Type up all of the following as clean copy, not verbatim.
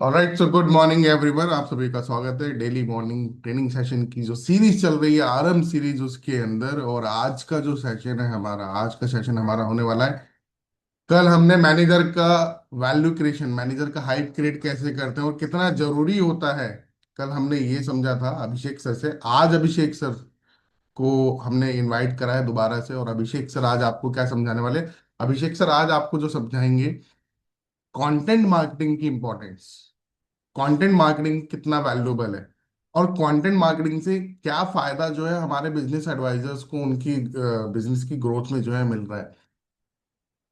Alright, so good morning everyone. आप सभी का स्वागत है डेली मॉर्निंग ट्रेनिंग सेशन की जो सीरीज चल रही है, आरएम सीरीज, उसके अंदर। और आज का सेशन हमारा होने वाला है। कल हमने मैनेजर का वैल्यू क्रिएशन, मैनेजर का हाइप क्रिएट कैसे करते हैं और कितना जरूरी होता है, कल हमने ये समझा था अभिषेक सर से। आज अभिषेक सर को हमने इनवाइट करा है दोबारा से, और अभिषेक सर आज आपको क्या समझाने वाले। अभिषेक सर आज आपको जो समझाएंगे, कंटेंट मार्केटिंग की इंपॉर्टेंस, कंटेंट मार्केटिंग कितना वैल्यूबल है, और कंटेंट मार्केटिंग से क्या फायदा जो है हमारे बिजनेस एडवाइजर्स को उनकी बिजनेस की ग्रोथ में जो है मिल रहा है।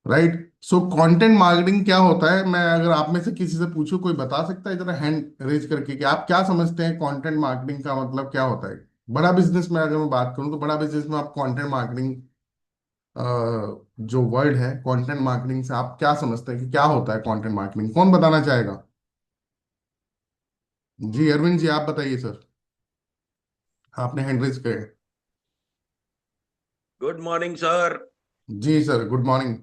राइट। सो कंटेंट मार्केटिंग क्या होता है, मैं अगर आप में से किसी से पूछूं, कोई बता सकता है जरा हैंड रेज करके कि आप क्या समझते हैं कंटेंट मार्केटिंग का मतलब क्या होता है। बड़ा बिजनेस में अगर मैं बात करूं तो बड़ा बिजनेस में आप कंटेंट मार्केटिंग, जो वर्ड है कंटेंट मार्केटिंग से, आप क्या समझते हैं कि क्या होता है कंटेंट मार्केटिंग, कौन बताना चाहेगा। जी अरविंद जी, आप बताइए सर, आपने हैंड रेज किया है। Good morning sir. जी sir, good morning.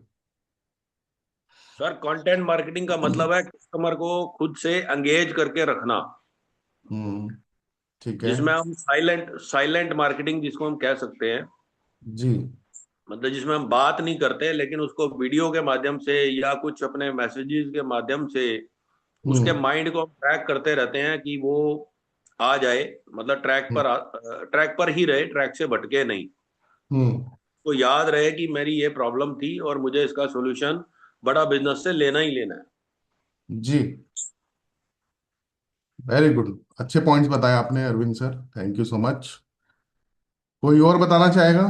Sir, content marketing का मतलब है कस्टमर को खुद से एंगेज करके रखना, हम्म। ठीक है। जिसमें हम साइलेंट साइलेंट मार्केटिंग जिसको हम कह सकते हैं। जी। मतलब जिसमें हम बात नहीं करते लेकिन उसको वीडियो के माध्यम से या कुछ अपने मैसेजेस के माध्यम से उसके हम्म। माइंड को हम ट्रैक करते रहते हैं कि वो आ जाए। मतलब हम्म। ट्रैक पर ही रहे, ट्रैक से भटके नहीं। हम्म। तो याद रहे कि मेरी ये प्रॉब्लम थी और मुझे इसका सोल्यूशन बड़ा बिजनेस से लेना ही लेना है। जी, वेरी गुड, अच्छे पॉइंट्स बताए आपने Arvind sir, thank you so much. कोई और बताना चाहेगा।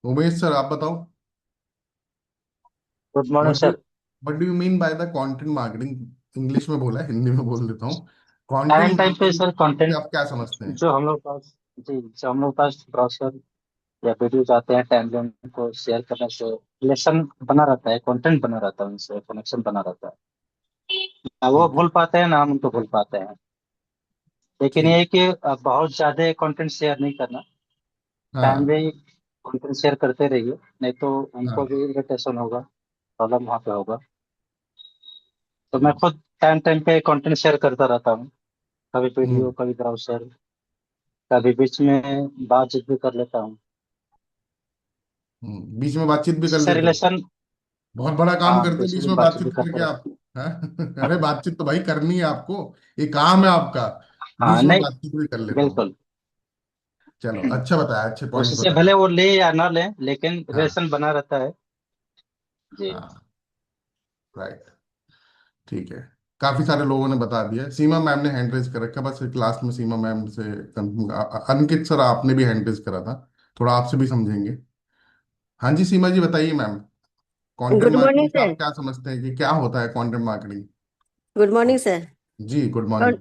उमेश सर, आप बताओ। Good morning what do sir. What do you mean by the content marketing. English में बोला है, हिंदी में बोल देता हूँ। कंटेंट टाइम टाइम पे मार्केटिंग सर से कंटेंट आप क्या समझते हैं। जो हम लोग पास जी जो हम लोग पास ब्राउजर या वीडियो जाते हैं टाइमलाइन को शेयर करने से रिलेशन बना रहता है, कंटेंट बना रहता है, उनसे कनेक्शन बना रहता है। ना वो ठीक है। भूल पाते हैं ना हम उनको भूल पाते हैं। लेकिन ये ठीक। है कि बहुत ज्यादा कंटेंट शेयर नहीं करना। टाइम हाँ। भी कंटेंट शेयर करते रहिए, नहीं तो उनको हाँ। भी इरिटेशन होगा, प्रॉब्लम वहाँ पे होगा। तो मैं हम्म। खुद टाइम टाइम पे कंटेंट शेयर करता रहता हूँ, कभी वीडियो हम्म। कभी ब्राउजर, कभी बीच में बातचीत भी कर लेता हूँ। बीच में बातचीत भी कर इससे लेते हो। रिलेशन, बहुत बड़ा काम हाँ करते हैं, बीच बीच में में बातचीत बातचीत भी करते करके रहता आप। हैं? अरे बातचीत तो भाई करनी है आपको, ये काम है आपका। हूँ। हाँ बीच में नहीं, बातचीत भी कर लेता हूँ। बिल्कुल। चलो, अच्छा बताया, अच्छे पॉइंट्स उससे बताया। भले वो ले या ना ले, लेकिन हाँ। रिलेशन बना रहता है। जी। हाँ। राइट। ठीक है। काफी सारे लोगों ने बता दिया। सीमा मैम ने हैंड रेज कर रखा, बस क्लास में सीमा मैम से अंकित सर, आपने भी हैंड रेज करा था, थोड़ा आपसे भी समझेंगे। हाँ जी, सीमा जी बताइए ma'am, content good morning marketing से सर। आप क्या समझते हैं कि क्या होता है content marketing. Good morning sir. जी गुड मॉर्निंग।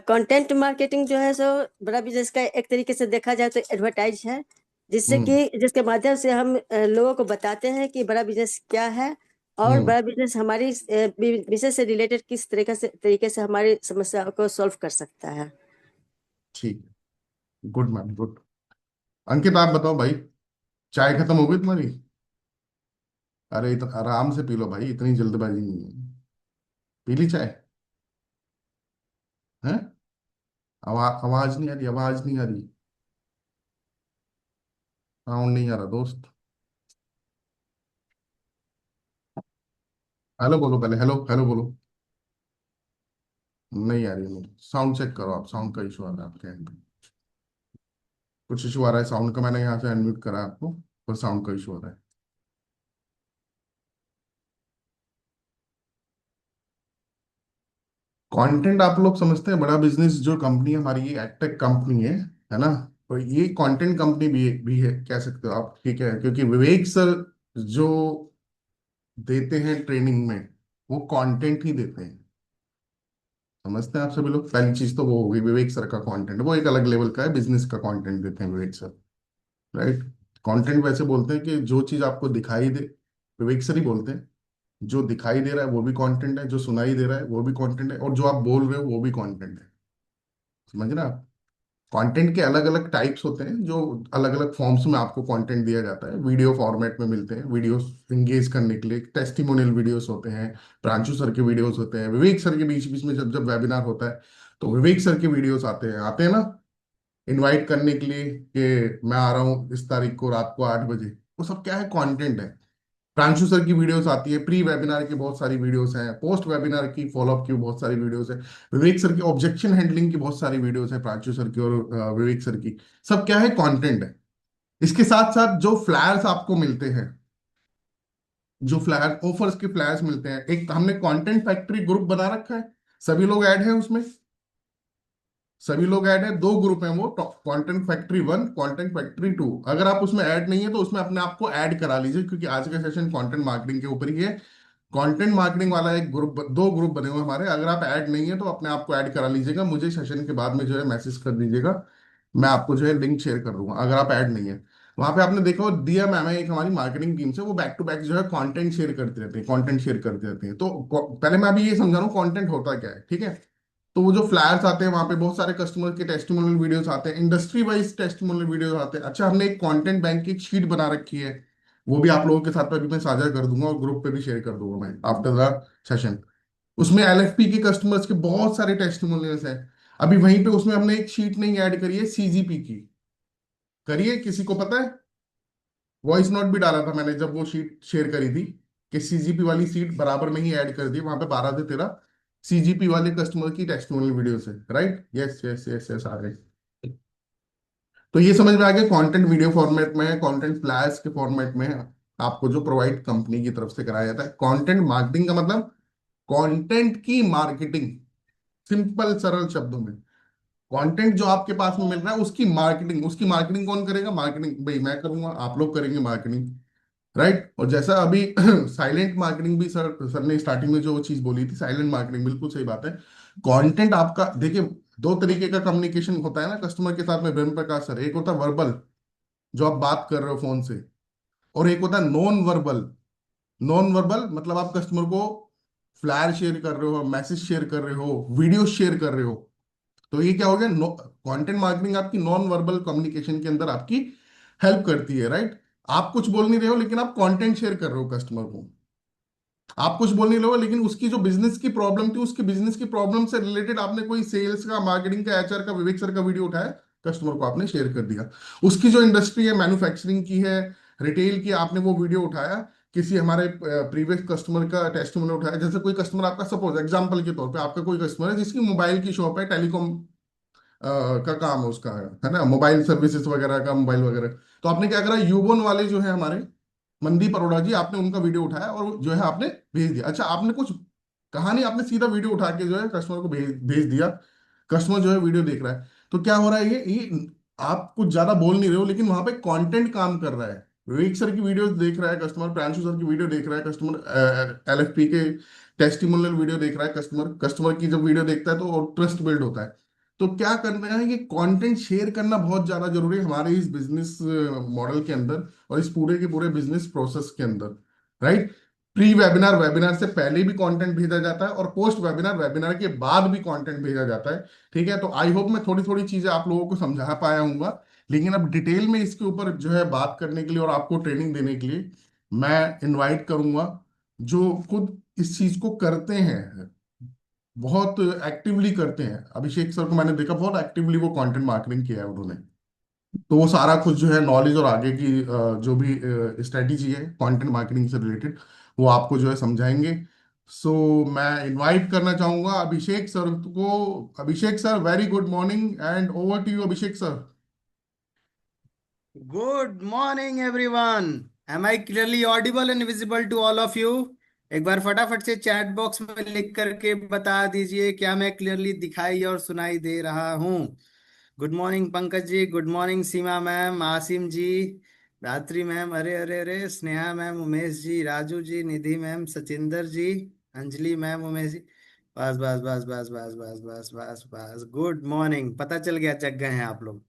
कंटेंट मार्केटिंग जो है सो बड़ा बिजनेस का एक तरीके से देखा जाए तो एडवर्टाइज है, जिससे हम्म। कि जिसके माध्यम से हम लोगों को बताते हैं कि बड़ा बिजनेस क्या है, और हम्म। बड़ा बिजनेस हमारी बिजनेस से रिलेटेड किस तरीके से हमारी समस्या को सॉल्व कर सकता है। ठीक है, गुड मैम, गुड। अंकित आप बताओ भाई, चाय खत्म हो गई तुम्हारी। अरे आराम से पी लो भाई, इतनी जल्दबाजी नहीं है। पी ली चाय। है। आवाज नहीं आ रही, आवाज नहीं आ रही, साउंड नहीं आ रहा दोस्त। हेलो बोलो पहले, हेलो हेलो बोलो। नहीं आ रही है मुझे, साउंड चेक करो आप, साउंड का इशू आ रहा है आपके end पे। कुछ इशू आ रहा है साउंड का, मैंने यहाँ से अनम्यूट करा है आपको, पर साउंड का इशू आ रहा है। कंटेंट आप लोग समझते हैं, बड़ा बिजनेस जो कंपनी हमारी ये एडटेक कंपनी है ना। तो ये कंटेंट कंपनी भी है, कह सकते हो आप, ठीक है, क्योंकि विवेक सर जो देते हैं ट्रेनिंग में, वो कंटेंट ही देते हैं। समझते हैं आप सभी लोग, पहली चीज तो वो होगी, विवेक सर का कंटेंट वो एक अलग लेवल का है, बिजनेस का कंटेंट देते हैं विवेक सर। राइट। कंटेंट वैसे बोलते हैं कि जो चीज आपको दिखाई दे, विवेक सर ही बोलते हैं, जो दिखाई दे रहा है वो भी कंटेंट है, जो सुनाई दे रहा है वो भी कंटेंट है, और जो आप बोल रहे हो वो भी कंटेंट है। समझ रहे हैं आप। कंटेंट के अलग अलग टाइप्स होते हैं, जो अलग अलग फॉर्म्स में आपको कंटेंट दिया जाता है, वीडियो फॉर्मेट में मिलते हैं, वीडियोस एंगेज करने के लिए टेस्टिमोनियल वीडियोस होते हैं, प्रांशु सर के वीडियोस होते हैं, विवेक सर के बीच बीच में जब जब वेबिनार होता है तो विवेक सर के वीडियोस आते हैं ना, इनवाइट करने के लिए कि मैं आ रहा हूँ इस तारीख को रात को 8 बजे। वो सब क्या है, कंटेंट है। प्रांशु सर की वीडियोस आती है, प्री वेबिनार की बहुत सारी वीडियोस हैं, पोस्ट वेबिनार की फॉलोअप की बहुत सारी वीडियोस है, विवेक सर की ऑब्जेक्शन हैंडलिंग की बहुत सारी वीडियोस है, प्रांशु सर की और विवेक सर की। सब क्या है, कंटेंट है। इसके साथ साथ जो फ्लायर्स आपको मिलते हैं, जो फ्लायर ऑफर्स के फ्लायर्स मिलते हैं, एक हमने कंटेंट फैक्ट्री ग्रुप बना रखा है, सभी लोग ऐड हैं उसमें, सभी लोग ऐड है, दो ग्रुप हैं वो, कंटेंट फैक्ट्री 1, कंटेंट फैक्ट्री 2। अगर आप उसमें ऐड नहीं है तो उसमें अपने आप को ऐड करा लीजिए, क्योंकि आज का सेशन कंटेंट मार्केटिंग के ऊपर ही है। कंटेंट मार्केटिंग वाला एक ग्रुप, दो ग्रुप बने हुए हमारे, अगर आप ऐड नहीं है तो अपने आप को ऐड करा लीजिएगा, मुझे सेशन के बाद में जो है मैसेज कर दीजिएगा, मैं आपको जो है लिंक शेयर कर दूंगा अगर आप ऐड नहीं है। वहां पे आपने देखा दिया मैम है एक हमारी मार्केटिंग टीम से, वो बैक टू बैक जो है कंटेंट शेयर करते रहते हैं, कंटेंट शेयर करते रहते हैं। तो पहले मैं अभी ये समझा रहा हूँ कंटेंट होता क्या है, ठीक है। तो वो जो फ्लायर्स आते हैं वहां पे बहुत सारे कस्टमर के टेस्टिमोनियल वीडियोस आते हैं, इंडस्ट्री वाइज टेस्टिमोनियल वीडियोस आते हैं। अच्छा, हमने एक कंटेंट बैंक की एक शीट बना रखी है, वो भी आप लोगों के साथ अभी मैं साझा कर दूंगा और ग्रुप पे भी शेयर कर दूंगा मैं आफ्टर द सेशन। उसमें एलएफपी के कस्टमर्स के बहुत सारे टेस्टिमोनियल्स हैं। अभी वहीं पे उसमें हमने एक शीट नहीं ऐड करी है सीजीपी की, करिए, किसी को पता है? वॉइस नोट भी डाला था मैंने जब वो शीट शेयर करी थी, कि सीजीपी वाली सीट बराबर में ही ऐड कर दी, वहां पे 12 से 13 सीजीपी वाले कस्टमर की टेस्टिमोनियल वीडियो है, right? Yes yes yes yes, आ गए। तो ये समझ में आ गया, कंटेंट वीडियो फॉर्मेट में है, कंटेंट फ्लैश के फॉर्मेट में है, आपको जो प्रोवाइड कंपनी की तरफ से कराया जाता है। कंटेंट मार्केटिंग का मतलब कंटेंट की मार्केटिंग, सिंपल सरल शब्दों में। कंटेंट जो आपके पास में मिल रहा है उसकी मार्केटिंग, उसकी मार्केटिंग कौन करेगा? मार्केटिंग भाई मैं करूंगा, आप लोग करेंगे मार्केटिंग, राइट। और जैसा अभी साइलेंट मार्केटिंग भी सर ने स्टार्टिंग में जो चीज बोली थी, साइलेंट मार्केटिंग, बिल्कुल सही बात है। कंटेंट आपका देखिए, दो तरीके का कम्युनिकेशन होता है ना कस्टमर के साथ में ब्रह्म प्रकाश सर, एक होता है वर्बल, जो आप बात कर रहे हो फोन से, और एक होता है नॉन वर्बल। नॉन वर्बल मतलब आप कस्टमर को फ्लायर शेयर कर रहे हो, मैसेज शेयर कर रहे हो, वीडियो शेयर कर रहे हो। तो ये क्या हो गया, कंटेंट मार्केटिंग आपकी नॉन वर्बल कम्युनिकेशन के अंदर आपकी हेल्प करती है, राइट। आप कुछ बोल नहीं रहे हो लेकिन आप कंटेंट शेयर कर रहे हो कस्टमर को, आप कुछ बोल नहीं रहे हो लेकिन उसकी जो बिजनेस की प्रॉब्लम थी, उसकी बिजनेस की प्रॉब्लम से रिलेटेड आपने कोई सेल्स का, मार्केटिंग का, एचआर का, विवेक सर का वीडियो उठाया, कस्टमर को आपने शेयर कर दिया। उसकी जो इंडस्ट्री है, मैन्युफैक्चरिंग की है, रिटेल की, आपने वो वीडियो उठाया, किसी हमारे प्रीवियस कस्टमर का टेस्टिमोनियल उठाया। जैसे कोई कस्टमर आपका, सपोज एग्जांपल के तौर पे आपका कोई कस्टमर है जिसकी मोबाइल की शॉप है, टेलीकॉम का काम है उसका, है ना, मोबाइल सर्विसेज वगैरह का, मोबाइल वगैरह। तो आपने क्या करा, यूबोन वाले जो है हमारे मनदीप अरोड़ा जी, आपने उनका वीडियो उठाया और जो है आपने भेज दिया। अच्छा, आपने कुछ कहा नहीं, आपने सीधा वीडियो उठा के जो है कस्टमर को भेज भेज दिया। कस्टमर जो है वीडियो देख रहा है, तो क्या हो रहा है, ये आप कुछ ज्यादा बोल नहीं रहे हो लेकिन वहां पे कंटेंट काम कर रहा है। विवेक सर की वीडियो देख रहा है कस्टमर, प्रांशु सर की वीडियो देख रहा है कस्टमर, एलएफपी के टेस्टिमोनियल वीडियो देख रहा है कस्टमर। कस्टमर की जब वीडियो देखता है तो और ट्रस्ट बिल्ड होता है। तो क्या करना है, ये कंटेंट शेयर करना बहुत ज्यादा जरूरी है हमारे इस बिजनेस मॉडल के अंदर और इस पूरे के पूरे बिजनेस प्रोसेस के अंदर, राइट। प्री वेबिनार, वेबिनार से पहले भी कंटेंट भेजा जाता है, और पोस्ट वेबिनार, वेबिनार के बाद भी कंटेंट भेजा जाता है। ठीक है, तो आई होप मैं थोड़ी थोड़ी चीजें आप लोगों को समझा पाया हूँ, लेकिन अब डिटेल में इसके ऊपर जो है बात करने के लिए और आपको ट्रेनिंग देने के लिए मैं इनवाइट करूंगा, जो खुद इस चीज को करते हैं, बहुत एक्टिवली करते हैं। अभिषेक सर को मैंने देखा, बहुत एक्टिवली वो कंटेंट मार्केटिंग किया है उन्होंने। तो वो सारा कुछ जो है नॉलेज और आगे की जो भी स्ट्रेटेजी है कंटेंट मार्केटिंग से रिलेटेड, वो आपको जो है समझाएंगे। सो मैं इनवाइट करना चाहूंगा अभिषेक सर को। Abhishek sir, very good morning and over to you Abhishek sir. Good morning everyone. Am I clearly audible and visible to all of you? एक बार फटाफट से चैट बॉक्स में लिख करके बता दीजिए क्या मैं क्लियरली दिखाई और सुनाई दे रहा हूँ। Good morning Pankaj ji, good morning सीमा मैम, आसिम जी, धात्री मैम, अरे अरे अरे, स्नेहा मैम, उमेश जी, राजू जी, निधि मैम, सचिंदर जी, अंजलि मैम, उमेश जी। बस बस बस बस बस बस बस बस बस, गुड मॉर्निंग। पता चल गया जग गए हैं आप लोग,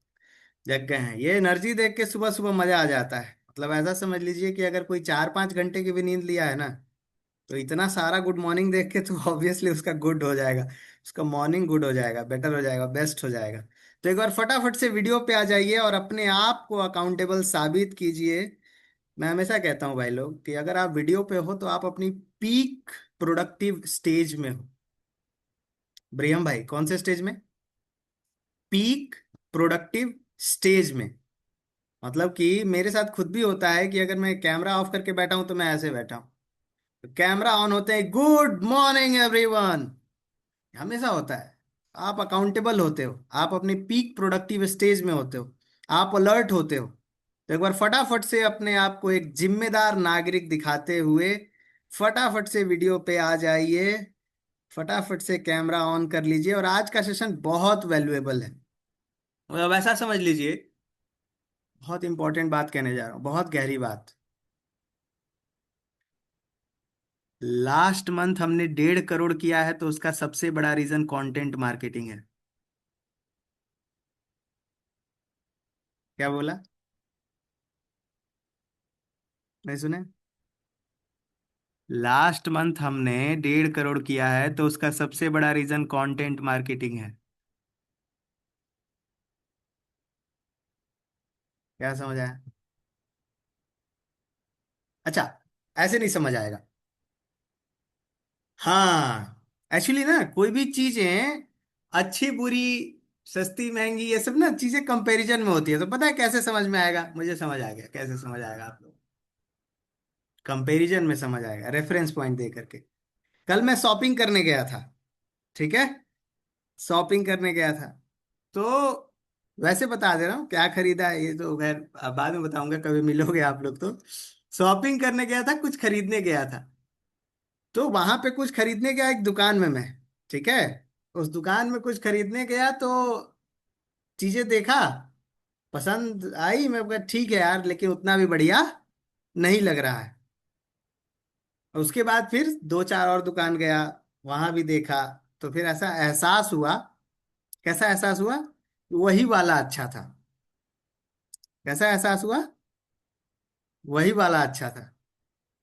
जग गए हैं। ये एनर्जी देख के सुबह सुबह मजा आ जाता है। मतलब ऐसा समझ लीजिए कि अगर कोई 4-5 घंटे की भी नींद लिया है ना, तो इतना सारा गुड मॉर्निंग देख के तो ऑब्वियसली उसका गुड हो जाएगा, उसका मॉर्निंग गुड हो जाएगा, बेटर हो जाएगा, बेस्ट हो जाएगा। तो एक बार फटाफट से वीडियो पे आ जाइए और अपने आप को अकाउंटेबल साबित कीजिए। मैं हमेशा कहता हूं भाई लोग कि अगर आप वीडियो पे हो तो आप अपनी पीक प्रोडक्टिव स्टेज में हो। ब्रियम भाई कौन से स्टेज में? पीक प्रोडक्टिव स्टेज में। मतलब कि मेरे साथ खुद भी होता है कि अगर मैं कैमरा ऑफ करके बैठा हूं तो मैं ऐसे बैठा हूं, कैमरा ऑन होते हैं, गुड मॉर्निंग एवरीवन, हमेशा होता है। आप अकाउंटेबल होते हो, आप अपनी पीक प्रोडक्टिव स्टेज में होते हो, आप अलर्ट होते हो। तो एक बार फटाफट से अपने आप को एक जिम्मेदार नागरिक दिखाते हुए फटाफट से वीडियो पे आ जाइए, फटाफट से कैमरा ऑन कर लीजिए। और आज का सेशन बहुत वैल्यूएबल है, मतलब ऐसा समझ लीजिए, बहुत इंपॉर्टेंट बात कहने जा रहा हूँ, बहुत गहरी बात। लास्ट मंथ हमने 1.5 करोड़ किया है, तो उसका सबसे बड़ा रीजन कंटेंट मार्केटिंग है। क्या बोला? नहीं सुने? लास्ट मंथ हमने 1.5 करोड़ किया है, तो उसका सबसे बड़ा रीजन कंटेंट मार्केटिंग है। क्या समझ आया? अच्छा, ऐसे नहीं समझ आएगा। हाँ, एक्चुअली ना कोई भी चीजें अच्छी बुरी, सस्ती महंगी, ये सब ना चीजें कंपैरिजन में होती है। तो पता है कैसे समझ में आएगा? मुझे समझ आ गया कैसे समझ आएगा आप लोग। कंपैरिजन में समझ आएगा, रेफरेंस पॉइंट दे करके। कल मैं शॉपिंग करने गया था, ठीक है, शॉपिंग करने गया था। तो वैसे बता दे रहा हूँ क्या खरीदा है, ये तो खैर अब बाद में बताऊंगा, कभी मिलोगे आप लोग तो। शॉपिंग करने गया था, कुछ खरीदने गया था। तो वहां पे कुछ खरीदने गया एक दुकान में मैं, ठीक है, उस दुकान में कुछ खरीदने गया तो चीजें देखा, पसंद आई, मैं कहा ठीक है यार, लेकिन उतना भी बढ़िया नहीं लग रहा है। उसके बाद फिर 2-4 और दुकान गया, वहां भी देखा। तो फिर ऐसा एहसास हुआ, कैसा एहसास हुआ? वही वाला अच्छा था। कैसा एहसास हुआ? वही वाला अच्छा था।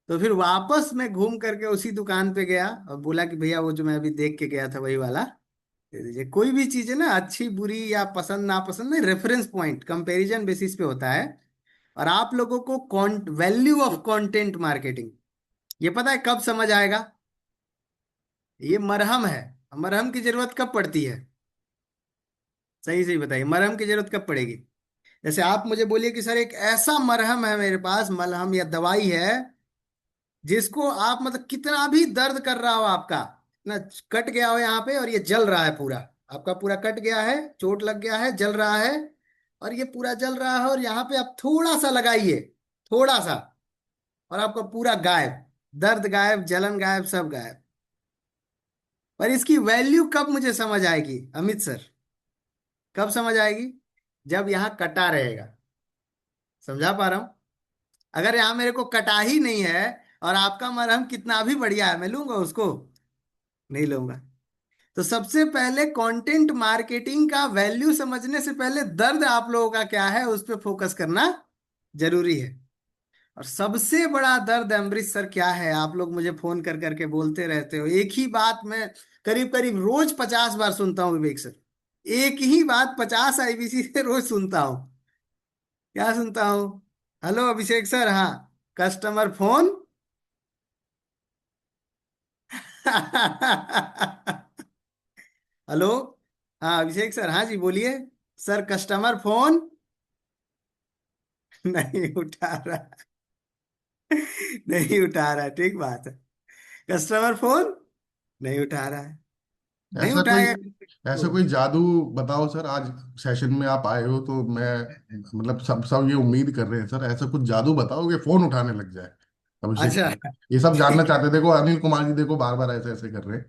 तो फिर वापस मैं घूम करके उसी दुकान पे गया और बोला कि भैया वो जो मैं अभी देख के गया था वही वाला दे दीजिए। कोई भी चीज है ना, अच्छी बुरी या पसंद नापसंद में रेफरेंस पॉइंट कंपैरिजन बेसिस पे होता है। और आप लोगों को वैल्यू ऑफ कंटेंट मार्केटिंग ये पता है कब समझ आएगा? ये मरहम है। मरहम की जरूरत कब पड़ती है? सही सही बताइए, मरहम की जरूरत कब पड़ेगी? जैसे आप मुझे बोलिए कि सर एक ऐसा मरहम है मेरे पास, मलहम या दवाई है, जिसको आप मतलब कितना भी दर्द कर रहा हो आपका, ना कट गया हो यहाँ पे और ये जल रहा है पूरा, आपका पूरा कट गया है, चोट लग गया है, जल रहा है, और ये पूरा जल रहा है, और यहाँ पे आप थोड़ा सा लगाइए, थोड़ा सा, और आपका पूरा गायब, दर्द गायब, जलन गायब, सब गायब। पर इसकी वैल्यू कब मुझे समझ आएगी अमित सर? कब समझ आएगी? जब यहाँ कटा रहेगा। समझा पा रहा हूं? अगर यहाँ मेरे को कटा ही नहीं है और आपका मरहम कितना भी बढ़िया है, मैं लूंगा उसको? नहीं लूंगा। तो सबसे पहले कंटेंट मार्केटिंग का वैल्यू समझने से पहले दर्द आप लोगों का क्या है उस पर फोकस करना जरूरी है। और सबसे बड़ा दर्द अमृत सर क्या है? आप लोग मुझे फोन कर करके बोलते रहते हो एक ही बात, मैं करीब करीब रोज 50 बार सुनता हूँ विवेक सर, एक ही बात 50 आईबीसी से रोज सुनता हूँ। क्या सुनता हूँ? हेलो अभिषेक सर, हाँ, कस्टमर फोन। हेलो, हाँ अभिषेक सर, हाँ जी बोलिए सर, कस्टमर फोन नहीं उठा रहा, नहीं उठा रहा है, ठीक बात है, कस्टमर फोन नहीं उठा रहा है, नहीं ऐसा कोई उठाएगा ऐसा तो। कोई जादू बताओ सर, आज सेशन में आप आए हो तो मैं मतलब सब सब ये उम्मीद कर रहे हैं सर, ऐसा कुछ जादू बताओ कि फोन उठाने लग जाए अभिषेक अच्छा। सर। ये सब जानना चाहते, देखो अनिल कुमार जी देखो बार बार ऐसे ऐसे कर रहे हैं,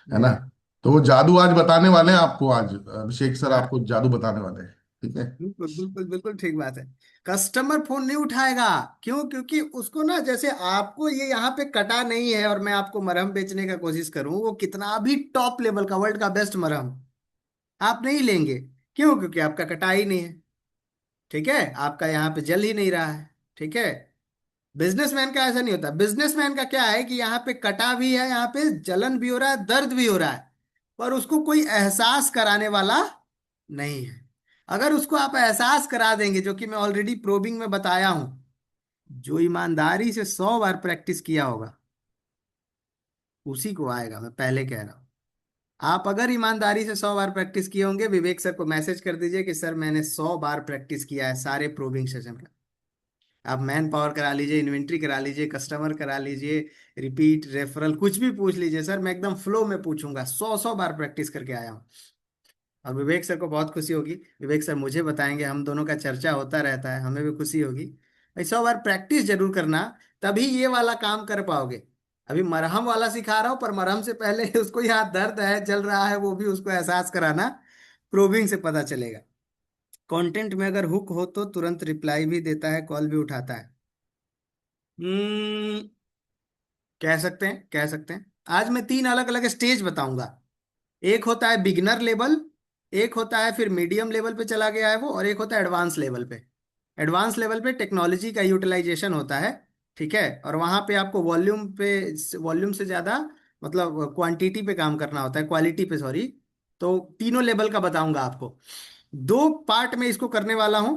है ना? जी। तो वो जादू आज बताने वाले हैं आपको, आज अभिषेक सर हाँ, आपको जादू बताने वाले हैं, ठीक है? बिल्कुल बिल्कुल बिल्कुल ठीक बात है। कस्टमर फोन नहीं उठाएगा। क्यों? क्योंकि उसको ना, जैसे आपको ये यहाँ पे कटा नहीं है और मैं आपको मरहम बेचने का कोशिश करूं, वो कितना भी टॉप लेवल का, वर्ल्ड का बेस्ट मरहम, आप नहीं लेंगे। क्यों? क्योंकि आपका कटा ही नहीं है, ठीक है, आपका यहाँ पे जल ही नहीं रहा है, ठीक है। बिजनेसमैन का ऐसा नहीं होता। बिजनेसमैन का क्या है कि यहाँ पे कटा भी है, यहाँ पे जलन भी हो रहा है, दर्द भी हो रहा है, पर उसको कोई एहसास कराने वाला नहीं है। अगर उसको आप एहसास करा देंगे, जो कि मैं ऑलरेडी प्रोबिंग में बताया हूं, जो ईमानदारी से 100 बार प्रैक्टिस किया होगा उसी को आएगा, मैं पहले कह रहा हूं। आप अगर ईमानदारी से 100 बार प्रैक्टिस किए होंगे, विवेक सर को मैसेज कर दीजिए कि सर मैंने 100 बार प्रैक्टिस किया है सारे प्रोबिंग सेशन का। आप मैन पावर करा लीजिए, इन्वेंट्री करा लीजिए, कस्टमर करा लीजिए, रिपीट रेफरल कुछ भी पूछ लीजिए, सर मैं एकदम फ्लो में पूछूंगा, 100 100 बार प्रैक्टिस करके आया हूँ। और विवेक सर को बहुत खुशी होगी, विवेक सर मुझे बताएंगे, हम दोनों का चर्चा होता रहता है, हमें भी खुशी होगी। भाई 100 बार प्रैक्टिस जरूर करना, तभी ये वाला काम कर पाओगे। अभी मरहम वाला सिखा रहा हूँ, पर मरहम से पहले उसको यहाँ दर्द है, चल रहा है, वो भी उसको एहसास कराना, प्रोबिंग से पता चलेगा। कंटेंट में अगर हुक हो तो तुरंत रिप्लाई भी देता है, कॉल भी उठाता है। हम्म, कह सकते हैं, कह सकते हैं। आज मैं 3 अलग अलग स्टेज बताऊंगा। एक होता है बिगिनर लेवल, एक होता है फिर मीडियम लेवल पे चला गया है वो, और एक होता है एडवांस लेवल पे। एडवांस लेवल पे टेक्नोलॉजी का यूटिलाइजेशन होता है, ठीक है, और वहां पे आपको वॉल्यूम से ज्यादा मतलब क्वांटिटी पे काम करना होता है, क्वालिटी पे सॉरी। तो तीनों लेवल का बताऊंगा आपको। 2 पार्ट में इसको करने वाला हूं।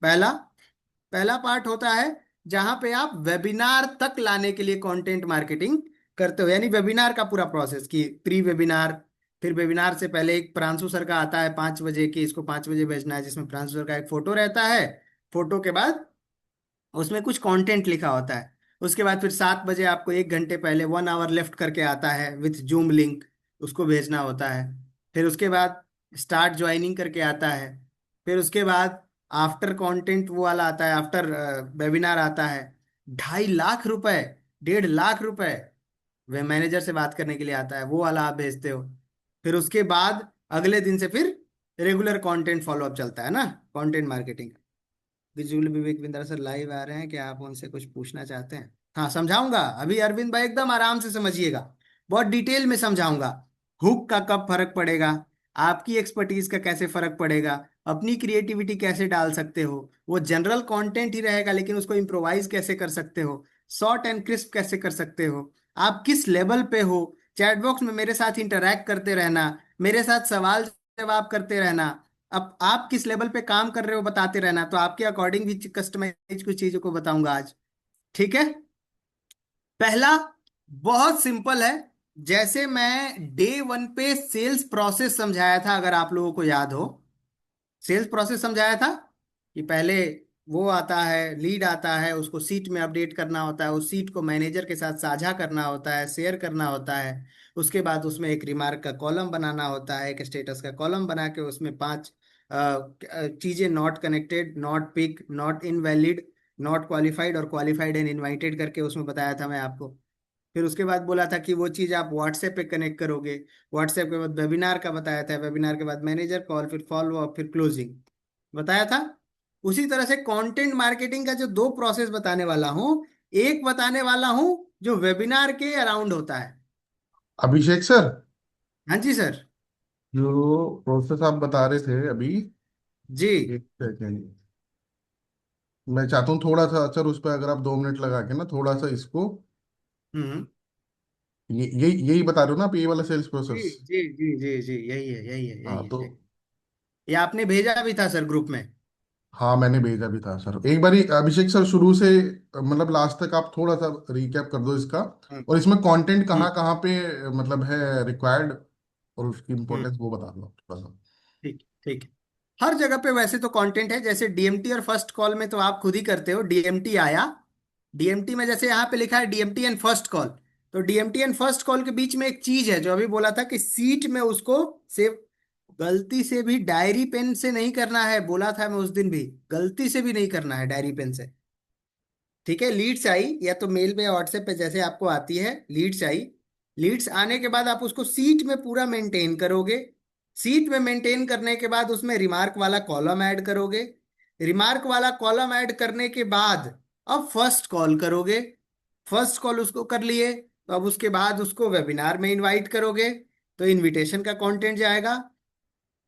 पहला पहला पार्ट होता है जहां पे आप वेबिनार तक लाने के लिए कंटेंट मार्केटिंग करते हो, यानी वेबिनार का पूरा प्रोसेस की प्री वेबिनार। फिर वेबिनार से पहले एक प्रांशु सर का आता है 5 बजे की, इसको 5 बजे भेजना है, जिसमें प्रांशु सर का एक फोटो रहता है। फोटो के बाद उसमें कुछ कंटेंट लिखा होता है। उसके बाद फिर 7 बजे आपको 1 घंटे पहले 1 आवर लेफ्ट करके आता है विथ जूम लिंक, उसको भेजना होता है। फिर उसके बाद स्टार्ट ज्वाइनिंग करके आता है। फिर उसके बाद आफ्टर कंटेंट वो वाला आता है, आफ्टर वेबिनार आता है। 2.5 लाख रुपए, 1.5 लाख रुपए वे मैनेजर से बात करने के लिए आता है, वो वाला आप भेजते हो। फिर उसके बाद अगले दिन से फिर रेगुलर कंटेंट फॉलोअप चलता है ना, content marketing. Visual Vivek Bindra sir live आ रहे हैं, क्या आप उनसे कुछ पूछना चाहते हैं? हाँ, समझाऊंगा अभी, अरविंद भाई एकदम आराम से समझिएगा, बहुत डिटेल में समझाऊंगा। हुक का कब फर्क पड़ेगा, आपकी एक्सपर्टीज का कैसे फर्क पड़ेगा, अपनी क्रिएटिविटी कैसे डाल सकते हो, वो जनरल कंटेंट ही रहेगा लेकिन उसको इम्प्रोवाइज कैसे कर सकते हो, शॉर्ट एंड क्रिस्प कैसे कर सकते हो, आप किस लेवल पे हो। चैट बॉक्स में मेरे साथ इंटरैक्ट करते रहना, मेरे साथ सवाल जवाब करते रहना। अब आप किस लेवल पे काम कर रहे हो बताते रहना, तो आपके अकॉर्डिंग भी कस्टमाइज कुछ चीजों को बताऊंगा आज, ठीक है। पहला बहुत सिंपल है, जैसे मैं डे 1 पे सेल्स प्रोसेस समझाया था, अगर आप लोगों को याद हो, सेल्स प्रोसेस समझाया था कि पहले वो आता है, लीड आता है, उसको सीट में अपडेट करना होता है, उस सीट को मैनेजर के साथ साझा करना होता है, शेयर करना होता है। उसके बाद उसमें एक रिमार्क का कॉलम बनाना होता है, एक स्टेटस का कॉलम बना के उसमें 5 चीजें, not connected, not pick, not invalid, not qualified और क्वालिफाइड एंड इनवाइटेड करके उसमें बताया था मैं आपको। फिर उसके बाद बोला था कि वो चीज़ आप व्हाट्सएप पे कनेक्ट करोगे। व्हाट्सएप के बाद वेबिनार का बताया था, वेबिनार के बाद मैनेजर कॉल, फिर फॉलो अप, फिर क्लोजिंग बताया था। उसी तरह से कंटेंट मार्केटिंग का जो 2 प्रोसेस बताने वाला हूँ, एक बताने वाला हूँ जो वेबिनार के अराउंड होता है। अभिषेक सर, हाँ जी सर। जो प्रोसेस आप बता रहे थे अभी, जी। एक सेकेंड, मैं चाहता हूँ थोड़ा सा सर उस पर अगर आप 2 मिनट लगा के ना थोड़ा सा इसको, हम्म। ये यही यही बता रहे हो ना आप, ये वाला सेल्स जी प्रोसेस? जी जी जी जी, यही है, यही है, हाँ यही तो, है। ये आपने भेजा भी था सर ग्रुप में। हाँ मैंने भेजा भी था सर, एक बारी अभिषेक सर शुरू से मतलब लास्ट तक आप थोड़ा सा रिकैप कर दो इसका, हम्म और इसमें कंटेंट हम्म कहाँ कहाँ पे मतलब है रिक्वायर्ड, और उसकी हम्म। इम्पोर्टेंस वो बता दो थोड़ा सा। ठीक, ठीक है। हर जगह पे वैसे तो कंटेंट है, जैसे डीएमटी और फर्स्ट कॉल में तो आप खुद ही करते हो, डीएमटी आया, डीएमटी में जैसे यहाँ पे लिखा है डीएमटी एंड फर्स्ट कॉल, तो डीएमटी एंड फर्स्ट कॉल के बीच में एक चीज है जो अभी बोला था कि सीट में उसको सेव, गलती से भी डायरी पेन से नहीं करना है, बोला था मैं उस दिन भी, गलती से भी नहीं करना है डायरी पेन से, ठीक है। लीड्स आई या तो मेल पे या व्हाट्सएप पे जैसे आपको आती है, लीड्स आई, लीड्स आने के बाद आप उसको सीट में पूरा मेंटेन करोगे। सीट में मेंटेन करने के बाद उसमें रिमार्क वाला कॉलम ऐड करोगे। रिमार्क वाला कॉलम ऐड करने के बाद अब फर्स्ट कॉल करोगे। फर्स्ट कॉल उसको कर लिए, तो अब उसके बाद उसको वेबिनार में इनवाइट करोगे, तो इनविटेशन का कंटेंट जाएगा।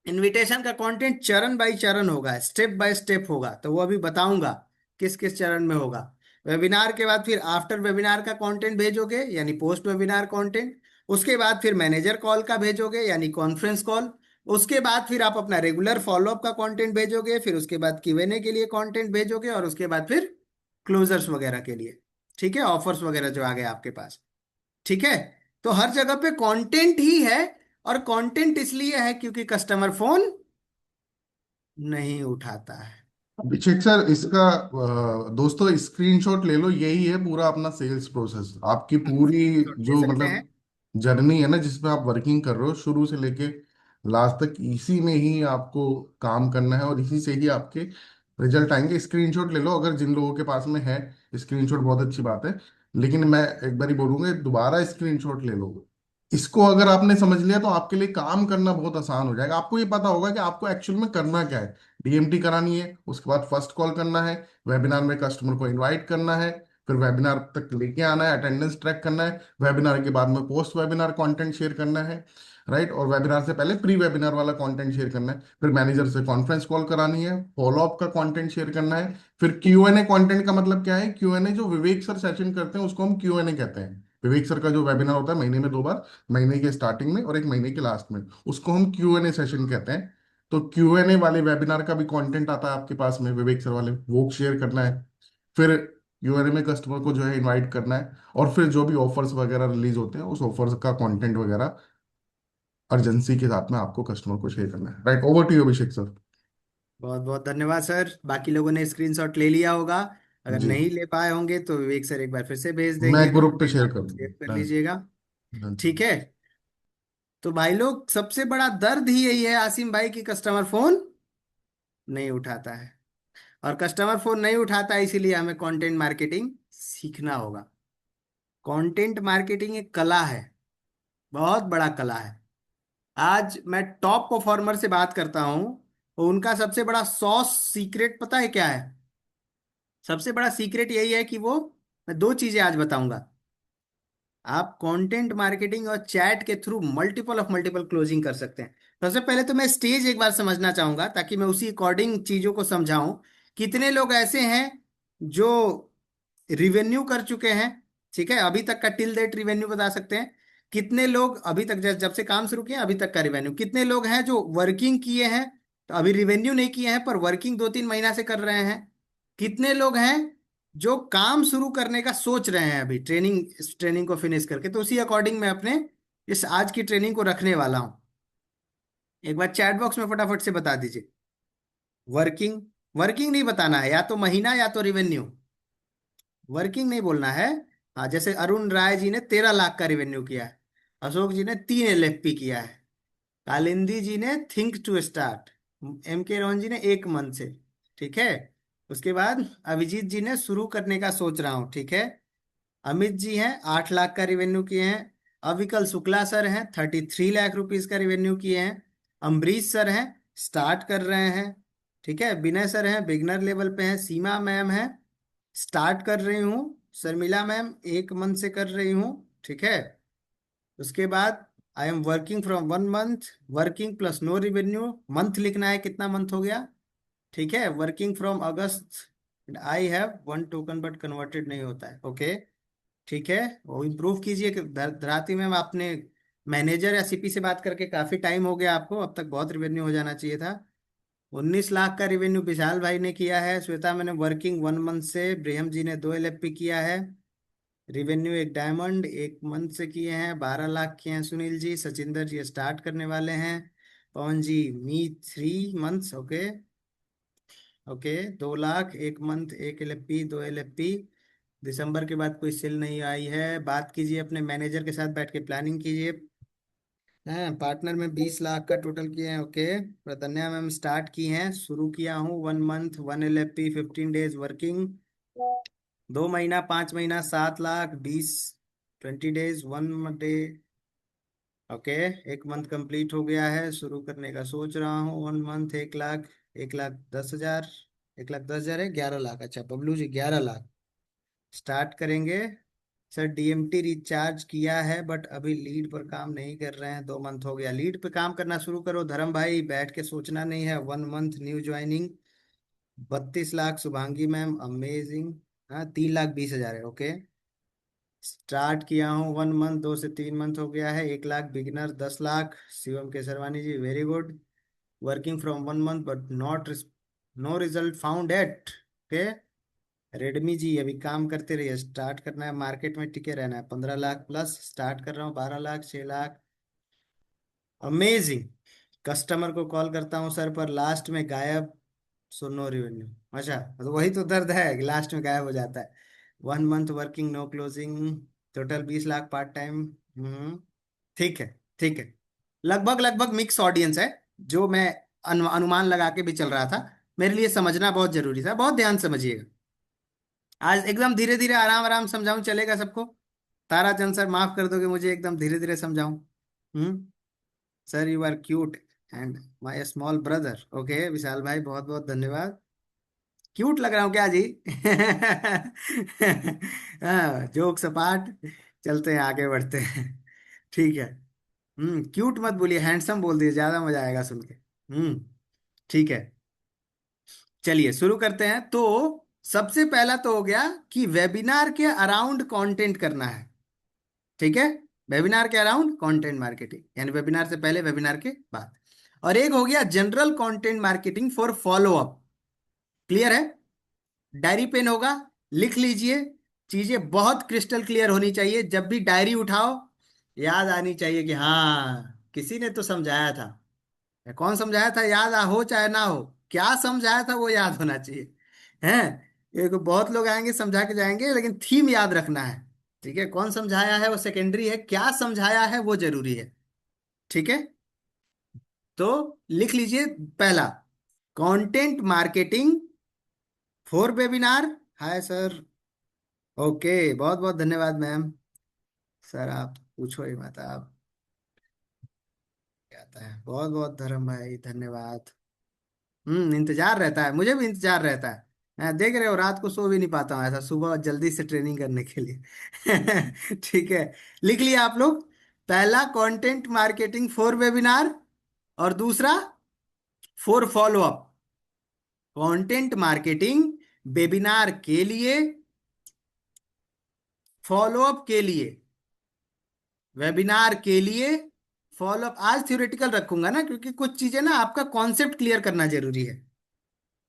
इनविटेशन का कंटेंट चरण बाय चरण होगा, स्टेप बाय स्टेप होगा, तो वो अभी बताऊंगा किस किस चरण में होगा। वेबिनार के बाद फिर आफ्टर वेबिनार का कंटेंट भेजोगे, यानी पोस्ट वेबिनार कंटेंट। उसके बाद फिर मैनेजर कॉल का भेजोगे, यानी कॉन्फ्रेंस कॉल। उसके बाद फिर आप अपना रेगुलर फॉलोअप का कंटेंट भेजोगे, फिर उसके बाद Q&A के लिए कंटेंट भेजोगे, और उसके बाद फिर क्लोजर्स वगैरह के लिए, ठीक है, ऑफर्स वगैरह जो आ गए आपके पास, ठीक है। तो हर जगह पे कंटेंट ही है, और कंटेंट इसलिए है क्योंकि कस्टमर फोन नहीं उठाता है। अभिषेक सर, इसका दोस्तों स्क्रीनशॉट ले लो, यही है पूरा अपना सेल्स प्रोसेस, आपकी पूरी ले जो सकते हैं। मतलब जर्नी है ना जिसमें आप वर्किंग कर रहे हो शुरू से लेके लास्ट तक, इसी में ही आपको काम करना है और इसी से ही आपके रिजल्ट आएंगे। स्क्रीनशॉट ले लो अगर जिन लोगों के पास में है, स्क्रीनशॉट बहुत अच्छी बात है, लेकिन मैं एक बार ही बोलूंगा दोबारा स्क्रीनशॉट ले लो। इसको अगर आपने समझ लिया तो आपके लिए काम करना बहुत आसान हो जाएगा। आपको ये पता होगा कि आपको एक्चुअल में करना क्या है। डीएमटी करानी है, उसके बाद फर्स्ट कॉल करना है, वेबिनार में कस्टमर को इनवाइट करना है, फिर वेबिनार तक लेके आना है, अटेंडेंस ट्रैक करना है, वेबिनार के बाद में पोस्ट वेबिनार कंटेंट शेयर करना है, राइट, और वेबिनार से पहले प्री वेबिनार वाला कंटेंट शेयर करना है, फिर मैनेजर से कॉन्फ्रेंस कॉल करानी है, फॉलो अप का कंटेंट शेयर करना है, फिर क्यूएनए कंटेंट का मतलब क्या है, क्यूएनए जो विवेक सर सेशन करते हैं उसको हम क्यूएनए कहते हैं। विवेक सर का जो वेबिनार होता है महीने में 2 बार, महीने के स्टार्टिंग में और एक महीने के लास्ट में, उसको हम क्यूएनए सेशन कहते हैं। तो क्यूएनए वाले वेबिनार का भी कंटेंट आता है आपके पास में विवेक सर वाले, वो शेयर करना है। फिर क्यूएनए में कस्टमर को जो है इनवाइट करना है, और फिर जो भी ऑफर्स वगैरह रिलीज होते हैं उस ऑफर्स का कंटेंट वगैरह अर्जेंसी के साथ में आपको कस्टमर को शेयर करना है। Right, over to you Abhishek sir. बहुत बहुत धन्यवाद सर। बाकी लोगों ने स्क्रीनशॉट ले लिया होगा, अगर जी, नहीं ले पाए होंगे तो विवेक सर एक बार फिर से भेज मैं देंगे, ग्रुप पे कंटेंट शेयर आप कर लोग सेव कर दूंगा। लीजिएगा। डन ठीक है। तो भाई लोग, सबसे बड़ा दर्द ही यही है आसिम भाई की कस्टमर फोन नहीं उठाता है, और कस्टमर फोन नहीं उठाता है, इसीलिए हमें कंटेंट मार्केटिंग सीखना होगा। कंटेंट मार्केटिंग एक कला है, बहुत बड़ा कला है। आज मैं टॉप परफॉर्मर से बात करता हूं, तो उनका सबसे बड़ा सॉस सीक्रेट पता है क्या है? सबसे बड़ा सीक्रेट यही है कि वो, मैं दो चीजें आज बताऊंगा। आप कंटेंट मार्केटिंग और चैट के थ्रू मल्टीपल क्लोजिंग कर सकते हैं। सबसे पहले तो मैं स्टेज एक बार समझना चाहूंगा, ताकि मैं उसी अकॉर्डिंग चीजों को समझाऊं। कितने लोग ऐसे हैं जो रिवेन्यू कर चुके हैं, ठीक है, अभी तक का टिल डेट रिवेन्यू बता सकते हैं? कितने लोग अभी तक, जब से काम शुरू किया अभी तक का रिवेन्यू? कितने लोग हैं जो वर्किंग किए हैं, तो अभी रिवेन्यू नहीं किए हैं पर वर्किंग 2-3 महीना से कर रहे हैं? कितने लोग हैं जो काम शुरू करने का सोच रहे हैं अभी, इस ट्रेनिंग को फिनिश करके? तो उसी अकॉर्डिंग मैं अपने इस आज की ट्रेनिंग को रखने वाला हूं। एक बार चैट बॉक्स में फटाफट से बता दीजिए। वर्किंग, वर्किंग नहीं बताना है, या तो महीना या तो रिवेन्यू, वर्किंग नहीं बोलना है। हाँ, जैसे अरुण राय जी ने 13 लाख का रिवेन्यू किया है, अशोक जी ने 3 LFP किया है, कालिंदी जी ने think to start, M K Rohan ji ने 1 मंथ से, ठीक है। उसके बाद अभिजीत जी ने शुरू करने का सोच रहा हूँ, ठीक है। अमित जी हैं 8 लाख का रिवेन्यू किए हैं। अविकल शुक्ला सर हैं 33 लाख रुपीज का रिवेन्यू किए हैं। अम्बरीश सर हैं, स्टार्ट कर रहे हैं, ठीक है। विनय सर हैं, बिगनर लेवल पे हैं। सीमा मैम हैं, स्टार्ट कर रही हूँ। शर्मिला मैम 1 मंथ से कर रही हूँ, ठीक है। उसके बाद I am working from 1 month, working plus no revenue, month लिखना है, कितना मंथ हो गया, ठीक है। Working from August, I have 1 token but converted नहीं होता है, ओके, ठीक है। वो इम्प्रूव कीजिए कि धराती मैम, आपने मैनेजर या सीपी से बात करके काफी टाइम हो गया, आपको अब तक बहुत रिवेन्यू हो जाना चाहिए था। 19 लाख का रिवेन्यू विशाल भाई ने किया है। श्वेता मैंने वर्किंग 1 मंथ से। ब्रेहम जी ने 2 LFP किया है। रिवेन्यू एक डायमंड 1 मंथ से किए हैं, 12 लाख किए हैं सुनील जी। सचिंदर जी स्टार्ट करने वाले हैं। पवन जी मी 3 months, okay okay. 2 lakh 1 month, 1 LFP, 2 LFP। दिसंबर के बाद कोई सेल नहीं आई है, बात कीजिए अपने मैनेजर के साथ बैठ के, प्लानिंग कीजिए। हैं पार्टनर में 20 लाख का टोटल किए हैं, ओके। प्रतन्या मैम स्टार्ट की हैं, शुरू किया हूँ। 1 मंथ, 1 LFP, 15 डेज वर्किंग। 2 महीना, 5 महीना, 7 lakh, 20 days, 1 day, okay. 1 month complete हो गया है, शुरू करने का सोच रहा हूँ। 1 मंथ, 1 लाख, 1 लाख 10 हजार, 1 लाख 10 हजार है, 11 लाख, अच्छा बबलू जी 11 लाख। स्टार्ट करेंगे। सर डीएमटी रिचार्ज किया है बट अभी लीड पर काम नहीं कर रहे हैं, 2 मंथ हो गया। लीड पे काम करना शुरू करो धर्म भाई, बैठ के सोचना नहीं है। 1 month new joining, 32 lakh Shubhangi ma'am, amazing. हाँ, 3 लाख 20 हजार है, ओके। स्टार्ट किया हूँ 1 मंथ, 2 से 3 मंथ हो गया है। 1 lakh beginner, 10 lakh. Shivam Kesarwani ji, very good. Working from 1 month but not, no result found at. Okay. Redmi ji, अभी काम करते रहिए। स्टार्ट करना है, मार्केट में टिके रहना है। 15 लाख प्लस स्टार्ट कर रहा हूँ। 12 लाख, 6 लाख। अमेजिंग। कस्टमर को कॉल करता हूँ सर, पर लास्ट में गायब। So no revenue. अच्छा, तो वही तो दर्द है कि लास्ट में गायब हो जाता है। 1 month working, no closing. Total 20 lakh part time. ठीक है, ठीक है। लगभग लगभग मिक्स ऑडियंस है। जो मैं अनुमान लगा के भी चल रहा था। मेरे लिए समझना बहुत जरूरी था, बहुत ध्यान से समझिएगा। आज एकदम धीरे धीरे, आराम आराम समझाऊं, चलेगा सबको? ताराचंद सर, माफ कर दोगे मुझे, एकदम धीरे धीरे समझाऊं? हम्म। Sir, you are cute and my small brother. Okay Vishal भाई, बहुत बहुत धन्यवाद। क्यूट लग रहा हूँ क्या जी? हाँ, जोक सपाट। चलते हैं, आगे बढ़ते हैं। ठीक है। क्यूट मत बोलिए, हैंडसम बोल दिए, ज्यादा मजा आएगा सुन के। ठीक है। चलिए शुरू करते हैं। तो सबसे पहला तो हो गया कि वेबिनार के अराउंड कंटेंट करना है। ठीक है। वेबिनार के अराउंड कंटेंट मार्केटिंग, यानी वेबिनार से पहले, वेबिनार के बाद। और एक हो गया general content marketing for follow up. Clear है? डायरी पेन होगा, लिख लीजिए। चीजें बहुत क्रिस्टल क्लियर होनी चाहिए। जब भी डायरी उठाओ, याद आनी चाहिए कि हाँ, किसी ने तो समझाया था। या कौन समझाया था, याद हो चाहे ना हो, क्या समझाया था वो याद होना चाहिए। हैं? एक बहुत लोग आएंगे समझा के जाएंगे, लेकिन थीम याद रखना है। ठीक है, कौन समझाया है वो सेकेंडरी है, क्या समझाया है वो जरूरी है। ठीक है। तो लिख लीजिए। पहला, content marketing for webinar. Hi sir. Okay, बहुत बहुत धन्यवाद मैम। सर आप पूछो ही मत, आप क्या आता है। बहुत बहुत धर्म भाई, धन्यवाद। इंतजार रहता है, मुझे भी इंतजार रहता है। मैं देख रहे हो, रात को सो भी नहीं पाता हूँ ऐसा, सुबह जल्दी से ट्रेनिंग करने के लिए। ठीक है। लिख लिया आप लोग? पहला, कंटेंट मार्केटिंग फॉर वेबिनार। और दूसरा, for follow up. Content marketing webinar के लिए, फॉलो अप के लिए। वेबिनार के लिए, फॉलो अप। आज थ्योरेटिकल रखूंगा ना, क्योंकि कुछ चीजें ना आपका कॉन्सेप्ट क्लियर करना जरूरी है।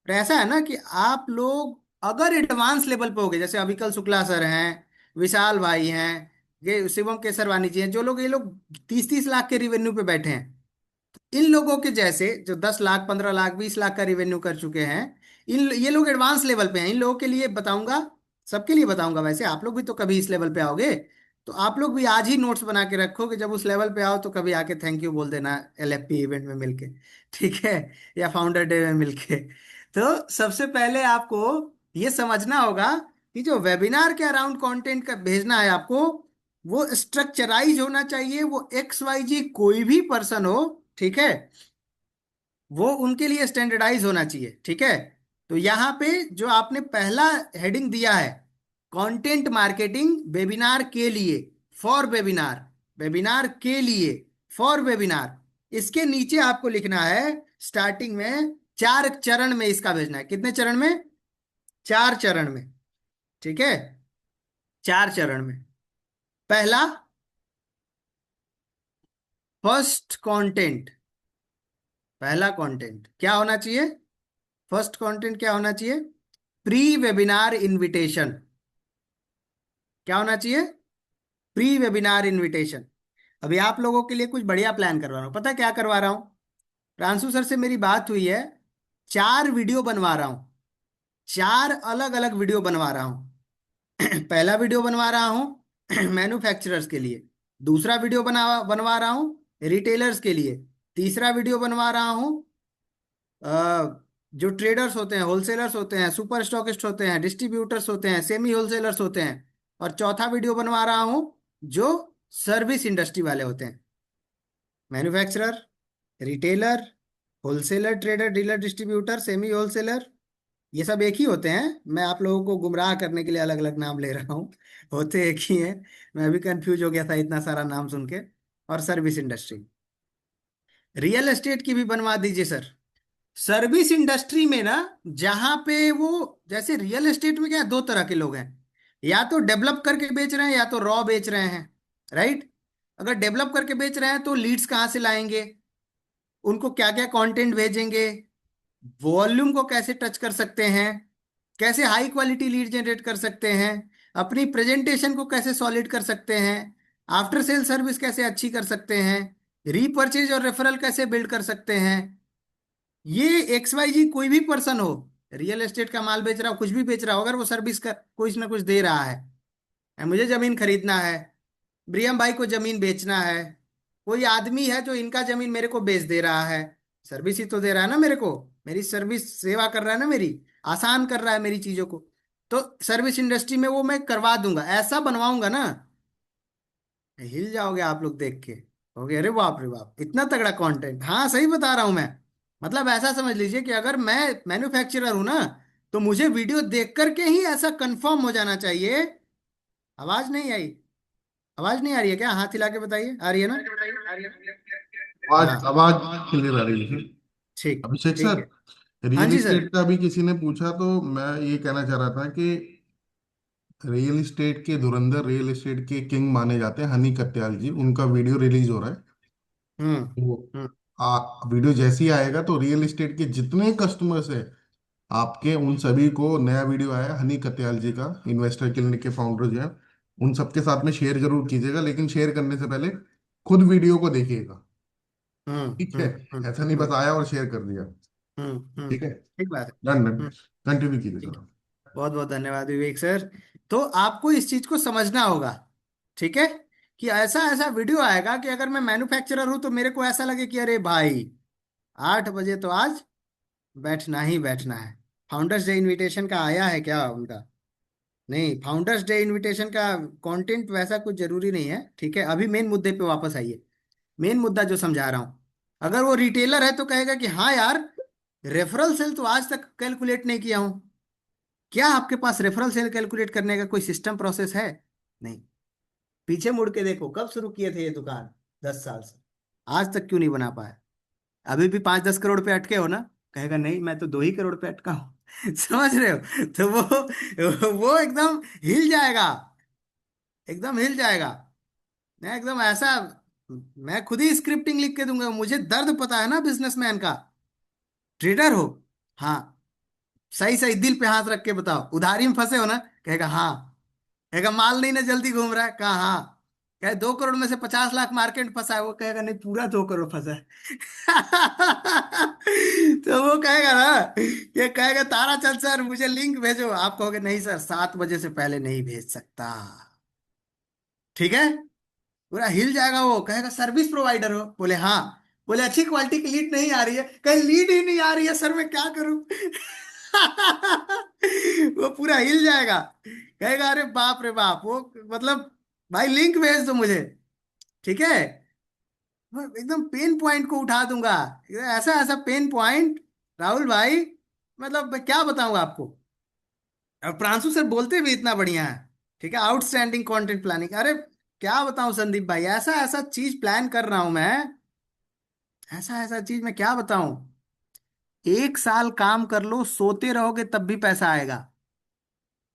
तो ऐसा है ना कि आप लोग अगर एडवांस लेवल पे हो गए, जैसे अभिकल शुक्ला सर हैं, विशाल भाई हैं, ये शिवम केसरवानी जी हैं, जो लोग, ये लोग 30-30 लाख के रिवेन्यू पे बैठे हैं। इन लोगों के जैसे जो 10 लाख, 15 लाख, 20 लाख का रिवेन्यू कर चुके हैं, इन ये लोग एडवांस लेवल पे हैं। इन लोगों के लिए बताऊंगा, सबके लिए बताऊंगा। वैसे आप लोग भी तो कभी इस लेवल पे आओगे, तो आप लोग भी आज ही नोट्स बना के रखो कि जब उस लेवल पे आओ तो कभी आके थैंक यू बोल देना, एलएफपी इवेंट में मिलके। ठीक है, या फाउंडर डे में मिलके। तो सबसे पहले आपको ये समझना होगा कि जो वेबिनार के अराउंड कंटेंट का भेजना है आपको, वो स्ट्रक्चराइज होना चाहिए। वो एक्स वाई जी कोई भी पर्सन हो, ठीक है, वो उनके लिए स्टैंडर्डाइज होना चाहिए। ठीक है। तो यहां पे जो आपने पहला हेडिंग दिया है, कंटेंट मार्केटिंग वेबिनार के लिए, फॉर वेबिनार, वेबिनार के लिए, फॉर वेबिनार, इसके नीचे आपको लिखना है स्टार्टिंग में 4 चरण में इसका भेजना है। कितने चरण में? 4 चरण में। ठीक है, 4 चरण में। पहला, फर्स्ट कंटेंट। पहला कंटेंट क्या होना चाहिए? फर्स्ट कंटेंट क्या होना चाहिए? Pre webinar invitation. क्या होना चाहिए? Pre webinar invitation. अभी आप लोगों के लिए कुछ बढ़िया प्लान करवा रहा हूँ। पता है क्या करवा रहा हूँ? प्रांशु सर से मेरी बात हुई है, 4 वीडियो बनवा रहा हूँ। 4 अलग अलग वीडियो बनवा रहा हूँ। पहला वीडियो बनवा रहा हूँ मैन्युफैक्चरर्स के लिए। दूसरा वीडियो बनवा रहा हूँ रिटेलर्स के लिए। तीसरा वीडियो बनवा रहा हूँ जो ट्रेडर्स होते हैं, होलसेलर्स होते हैं, सुपर स्टॉकिस्ट होते हैं, डिस्ट्रीब्यूटर्स होते हैं, सेमी होलसेलर्स होते हैं। और चौथा वीडियो बनवा रहा हूं जो सर्विस इंडस्ट्री वाले होते हैं। Manufacturer, retailer, wholesaler, trader, dealer, distributor, semi wholesaler, ये सब एक ही होते हैं। मैं आप लोगों को गुमराह करने के लिए अलग अलग नाम ले रहा हूँ। होते एक ही हैं। मैं भी कंफ्यूज हो गया था इतना सारा नाम सुन के। और सर्विस इंडस्ट्री, रियल एस्टेट की भी बनवा दीजिए सर। सर्विस इंडस्ट्री में ना, जहां पे वो, जैसे रियल एस्टेट में क्या है, 2 तरह के लोग हैं। या तो डेवलप करके बेच रहे हैं या तो रॉ बेच रहे हैं, राइट। अगर डेवलप करके बेच रहे हैं तो लीड्स कहाँ से लाएंगे, उनको क्या क्या कंटेंट भेजेंगे, वॉल्यूम को कैसे टच कर सकते हैं, कैसे हाई क्वालिटी लीड जनरेट कर सकते हैं, अपनी प्रेजेंटेशन को कैसे सॉलिड कर सकते हैं, आफ्टर सेल सर्विस कैसे अच्छी कर सकते हैं, रीपर्चेज और रेफरल कैसे बिल्ड कर सकते हैं। ये एक्स वाई जी कोई भी पर्सन हो, रियल एस्टेट का माल बेच रहा हो, कुछ भी बेच रहा हो, अगर वो सर्विस का कुछ ना कुछ दे रहा है, मुझे जमीन खरीदना है, ब्रियम भाई को जमीन बेचना है, कोई आदमी है जो इनका जमीन मेरे को बेच दे रहा है, सर्विस ही तो दे रहा है ना मेरे को, मेरी सर्विस सेवा कर रहा है ना, मेरी आसान कर रहा है मेरी चीजों को। तो सर्विस इंडस्ट्री में वो मैं करवा दूंगा, ऐसा बनवाऊंगा ना, हिल जाओगे आप लोग देख के, कहोगे अरे बाप रे बाप इतना तगड़ा कंटेंट। हाँ सही बता रहा हूं मैं। मतलब ऐसा समझ लीजिए कि अगर मैं मैन्युफैक्चरर हूं ना, तो मुझे वीडियो देख करके ही ऐसा कंफर्म हो जाना चाहिए। आवाज नहीं आई? आवाज नहीं आ रही है क्या? हाथ हिला के बताइए, आ रही है ना? आवाज हाँ, आवाज क्लियर आ रही है। ठीक अभिषेक ठीक सर, है। हाँ रियल जी सर। इस्टेट का भी किसी ने पूछा तो मैं ये कहना चाह रहा था कि रियल इस्टेट के धुरंधर, रियल इस्टेट के किंग माने जाते हैं हनी कत्याल जी, उनका वीडियो रिलीज हो रहा है। हम्म वो हम्म वीडियो जैसे ही आएगा तो रियल इस्टेट के जितने कस्टमर्स है आपके, उन सभी को नया वीडियो आया हनी कत्याल जी का, इन्वेस्टर क्लिनिक के फाउंडर जो है, उन सबके साथ में शेयर जरूर कीजिएगा, लेकिन शेयर करने से पहले खुद वीडियो को देखिएगा। ठीक है, ऐसा नहीं बस हम्म आया और शेयर कर दिया। ठीक है, ठीक बात है। डन डन, हम्म, कंटिन्यू कीजिए ठीक। सर। बहुत बहुत धन्यवाद विवेक सर। तो आपको इस चीज को समझना होगा, ठीक है, कि ऐसा ऐसा वीडियो आएगा कि अगर मैं मैन्युफैक्चरर हूं तो मेरे को ऐसा लगे कि अरे भाई 8 बजे तो आज बैठना ही बैठना है। फाउंडर्स डे इनविटेशन का आया है क्या उनका? नहीं, फाउंडर्स डे इनविटेशन का कंटेंट वैसा कुछ जरूरी नहीं है, ठीक है। अभी मेन मुद्दे पे वापस आइए। मेन मुद्दा जो समझा रहा हूं, अगर वो रिटेलर है तो कहेगा कि हाँ यार, रेफरल सेल तो आज तक कैलकुलेट नहीं किया हूं। क्या आपके पास रेफरल सेल कैलकुलेट करने का कोई सिस्टम प्रोसेस है? नहीं। पीछे मुड़ के देखो, कब शुरू किए थे ये दुकान? 10 साल से। आज तक क्यों नहीं बना पाया? अभी भी 5-10 करोड़ पे अटके हो ना? कहेगा नहीं, मैं तो 2 ही करोड़ पे अटका हूं। समझ रहे हो? तो वो एकदम हिल जाएगा, एकदम हिल जाएगा। मैं एकदम ऐसा, मैं खुद ही स्क्रिप्टिंग लिख के दूंगा, मुझे दर्द पता है ना बिजनेसमैन का। ट्रेडर हो, हाँ, सही सही दिल पे हाथ रख के बताओ, उधारी में फंसे हो ना? कहेगा हाँ। कहेगा माल नहीं ना जल्दी घूम रहा है? कहा हाँ। कहे 2 करोड़ में से 50 लाख मार्केट में फंसा है? वो कहेगा नहीं, पूरा 2 करोड़ फंसा है। तो वो कहेगा ना, ये कहेगा ताराचंद सर मुझे लिंक भेजो, आप कहोगे नहीं सर 7 बजे से पहले नहीं भेज सकता। ठीक है, पूरा हिल जाएगा। वो कहेगा सर्विस प्रोवाइडर हो? बोले हाँ। बोले अच्छी क्वालिटी की लीड नहीं आ रही है? कहीं लीड ही नहीं आ रही है सर, मैं क्या करूं? वो पूरा हिल जाएगा, कहेगा अरे बाप रे बाप, वो मतलब भाई लिंक भेज दो मुझे, ठीक है। मैं एकदम पेन पॉइंट को उठा दूंगा, ऐसा ऐसा पेन पॉइंट, राहुल भाई, मतलब मैं क्या बताऊं आपको। अब प्रांशु सर बोलते भी इतना बढ़िया है, ठीक है, आउटस्टैंडिंग कंटेंट प्लानिंग। अरे क्या बताऊं संदीप भाई, ऐसा ऐसा चीज प्लान कर रहा हूं मैं, ऐसा ऐसा चीज मैं क्या बताऊं। 1 साल काम कर लो, सोते रहोगे तब भी पैसा आएगा।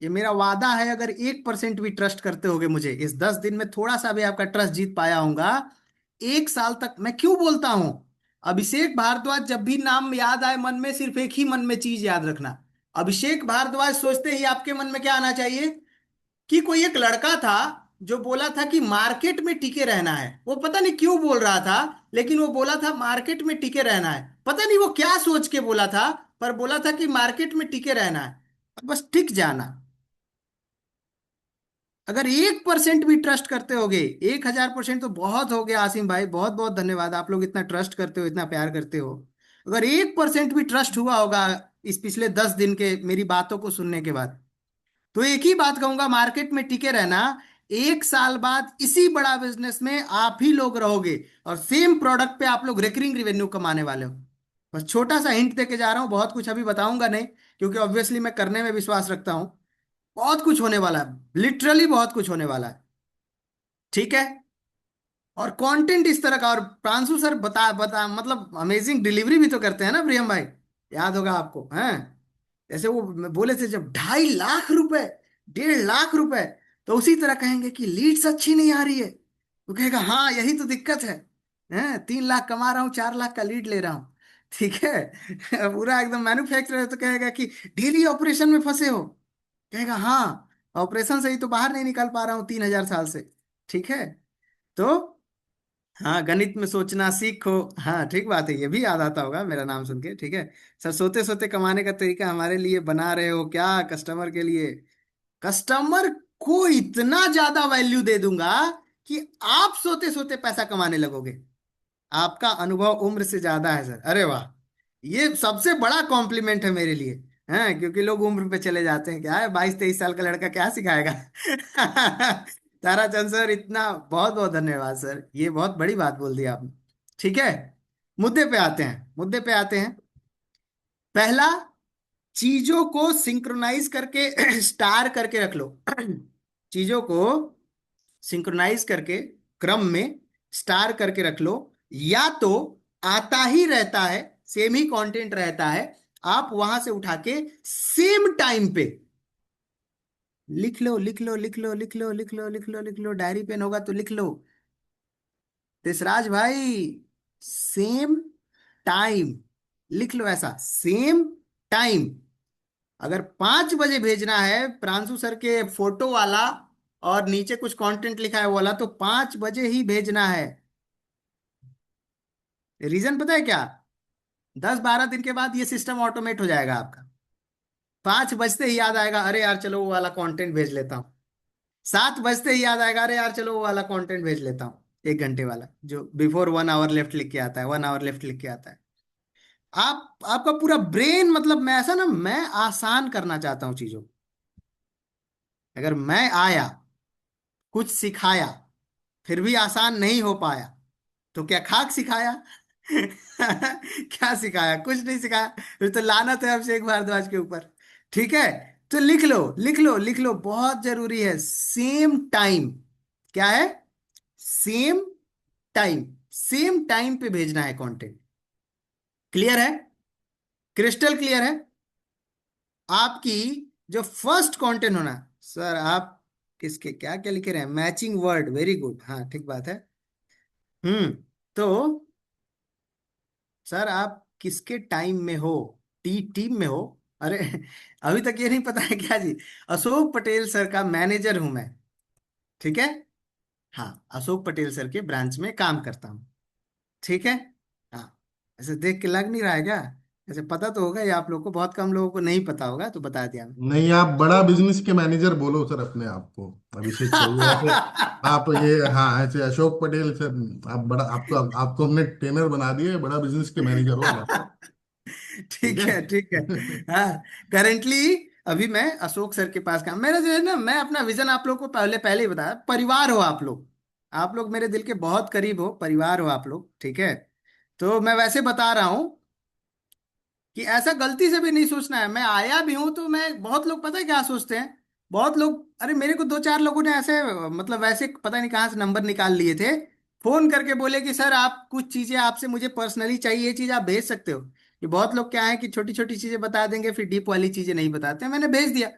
ये मेरा वादा है। अगर 1% भी ट्रस्ट करते होगे मुझे, इस 10 दिन में थोड़ा सा भी आपका ट्रस्ट जीत पाया होगा, 1 साल तक। मैं क्यों बोलता हूं, अभिषेक भारद्वाज जब भी नाम याद आए मन में, सिर्फ एक ही मन में चीज याद रखना। अभिषेक भारद्वाज सोचते ही आपके मन में क्या आना चाहिए? कि कोई एक लड़का था जो बोला था कि मार्केट में टिके रहना है। वो पता नहीं क्यों बोल रहा था, लेकिन वो बोला था मार्केट में टिके रहना है। पता नहीं वो क्या सोच के बोला था, पर बोला था कि मार्केट में टिके रहना है, बस टिक जाना। अगर 1% भी ट्रस्ट करते होगे, 1000% तो बहुत हो गया। आसिम भाई बहुत बहुत धन्यवाद, आप लोग इतना ट्रस्ट करते हो, इतना प्यार करते हो। अगर 1% भी ट्रस्ट हुआ होगा इस पिछले 10 दिन के मेरी बातों को सुनने के बाद, तो एक ही बात कहूंगा, मार्केट में टिके रहना। 1 साल बाद इसी बड़ा बिजनेस में आप ही लोग रहोगे, और सेम प्रोडक्ट पे आप लोग रिकरिंग रेवेन्यू कमाने वाले हो। बस छोटा सा हिंट देके जा रहा हूं, बहुत कुछ अभी बताऊंगा नहीं, क्योंकि ऑब्वियसली मैं करने में विश्वास रखता हूं। बहुत कुछ होने वाला है, लिटरली बहुत कुछ होने वाला है, ठीक है। और कंटेंट इस तरह का, और प्रांशु सर बता बता मतलब अमेजिंग डिलीवरी भी तो करते हैं ना प्रियम भाई, याद होगा आपको हैं? जैसे वो बोले थे जब 2.5 लाख रुपए, 1.5 लाख रुपए। तो उसी तरह कहेंगे कि लीड्स अच्छी नहीं आ रही है, वो कहेगा हाँ यही तो दिक्कत है, 3 लाख कमा रहा हूँ, 4 लाख का लीड ले रहा हूँ। ठीक है। पूरा एकदम मैन्युफैक्चरर है तो कहेगा कि डेली ऑपरेशन में फंसे हो, कहेगा हाँ ऑपरेशन से ही तो बाहर नहीं निकल पा रहा हूँ 3,000 साल से। ठीक है। तो हाँ, गणित में सोचना सीखो। हाँ ठीक बात है, ये भी याद आता होगा मेरा नाम सुन के। ठीक है। सर सोते सोते कमाने का तरीका हमारे लिए बना रहे हो क्या, कस्टमर के लिए? कस्टमर को इतना ज्यादा वैल्यू दे दूंगा कि आप सोते सोते पैसा कमाने लगोगे। आपका अनुभव उम्र से ज्यादा है सर। अरे वाह, ये सबसे बड़ा कॉम्प्लीमेंट है मेरे लिए। हैं, क्योंकि लोग उम्र पे चले जाते हैं, क्या है 22-23 साल का लड़का क्या सिखाएगा। ताराचंद सर, इतना बहुत बहुत धन्यवाद सर, ये बहुत बड़ी बात बोल दी आपने। ठीक है, मुद्दे पे आते हैं, मुद्दे पे आते हैं। पहला, चीजों को सिंक्रोनाइज करके स्टार करके रख लो। चीजों को सिंक्रोनाइज करके क्रम में स्टार करके रख लो। या तो आता ही रहता है, सेम ही कंटेंट रहता है, आप वहां से उठा के सेम टाइम पे लिख लो, लिख लो, लिख लो, लिख लो, लिख लो, लिख लो, लिख लो, डायरी पेन होगा तो लिख लो। देसराज भाई, सेम टाइम लिख लो, ऐसा सेम टाइम। अगर 5 बजे भेजना है प्रांशु सर के फोटो वाला और नीचे कुछ कंटेंट लिखा है वो वाला, तो 5 बजे ही भेजना है। रीजन पता है क्या? 10-12 दिन के बाद ये सिस्टम ऑटोमेट हो जाएगा आपका। 5 बजते ही याद आएगा, अरे यार चलो वो वाला कंटेंट भेज लेता हूँ। 7 बजते ही याद आएगा, अरे यार चलो वो वाला कंटेंट भेज लेता हूँ, 1 घंटे वाला जो बिफोर 1 आवर लेफ्ट लिख के आता है, 1 आवर लेफ्ट लिख के आता है। आपका पूरा ब्रेन, मतलब मैं ऐसा ना, मैं आसान करना चाहता हूँ चीजों को। अगर मैं आया, कुछ सिखाया, फिर भी आसान नहीं हो पाया, तो क्या खाक सिखाया? क्या सिखाया? कुछ नहीं सिखाया। फिर तो लानत है अभिषेक भारद्वाज के ऊपर। ठीक है। तो लिख लो, लिख लो, लिख लो, बहुत जरूरी है। सेम टाइम, क्या है? सेम टाइम, सेम टाइम पे भेजना है कंटेंट। क्लियर है? क्रिस्टल क्लियर है? आपकी जो फर्स्ट कंटेंट होना, सर आप किसके क्या क्या लिखे रहे हैं, मैचिंग वर्ड, वेरी गुड, हाँ ठीक बात है। तो सर आप किसके टाइम में हो? टीम में हो? अरे अभी तक ये नहीं पता है क्या जी? अशोक पटेल सर का मैनेजर हूं मैं। ठीक है। हाँ, अशोक पटेल सर के ब्रांच में काम करता हूँ। ठीक है। हाँ, ऐसे देख के लग नहीं रहा है क्या? ऐसे पता तो होगा, ये आप लोगों को, बहुत कम लोगों को नहीं पता होगा, तो बता दिया मैं। नहीं, आप बड़ा तो बिजनेस के मैनेजर बोलो सर अपने आप को। अभिषेक सही है ऐसे। आप ये, हाँ ऐसे अशोक पटेल सर, आप बड़ा, आपको आपको हमने ट्रेनर बना दिया, बड़ा बिजनेस के मैनेजर हो आप। ठीक ठीक है। है, ठीक है। हाँ, करेंटली अभी मैं अशोक सर के पास काम, मेरा जो है ना, मैं अपना विजन आप लोग को पहले पहले ही बताया, परिवार हो आप लोग। आप लोग मेरे दिल के बहुत करीब हो, परिवार हो आप लोग। ठीक है। तो मैं वैसे बता रहा हूं कि ऐसा गलती से भी नहीं सोचना है। मैं आया भी हूं तो मैं, बहुत लोग पता है क्या सोचते हैं, बहुत लोग, अरे मेरे को 2-4 लोगों ने ऐसे, मतलब वैसे पता नहीं कहाँ से नंबर निकाल लिए थे, फोन करके बोले कि सर आप कुछ चीजें आपसे मुझे पर्सनली चाहिए, ये चीज आप भेज सकते हो। ये बहुत लोग क्या है कि छोटी छोटी चीजें बता देंगे, फिर डीप वाली चीजें नहीं बताते। मैंने भेज दिया।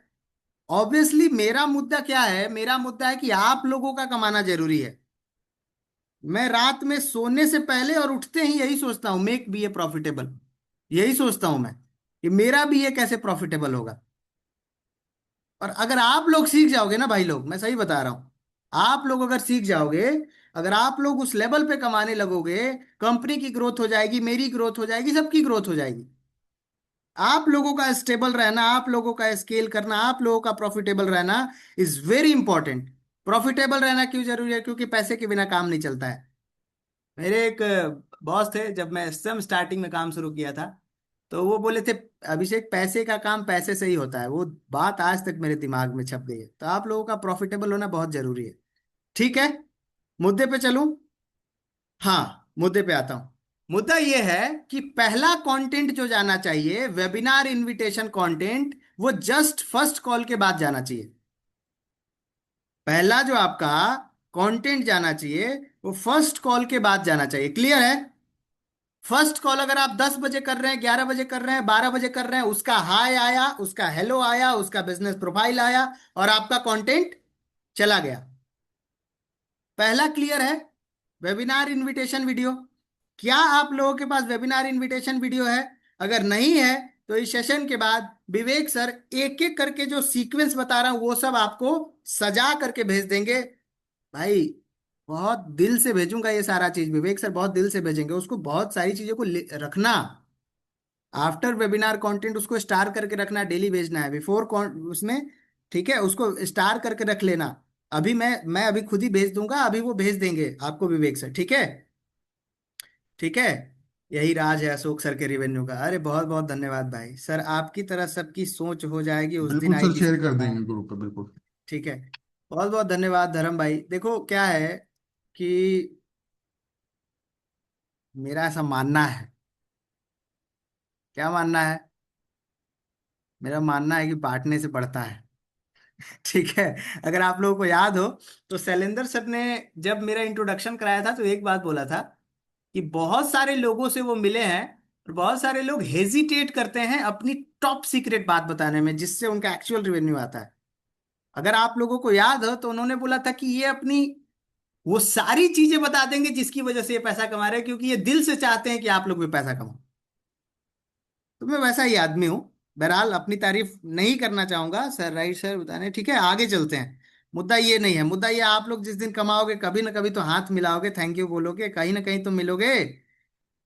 ऑब्वियसली मेरा मुद्दा क्या है? मेरा मुद्दा है कि आप लोगों का कमाना जरूरी है। मैं रात में सोने से पहले और उठते ही यही सोचता हूं, मेक बी ए प्रॉफिटेबल। यही सोचता हूं मैं कि मेरा भी ये कैसे प्रॉफिटेबल होगा। और अगर आप लोग सीख जाओगे ना भाई लोग, मैं सही बता रहा हूं, आप लोग अगर सीख जाओगे, अगर आप लोग उस लेवल पे कमाने लगोगे, कंपनी की ग्रोथ हो जाएगी, मेरी ग्रोथ हो जाएगी, सबकी ग्रोथ हो जाएगी। आप लोगों का स्टेबल रहना, आप लोगों का स्केल करना, आप लोगों का प्रॉफिटेबल रहना इज वेरी इंपॉर्टेंट। प्रॉफिटेबल रहना क्यों जरूरी है? क्योंकि पैसे के बिना काम नहीं चलता है। मेरे एक बॉस थे, जब मैं एकदम स्टार्टिंग में काम शुरू किया था, तो वो बोले थे, अभिषेक पैसे का काम पैसे से ही होता है। वो बात आज तक मेरे दिमाग में छप गई है। तो आप लोगों का प्रॉफिटेबल होना बहुत जरूरी है। ठीक है। मुद्दे पे चलूं? हाँ, मुद्दे पे आता हूं। मुद्दा ये है कि पहला कंटेंट जो जाना चाहिए, वेबिनार इनविटेशन कंटेंट, वो जस्ट फर्स्ट कॉल के बाद जाना चाहिए। पहला जो आपका कंटेंट जाना चाहिए वो फर्स्ट कॉल के बाद जाना चाहिए। क्लियर है? फर्स्ट कॉल अगर आप 10 बजे कर रहे हैं, 11 बजे कर रहे हैं, 12 बजे कर रहे हैं, उसका हाय आया, उसका हेलो आया, उसका बिजनेस प्रोफाइल आया और आपका कंटेंट चला गया। पहला क्लियर है? Webinar invitation video. क्या आप लोगों के पास वेबिनार इनविटेशन वीडियो है? अगर नहीं है तो इस सेशन के बाद विवेक सर एक एक करके जो सीक्वेंस बता रहा हूं वो सब आपको सजा करके भेज देंगे। भाई बहुत दिल से भेजूंगा ये सारा चीज, विवेक सर बहुत दिल से भेजेंगे, उसको बहुत सारी चीजों को रखना। आफ्टर वेबिनार कंटेंट उसको स्टार करके रखना, डेली भेजना है बिफोर उसमें। ठीक है, उसको स्टार करके रख लेना। अभी मैं अभी खुद ही भेज दूंगा, अभी वो भेज देंगे आपको विवेक सर। ठीक है, ठीक है। यही राज है अशोक सर के रिवेन्यू का। अरे बहुत बहुत धन्यवाद भाई सर, आपकी तरह सबकी सोच हो जाएगी उस दिन बिल्कुल सर, आएगी शेयर कर सर। देंगे ग्रुप पे, बिल्कुल। ठीक है, बहुत बहुत धन्यवाद धर्म भाई। देखो क्या है कि मेरा ऐसा मानना है। क्या मानना है? मेरा मानना है कि बांटने से बढ़ता है। ठीक है, अगर आप लोगों को याद हो तो शैलेंद्र सर ने जब मेरा इंट्रोडक्शन कराया था तो एक बात बोला था कि बहुत सारे लोगों से वो मिले हैं और बहुत सारे लोग हेजिटेट करते हैं अपनी टॉप सीक्रेट बात बताने में जिससे उनका एक्चुअल रेवेन्यू आता है। अगर आप लोगों को याद हो तो उन्होंने बोला था कि ये अपनी वो सारी चीजें बता देंगे जिसकी वजह से ये पैसा कमा रहे हैं, क्योंकि ये दिल से चाहते हैं कि आप लोग भी पैसा कमाओ। तो मैं वैसा ही आदमी हूँ। बहरहाल अपनी तारीफ नहीं करना चाहूंगा सर, राइट सर बताने। ठीक है, आगे चलते हैं। मुद्दा ये नहीं है, मुद्दा ये आप लोग जिस दिन कमाओगे कभी ना कभी तो हाथ मिलाओगे, थैंक यू बोलोगे, कहीं ना कहीं तो मिलोगे।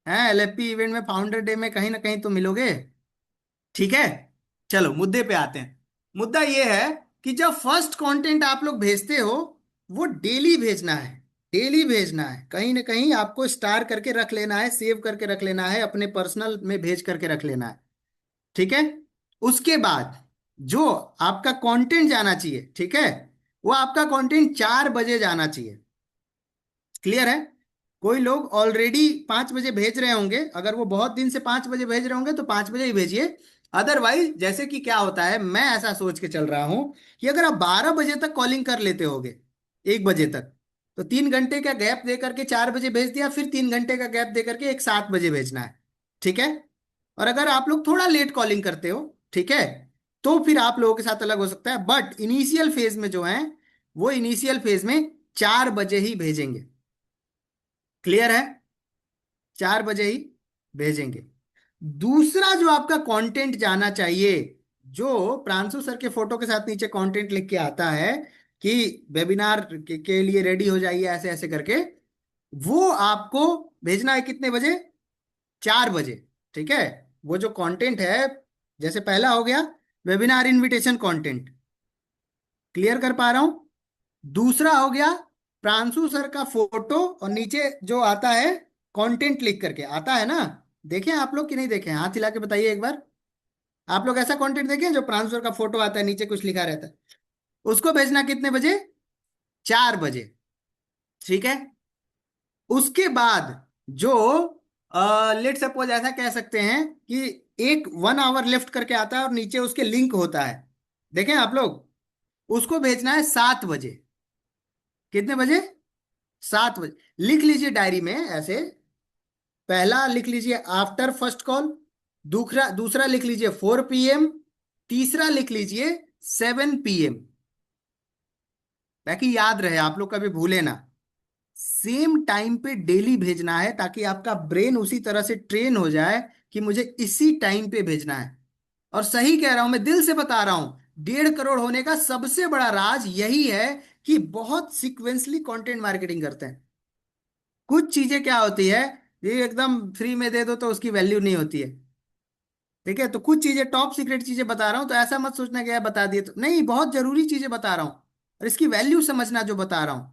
हैं, एलएफपी इवेंट में, फाउंडर डे में कहीं ना कहीं तो मिलोगे। ठीक है, चलो मुद्दे पे आते हैं। मुद्दा ये है कि जब फर्स्ट कंटेंट आप लोग भेजते हो वो डेली भेजना है। डेली भेजना है, कहीं ना कहीं आपको स्टार करके रख लेना है, सेव करके रख लेना है, अपने पर्सनल में भेज करके रख लेना है। ठीक है, उसके बाद जो आपका कंटेंट जाना चाहिए, ठीक है, वो आपका कंटेंट 4 बजे जाना चाहिए। क्लियर है? कोई लोग ऑलरेडी 5 बजे भेज रहे होंगे, अगर वो बहुत दिन से 5 बजे भेज रहे होंगे तो 5 बजे ही भेजिए। अदरवाइज जैसे कि क्या होता है, मैं ऐसा सोच के चल रहा हूं कि अगर आप 12 बजे तक कॉलिंग कर लेते होगे, 1 बजे तक, तो 3 घंटे का गैप दे करके 4 बजे भेज दिया, फिर 3 घंटे का गैप दे करके एक 7 बजे भेजना है। ठीक है, और अगर आप लोग थोड़ा लेट कॉलिंग करते हो, ठीक है, तो फिर आप लोगों के साथ अलग हो सकता है, बट इनिशियल फेज में जो है वो इनिशियल फेज में 4 बजे ही भेजेंगे। क्लियर है? 4 बजे ही भेजेंगे। दूसरा जो आपका कंटेंट जाना चाहिए, जो प्रांशु सर के फोटो के साथ नीचे कंटेंट लिख के आता है कि वेबिनार के लिए रेडी हो जाइए ऐसे ऐसे करके, वो आपको भेजना है कितने बजे? 4 बजे। ठीक है, वो जो कंटेंट है, जैसे पहला हो गया वेबिनार इनविटेशन कंटेंट, क्लियर कर पा रहा हूं। दूसरा हो गया प्रांशु सर का फोटो और नीचे जो आता है कंटेंट लिख करके आता है ना, देखें आप लोग कि नहीं देखें? हाथ हिला के बताइए एक बार। आप लोग ऐसा कंटेंट देखें जो प्रांशु सर का फोटो आता है, नीचे कुछ लिखा रहता है, उसको भेजना कितने बजे? 4 बजे। ठीक है, उसके बाद जो लेट सपोज ऐसा कह सकते हैं कि एक 1 आवर लेफ्ट करके आता है और नीचे उसके लिंक होता है, देखें आप लोग, उसको भेजना है 7 बजे। कितने बजे? 7 बजे। लिख लीजिए डायरी में ऐसे, पहला लिख लीजिए आफ्टर फर्स्ट कॉल, दूसरा दूसरा लिख लीजिए 4 PM, तीसरा लिख लीजिए 7 PM, ताकि याद रहे, आप लोग कभी भूले ना। सेम टाइम पे डेली भेजना है ताकि आपका ब्रेन उसी तरह से ट्रेन हो जाए कि मुझे इसी टाइम पे भेजना है। और सही कह रहा हूं, मैं दिल से बता रहा हूं, 1.5 करोड़ होने का सबसे बड़ा राज यही है कि बहुत सीक्वेंसली कंटेंट मार्केटिंग करते हैं। कुछ चीजें क्या होती है, ये एकदम फ्री में दे दो तो उसकी वैल्यू नहीं होती है। ठीक है, तो कुछ चीजें टॉप सीक्रेट चीजें बता रहा हूं, तो ऐसा मत सोचना कि यार बता दिए तो नहीं, बहुत जरूरी चीजें बता रहा हूं और इसकी वैल्यू समझना जो बता रहा हूं।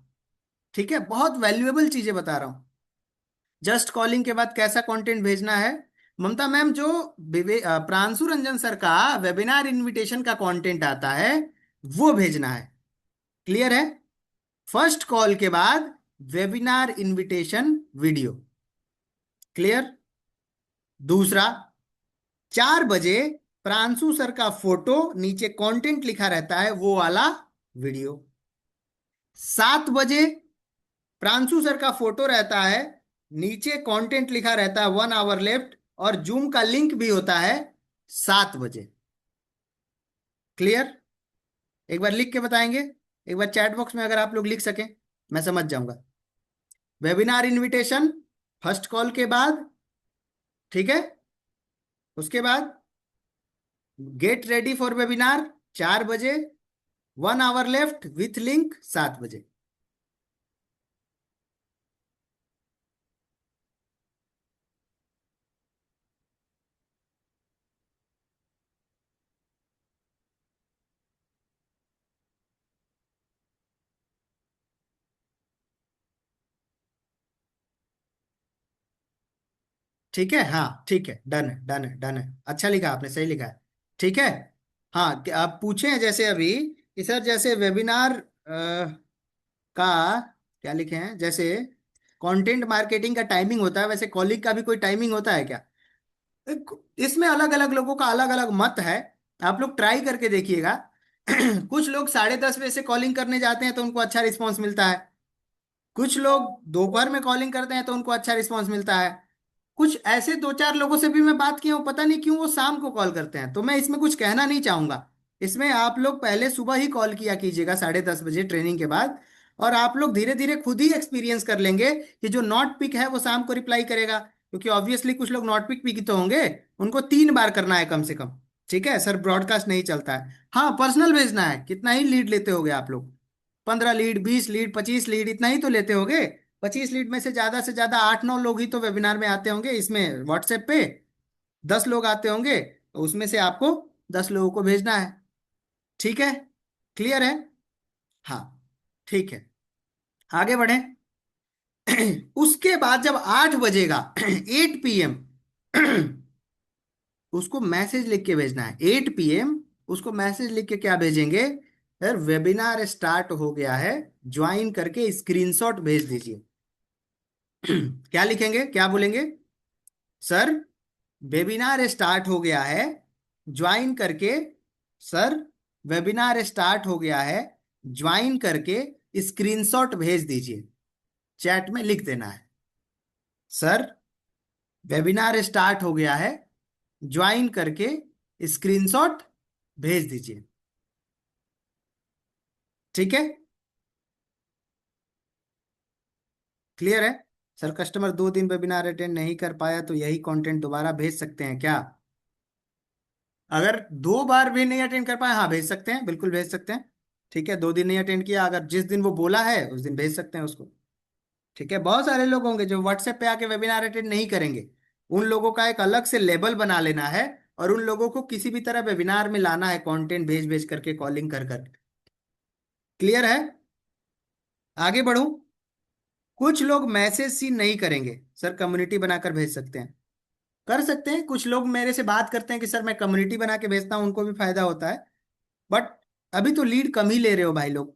ठीक है, बहुत वैल्यूएबल चीजें बता रहा हूं। जस्ट कॉलिंग के बाद कैसा कंटेंट भेजना है? ममता मैम, जो प्रांशु रंजन सर का वेबिनार इनविटेशन का कंटेंट आता है वो भेजना है। क्लियर है? फर्स्ट कॉल के बाद वेबिनार इनविटेशन वीडियो। क्लियर? दूसरा, 4 बजे प्रांशु सर का फोटो नीचे कंटेंट लिखा रहता है वो वाला वीडियो। 7 बजे प्रांशु सर का फोटो रहता है, नीचे कंटेंट लिखा रहता है 1 आवर लेफ्ट, और जूम का लिंक भी होता है 7 बजे। क्लियर? एक बार लिख के बताएंगे, एक बार चैट बॉक्स में अगर आप लोग लिख सकें, मैं समझ जाऊंगा। वेबिनार इनविटेशन फर्स्ट कॉल के बाद, ठीक है। उसके बाद गेट रेडी फॉर वेबिनार 4 बजे, 1 आवर लेफ्ट विथ लिंक 7 बजे। ठीक है, हाँ ठीक है, डन है, डन है, डन है। अच्छा लिखा आपने, सही लिखा है। ठीक है। हाँ, आप पूछे जैसे अभी कि सर जैसे वेबिनार का क्या लिखे हैं, जैसे कंटेंट मार्केटिंग का टाइमिंग होता है, वैसे कॉलिंग का भी कोई टाइमिंग होता है क्या? इसमें अलग अलग लोगों का अलग अलग मत है, आप लोग ट्राई करके देखिएगा। कुछ लोग 10:30 बजे से कॉलिंग करने जाते हैं तो उनको अच्छा रिस्पॉन्स मिलता है। कुछ लोग दोपहर में कॉलिंग करते हैं तो उनको अच्छा रिस्पॉन्स मिलता है। कुछ ऐसे दो चार लोगों से भी मैं बात किया हूँ, पता नहीं क्यों वो शाम को कॉल करते हैं, तो मैं इसमें कुछ कहना नहीं चाहूंगा। इसमें आप लोग पहले सुबह ही कॉल किया कीजिएगा 10:30 बजे ट्रेनिंग के बाद, और आप लोग धीरे धीरे खुद ही एक्सपीरियंस कर लेंगे कि जो नॉट पिक है वो शाम को रिप्लाई करेगा, क्योंकि ऑब्वियसली कुछ लोग नॉट पिक भी तो होंगे, उनको 3 बार करना है कम से कम। ठीक है सर, ब्रॉडकास्ट नहीं चलता है। हाँ, पर्सनल भेजना है। कितना ही लीड लेते होगे आप लोग? 15 लीड, 20 लीड, 25 लीड, इतना ही तो लेते होगे। 25 लीड में से ज्यादा 8-9 लोग ही तो वेबिनार में आते होंगे, इसमें व्हाट्सएप पे 10 लोग आते होंगे, तो उसमें से आपको 10 लोगों को भेजना है। ठीक है, क्लियर है? हाँ, ठीक है, आगे बढ़े। उसके बाद जब 8 बजेगा, 8 PM, उसको मैसेज लिख के भेजना है। 8 PM उसको मैसेज लिख के क्या भेजेंगे? सर वेबिनार स्टार्ट हो गया है, ज्वाइन करके स्क्रीनशॉट भेज दीजिए। क्या लिखेंगे, क्या बोलेंगे? सर वेबिनार स्टार्ट हो गया है, ज्वाइन करके, सर वेबिनार स्टार्ट हो गया है, ज्वाइन करके स्क्रीनशॉट भेज दीजिए। चैट में लिख देना है, सर वेबिनार स्टार्ट हो गया है, ज्वाइन करके स्क्रीनशॉट भेज दीजिए। ठीक है, क्लियर है? सर कस्टमर 2 दिन वेबिनार अटेंड नहीं कर पाया तो यही कंटेंट दोबारा भेज सकते हैं क्या? अगर 2 बार भी नहीं अटेंड कर पाए, हाँ भेज सकते हैं, बिल्कुल भेज सकते हैं। ठीक है, 2 दिन नहीं अटेंड किया, अगर जिस दिन वो बोला है उस दिन भेज सकते हैं उसको। ठीक है, बहुत सारे लोग होंगे जो व्हाट्सएप पे आके वेबिनार अटेंड नहीं करेंगे, उन लोगों का एक अलग से लेबल बना लेना है, और उन लोगों को किसी भी तरह वेबिनार में लाना है, कंटेंट भेज भेज करके, कॉलिंग कर कर। क्लियर है? आगे बढ़ूं। कुछ लोग मैसेज सीन नहीं करेंगे, सर कम्युनिटी बनाकर भेज सकते हैं। कर सकते हैं, कुछ लोग मेरे से बात करते हैं कि सर मैं कम्युनिटी बना के भेजता हूं, उनको भी फायदा होता है। बट अभी तो लीड कम ही ले रहे हो भाई लोग,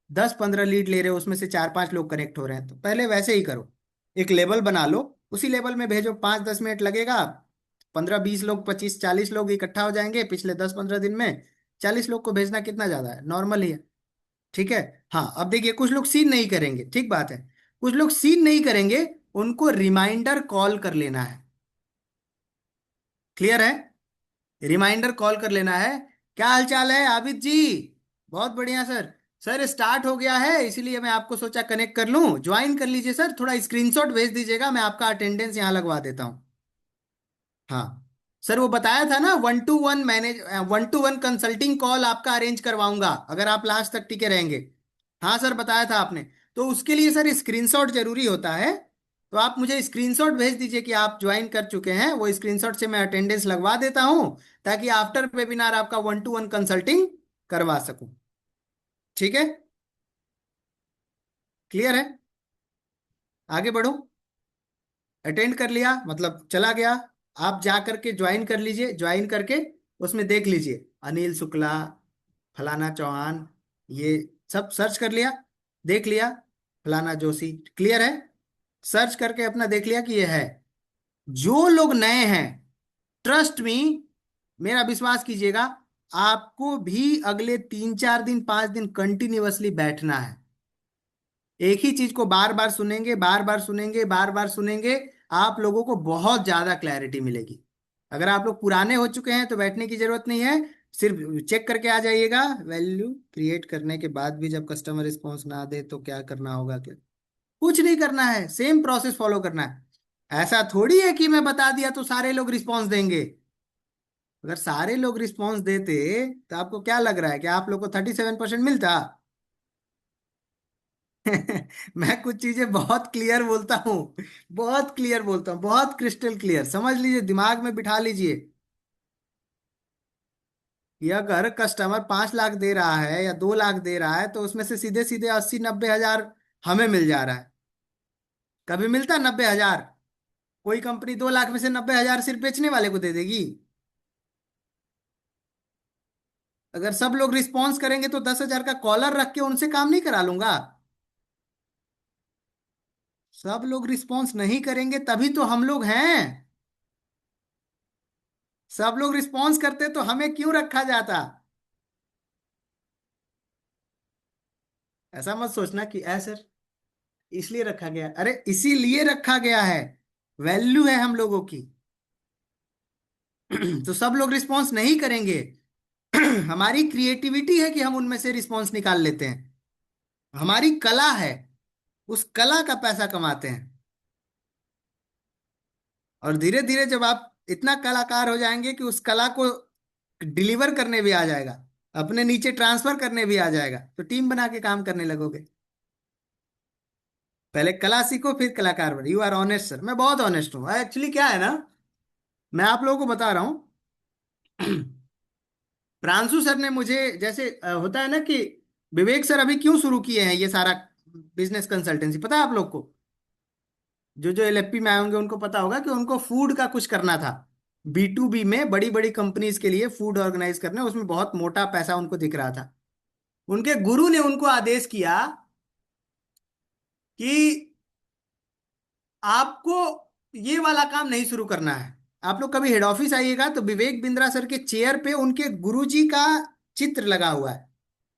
10-15 लीड ले रहे हो, उसमें से 4-5 लोग कनेक्ट हो रहे हैं, तो पहले वैसे ही करो। एक लेबल बना लो, उसी लेबल में भेजो, 5-10 मिनट लगेगा। 15-20 लोग, 25-40 लोग इकट्ठा हो जाएंगे पिछले 10-15 दिन में। 40 लोग को भेजना कितना ज्यादा है, नॉर्मल ही है। ठीक है। हाँ, अब देखिए, कुछ लोग सीन नहीं करेंगे, ठीक बात है। कुछ लोग सीन नहीं करेंगे, उनको रिमाइंडर कॉल कर लेना है। क्लियर है? रिमाइंडर कॉल कर लेना है। क्या हाल चाल है आबिद जी? बहुत बढ़िया सर। सर स्टार्ट हो गया है, इसीलिए मैं आपको सोचा कनेक्ट कर लूं, ज्वाइन कर लीजिए सर, थोड़ा स्क्रीनशॉट भेज दीजिएगा, मैं आपका अटेंडेंस यहां लगवा देता हूं। हाँ सर, वो बताया था ना, 1-to-1 कंसल्टिंग कॉल आपका अरेंज करवाऊंगा अगर आप लास्ट तक टिके रहेंगे। हाँ सर, बताया था आपने। तो उसके लिए सर स्क्रीनशॉट जरूरी होता है, तो आप मुझे स्क्रीनशॉट भेज दीजिए कि आप ज्वाइन कर चुके हैं, वो स्क्रीनशॉट से मैं अटेंडेंस लगवा देता हूं, ताकि आफ्टर वेबिनार आपका 1-to-1 कंसल्टिंग करवा सकूं। ठीक है, क्लियर है? आगे बढ़ो। अटेंड कर लिया मतलब चला गया, आप जा करके ज्वाइन कर लीजिए, ज्वाइन करके उसमें देख लीजिए अनिल शुक्ला, फलाना चौहान, ये सब सर्च कर लिया, देख लिया, फलाना जोशी। क्लियर है? सर्च करके अपना देख लिया कि ये है। जो लोग नए हैं, ट्रस्ट मी, मेरा विश्वास कीजिएगा, आपको भी अगले 3-4 दिन 5 दिन कंटिन्यूअसली बैठना है। एक ही चीज को बार बार सुनेंगे, बार बार सुनेंगे, बार बार सुनेंगे, आप लोगों को बहुत ज्यादा क्लैरिटी मिलेगी। अगर आप लोग पुराने हो चुके हैं तो बैठने की जरूरत नहीं है, सिर्फ चेक करके आ जाइएगा। वैल्यू क्रिएट करने के बाद भी जब कस्टमर रिस्पॉन्स ना दे तो क्या करना होगा, क्या? कुछ नहीं करना है, सेम प्रोसेस फॉलो करना है। ऐसा थोड़ी है कि मैं बता दिया तो सारे लोग रिस्पॉन्स देंगे। अगर सारे लोग रिस्पॉन्स देते तो आपको क्या लग रहा है कि आप लोग को 37% मिलता? मैं कुछ चीजें बहुत क्लियर बोलता हूँ, बहुत क्लियर बोलता हूँ, बहुत क्रिस्टल क्लियर। समझ लीजिए, दिमाग में बिठा लीजिए कि अगर कस्टमर 5 लाख दे रहा है या 2 लाख दे रहा है तो उसमें से सीधे सीधे 80-90 हजार हमें मिल जा रहा है। कभी मिलता 90 हजार? कोई कंपनी 2 लाख में से 90 हजार सिर्फ बेचने वाले को दे देगी? अगर सब लोग रिस्पॉन्स करेंगे तो 10 हजार का कॉलर रख के उनसे काम नहीं करा लूंगा? सब लोग रिस्पॉन्स नहीं करेंगे तभी तो हम लोग हैं। सब लोग रिस्पॉन्स करते तो हमें क्यों रखा जाता? ऐसा मत सोचना कि सर इसलिए रखा गया। अरे इसीलिए रखा गया है, वैल्यू है हम लोगों की। तो सब लोग रिस्पॉन्स नहीं करेंगे। हमारी क्रिएटिविटी है कि हम उनमें से रिस्पॉन्स निकाल लेते हैं, हमारी कला है, उस कला का पैसा कमाते हैं। और धीरे धीरे जब आप इतना कलाकार हो जाएंगे कि उस कला को डिलीवर करने भी आ जाएगा, अपने नीचे ट्रांसफर करने भी आ जाएगा, तो टीम बना के काम करने लगोगे। पहले कला सीखो फिर कलाकार बनो। You are honest sir. मैं बहुत ऑनेस्ट हूँ एक्चुअली। क्या है ना, मैं आप लोगों को बता रहा हूँ। प्रांशु सर ने मुझे, जैसे होता है ना कि विवेक सर अभी क्यों शुरू किए हैं ये सारा बिजनेस कंसल्टेंसी, पता है आप लोग को? जो जो एलएफपी में आए होंगे उनको पता होगा कि उनको फूड का कुछ करना था। B2B में बड़ी बड़ी कंपनीज के लिए फूड ऑर्गेनाइज करना, उसमें बहुत मोटा पैसा उनको दिख रहा था। उनके गुरु ने उनको आदेश किया कि आपको ये वाला काम नहीं शुरू करना है। आप लोग कभी हेड ऑफिस आइएगा तो विवेक बिंद्रा सर के चेयर पे उनके गुरुजी का चित्र लगा हुआ है,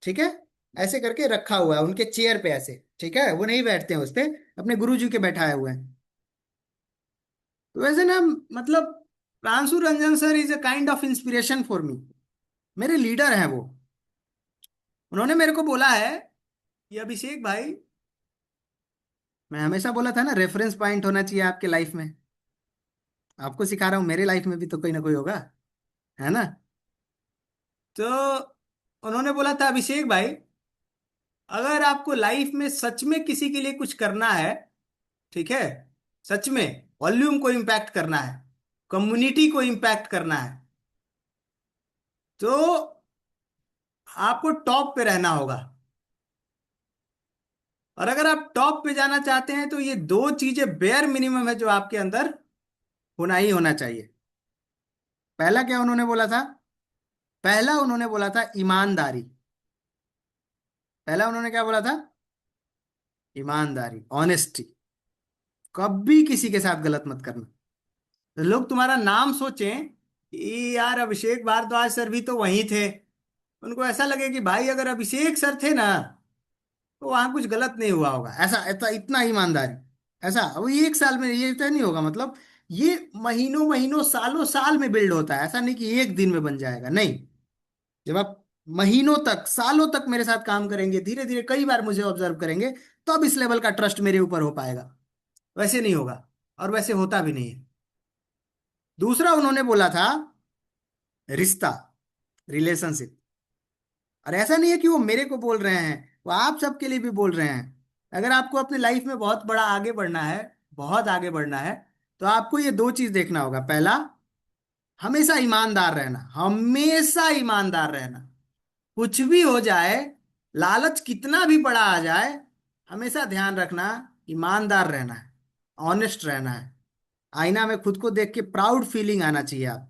ठीक है? ऐसे करके रखा हुआ है उनके चेयर पे ऐसे, ठीक है? वो नहीं बैठते हैं उस पे, अपने गुरुजी के बैठाए हुए हैं। तो वैसे ना, मतलब Pranshu Ranjan sir is a kind of inspiration for me. मेरे लीडर हैं वो। उन्होंने मेरे को बोला है कि अभिषेक भाई, मैं हमेशा बोला था ना रेफरेंस पॉइंट होना चाहिए आपके लाइफ में। आपको सिखा रहा हूँ, मेरे लाइफ में भी तो कोई ना कोई होगा, है ना? तो उन्होंने बोला था, अभिषेक भाई अगर आपको लाइफ में सच में किसी के लिए कुछ करना है, ठीक है, सच में वॉल्यूम को इम्पैक्ट करना है, कम्युनिटी को इम्पैक्ट करना है, तो आपको टॉप पे रहना होगा। और अगर आप टॉप पे जाना चाहते हैं तो ये 2 चीजें बेयर मिनिमम है जो आपके अंदर होना ही होना चाहिए। पहला क्या उन्होंने बोला था? पहला उन्होंने बोला था ईमानदारी। पहला उन्होंने क्या बोला था? ईमानदारी, ऑनेस्टी। कभी किसी के साथ गलत मत करना। तो लोग तुम्हारा नाम सोचें कि यार अभिषेक भारद्वाज सर भी तो वहीं थे, उनको ऐसा लगे कि भाई अगर अभिषेक सर थे ना तो वहां कुछ गलत नहीं हुआ होगा। ऐसा ऐसा इतना ईमानदारी, ऐसा वो 1 साल में ये तो नहीं होगा। मतलब ये महीनों महीनों सालों साल में बिल्ड होता है, ऐसा नहीं कि एक दिन में बन जाएगा। नहीं, जब आप महीनों तक सालों तक मेरे साथ काम करेंगे, धीरे धीरे कई बार मुझे ऑब्जर्व करेंगे, तब इस लेवल का ट्रस्ट मेरे ऊपर हो पाएगा। वैसे नहीं होगा, और वैसे होता भी नहीं है। दूसरा उन्होंने बोला था रिश्ता, रिलेशनशिप। और ऐसा नहीं है कि वो मेरे को बोल रहे हैं, वो आप सबके लिए भी बोल रहे हैं। अगर आपको अपने लाइफ में बहुत बड़ा आगे बढ़ना है, बहुत आगे बढ़ना है, तो आपको ये 2 चीज देखना होगा। पहला, हमेशा ईमानदार रहना, हमेशा ईमानदार रहना। कुछ भी हो जाए, लालच कितना भी बड़ा आ जाए, हमेशा ध्यान रखना, ईमानदार रहना है, ऑनेस्ट रहना है। आईना में खुद को देख के प्राउड फीलिंग आना चाहिए आप।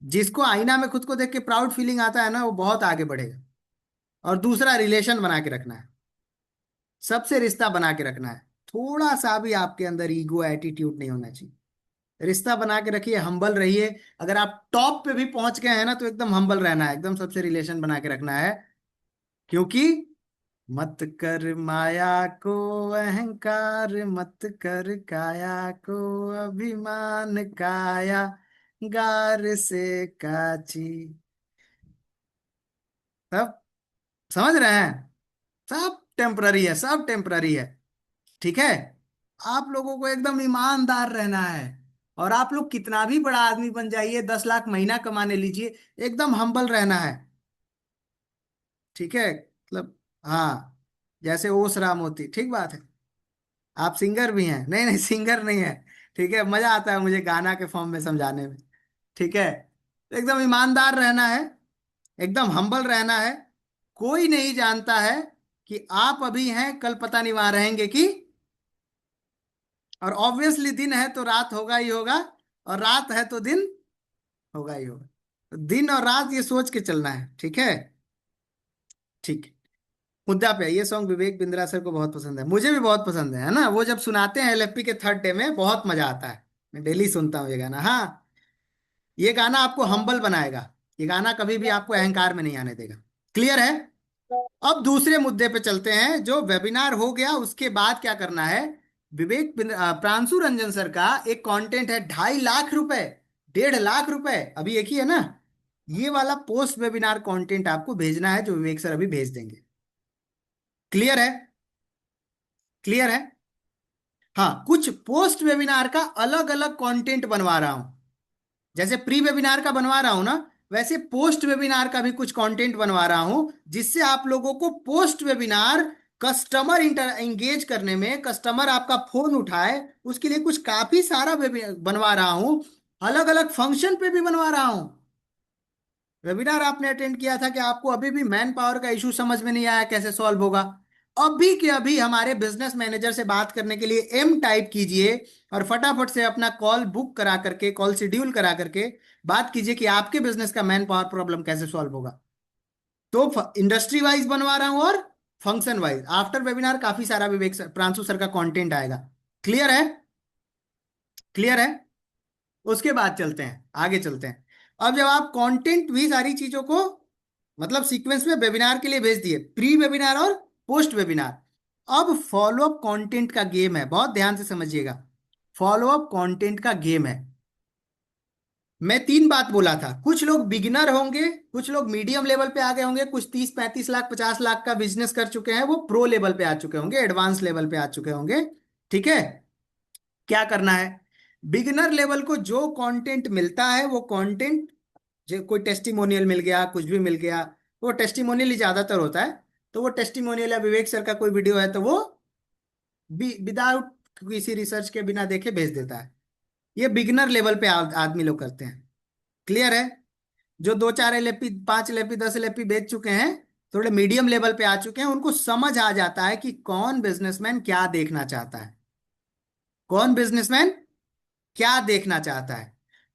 जिसको आईना में खुद को देख के प्राउड फीलिंग आता है ना, वो बहुत आगे बढ़ेगा। और दूसरा, रिलेशन बना के रखना है, सबसे रिश्ता बना के रखना है। थोड़ा सा भी आपके अंदर ईगो एटीट्यूड नहीं होना चाहिए। रिश्ता बना के रखिए, हम्बल रहिए। अगर आप टॉप पे भी पहुंच गए हैं ना तो एकदम हम्बल रहना है, एकदम सबसे रिलेशन बना के रखना है। क्योंकि मत कर माया को अहंकार, मत कर काया को अभिमान, काया गार से काची। सब समझ रहे हैं? सब टेम्पररी है, सब टेम्पररी है। ठीक है। आप लोगों को एकदम ईमानदार रहना है। और आप लोग कितना भी बड़ा आदमी बन जाइए, 10 लाख महीना कमाने लीजिए, एकदम हम्बल रहना है। ठीक है, मतलब हाँ, जैसे ओस राम होती, ठीक बात है। आप सिंगर भी हैं? नहीं नहीं, सिंगर नहीं है। ठीक है, मजा आता है मुझे गाना के फॉर्म में समझाने में। ठीक है, तो एकदम ईमानदार रहना है, एकदम हम्बल रहना है। कोई नहीं जानता है कि आप अभी हैं, कल पता नहीं वहां रहेंगे कि। और ऑब्वियसली दिन है तो रात होगा ही होगा, और रात है तो दिन होगा ही होगा। तो दिन और रात ये सोच के चलना है। ठीक है, ठीक है। मुद्दा पे ये सॉन्ग विवेक बिंद्रा सर को बहुत पसंद है, मुझे भी बहुत पसंद है ना। वो जब सुनाते हैं एलएफपी के 3rd डे में, बहुत मजा आता है। मैं डेली सुनता हूँ ये गाना। हाँ, ये गाना आपको हम्बल बनाएगा। ये गाना कभी भी आपको अहंकार में नहीं आने देगा। क्लियर है? अब दूसरे मुद्दे पे चलते हैं। जो वेबिनार हो गया, उसके बाद क्या करना है? प्रांशु रंजन सर का एक कंटेंट है, 2.5 लाख रुपए, 1.5 लाख रुपए, अभी एक ही है ना। ये वाला पोस्ट वेबिनार कंटेंट आपको भेजना है, जो विवेक सर अभी भेज देंगे। क्लियर है? क्लियर है? हाँ, कुछ पोस्ट वेबिनार का अलग अलग कंटेंट बनवा रहा हूं। जैसे प्री वेबिनार का बनवा रहा हूं ना, वैसे पोस्ट वेबिनार का भी कुछ कंटेंट बनवा रहा हूं, जिससे आप लोगों को post webinar customer inter engage करने में, कस्टमर आपका फोन उठाए, उसके लिए कुछ काफी सारा बनवा रहा हूं। अलग अलग फंक्शन पे भी बनवा रहा हूं। वेबिनार आपने अटेंड किया था कि आपको अभी भी मैन पावर का इशू समझ में नहीं आया, कैसे सॉल्व होगा? अभी के अभी हमारे बिजनेस मैनेजर से बात करने के लिए एम टाइप कीजिए, और फटाफट से अपना कॉल बुक करा करके, कॉल शेड्यूल करा करके बात कीजिए कि आपके बिजनेस का मैन पावर प्रॉब्लम कैसे सॉल्व होगा। तो इंडस्ट्री वाइज बनवा रहा हूं और फंक्शन वाइज। आफ्टर वेबिनार काफी सारा विवेक प्रांशु सर का कंटेंट आएगा। क्लियर है? क्लियर है? उसके बाद चलते हैं, आगे चलते हैं। अब जब आप कंटेंट भी सारी चीजों को मतलब सीक्वेंस में वेबिनार के लिए भेज दिए, प्री वेबिनार और पोस्ट वेबिनार, अब फॉलो अप कंटेंट का गेम है। बहुत ध्यान से समझिएगा, फॉलो अप कंटेंट का गेम है। मैं 3 बात बोला था। कुछ लोग बिगिनर होंगे, कुछ लोग मीडियम लेवल पे आ गए होंगे, कुछ 30-35 लाख 50 लाख का बिजनेस कर चुके हैं, वो प्रो लेवल पे आ चुके होंगे, एडवांस लेवल पे आ चुके होंगे। ठीक है, क्या करना है? बिगिनर लेवल को जो कंटेंट मिलता है, वो कंटेंट, जो कोई टेस्टिमोनियल मिल गया, कुछ भी मिल गया, वो टेस्टिमोनियल ही ज्यादातर होता है। तो वो टेस्टिमोनियल या विवेक सर का कोई वीडियो है, तो वो विदाउट किसी रिसर्च के, बिना देखे भेज देता है। ये बिगिनर लेवल पे आदमी लोग करते हैं। क्लियर है? जो 2-4 एलएपी, 5 एलएपी, 10 एलएपी बेच चुके हैं, थोड़े मीडियम लेवल पे आ चुके हैं, उनको समझ आ जाता है कि कौन बिजनेसमैन क्या देखना चाहता है, कौन बिजनेसमैन क्या देखना चाहता है।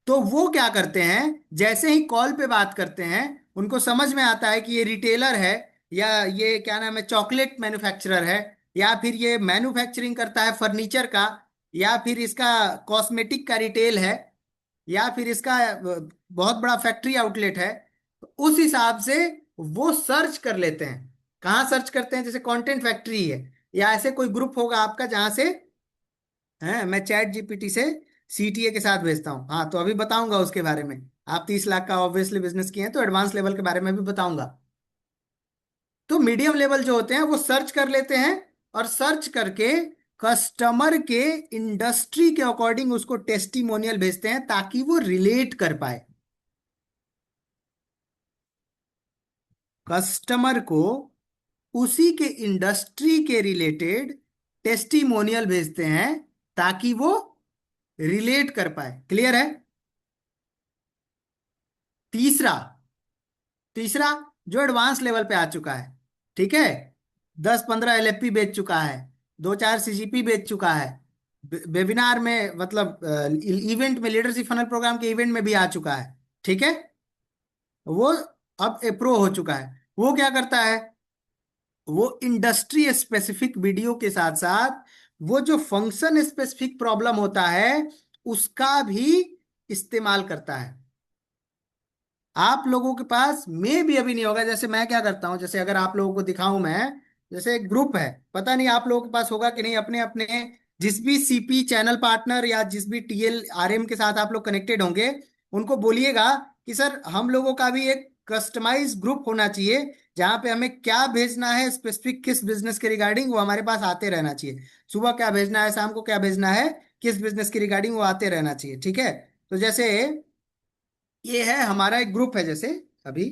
तो वो क्या करते हैं, जैसे ही कॉल पे बात करते हैं, उनको समझ में आता है कि ये रिटेलर है, या ये क्या नाम है, चॉकलेट मैन्युफैक्चरर है, या फिर ये मैन्युफैक्चरिंग करता है फर्नीचर का, या फिर इसका कॉस्मेटिक का रिटेल है, या फिर इसका बहुत बड़ा फैक्ट्री आउटलेट है। तो उस हिसाब से वो सर्च कर लेते हैं। कहाँ सर्च करते हैं? जैसे कंटेंट फैक्ट्री है, या ऐसे कोई ग्रुप होगा आपका जहां से, है, मैं चैट जीपीटी से सीटीए के साथ भेजता हूँ। हाँ, तो अभी बताऊंगा उसके बारे में। आप 30 लाख का ऑब्वियसली बिजनेस किए हैं, तो एडवांस लेवल के बारे में भी बताऊंगा। तो मीडियम लेवल जो होते हैं, वो सर्च कर लेते हैं, और सर्च करके कस्टमर के इंडस्ट्री के अकॉर्डिंग उसको टेस्टिमोनियल भेजते हैं, ताकि वो रिलेट कर पाए। कस्टमर को उसी के इंडस्ट्री के रिलेटेड टेस्टिमोनियल भेजते हैं, ताकि वो रिलेट कर पाए। क्लियर है? तीसरा, तीसरा, जो एडवांस लेवल पे आ चुका है, ठीक है, 10-15 एलएफपी बेच चुका है, 2-4 सीजीपी बेच चुका है, वेबिनार में, मतलब इवेंट में, लीडरशिप फनल प्रोग्राम के इवेंट में भी आ चुका है। ठीक है, वो अब प्रो हो चुका है। वो क्या करता है? वो इंडस्ट्री स्पेसिफिक वीडियो के साथ साथ, वो जो फंक्शन स्पेसिफिक प्रॉब्लम होता है, उसका भी इस्तेमाल करता है। आप लोगों के पास में भी अभी नहीं होगा। जैसे मैं क्या करता हूं, जैसे अगर आप लोगों को दिखाऊं मैं, जैसे एक ग्रुप है, पता नहीं आप लोगों के पास होगा कि नहीं, अपने अपने जिस भी सीपी चैनल पार्टनर या जिस भी टीएल आरएम के साथ आप लोग कनेक्टेड होंगे, उनको बोलिएगा कि सर हम लोगों का भी एक कस्टमाइज ग्रुप होना चाहिए, जहां पे हमें क्या भेजना है स्पेसिफिक किस बिजनेस के रिगार्डिंग, वो हमारे पास आते रहना चाहिए। सुबह क्या भेजना है, शाम को क्या भेजना है, किस बिजनेस के रिगार्डिंग वो आते रहना चाहिए। ठीक है, तो जैसे ये है हमारा एक ग्रुप है जैसे अभी,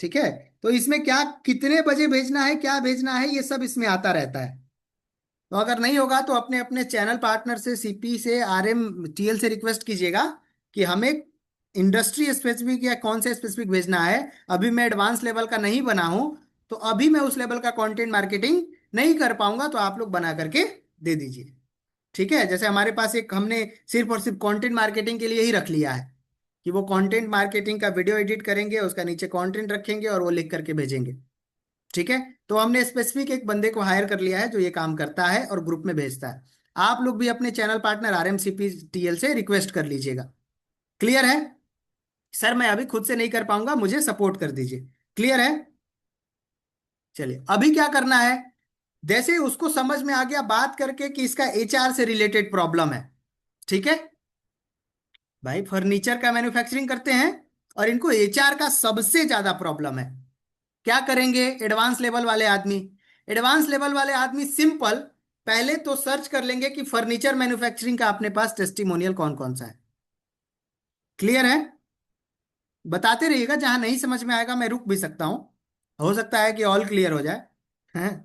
ठीक है, तो इसमें क्या कितने बजे भेजना है, क्या भेजना है, ये सब इसमें आता रहता है। तो अगर नहीं होगा तो अपने अपने चैनल पार्टनर से, सीपी से, आरएम टीएल से रिक्वेस्ट कीजिएगा कि हमें इंडस्ट्री स्पेसिफिक या कौन से स्पेसिफिक भेजना है। अभी मैं एडवांस लेवल का नहीं बना हूं, तो अभी मैं उस लेवल का कंटेंट मार्केटिंग नहीं कर पाऊंगा, तो आप लोग बना करके दे दीजिए। ठीक है, जैसे हमारे पास एक हमने सिर्फ और सिर्फ कंटेंट मार्केटिंग के लिए ही रख लिया है कि वो कंटेंट मार्केटिंग का वीडियो एडिट करेंगे, उसका नीचे कंटेंट रखेंगे और वो लिख करके भेजेंगे। ठीक है, तो हमने स्पेसिफिक एक बंदे को हायर कर लिया है जो ये काम करता है और ग्रुप में भेजता है। आप लोग भी अपने चैनल पार्टनर आरएमसीपी टीएल से रिक्वेस्ट कर लीजिएगा। क्लियर है? सर मैं अभी खुद से नहीं कर पाऊंगा, मुझे सपोर्ट कर दीजिए। क्लियर है? चलिए, अभी क्या करना है, जैसे उसको समझ में आ गया बात करके कि इसका एचआर से रिलेटेड प्रॉब्लम है। ठीक है भाई, फर्नीचर का मैन्युफैक्चरिंग करते हैं और इनको एचआर का सबसे ज्यादा प्रॉब्लम है। क्या करेंगे एडवांस लेवल वाले आदमी? एडवांस लेवल वाले आदमी सिंपल, पहले तो सर्च कर लेंगे कि फर्नीचर मैन्युफैक्चरिंग का अपने पास टेस्टिमोनियल कौन कौन सा है। क्लियर है? बताते रहिएगा, जहां नहीं समझ में आएगा मैं रुक भी सकता हूं, हो सकता है कि ऑल क्लियर हो जाए। हैं?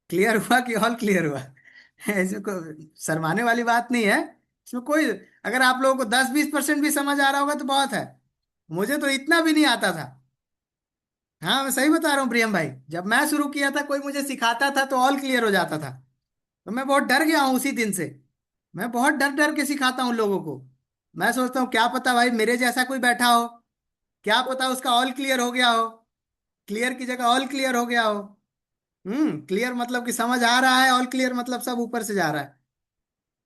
क्लियर हुआ कि ऑल क्लियर हुआ? ऐसे को शर्माने वाली बात नहीं है इसमें कोई। अगर आप लोगों को 10-20% भी समझ आ रहा होगा तो बहुत है, मुझे तो इतना भी नहीं आता था। हाँ मैं सही बता रहा हूँ प्रियम भाई, जब मैं शुरू किया था कोई मुझे सिखाता था तो ऑल क्लियर हो जाता था। तो मैं बहुत डर गया हूँ उसी दिन से, मैं बहुत डर डर के सिखाता हूँ लोगों को। मैं सोचता हूँ क्या पता भाई मेरे जैसा कोई बैठा हो, क्या पता उसका ऑल क्लियर हो गया हो, क्लियर की जगह ऑल क्लियर हो गया हो। क्लियर मतलब कि समझ आ रहा है, ऑल क्लियर मतलब सब ऊपर से जा रहा है।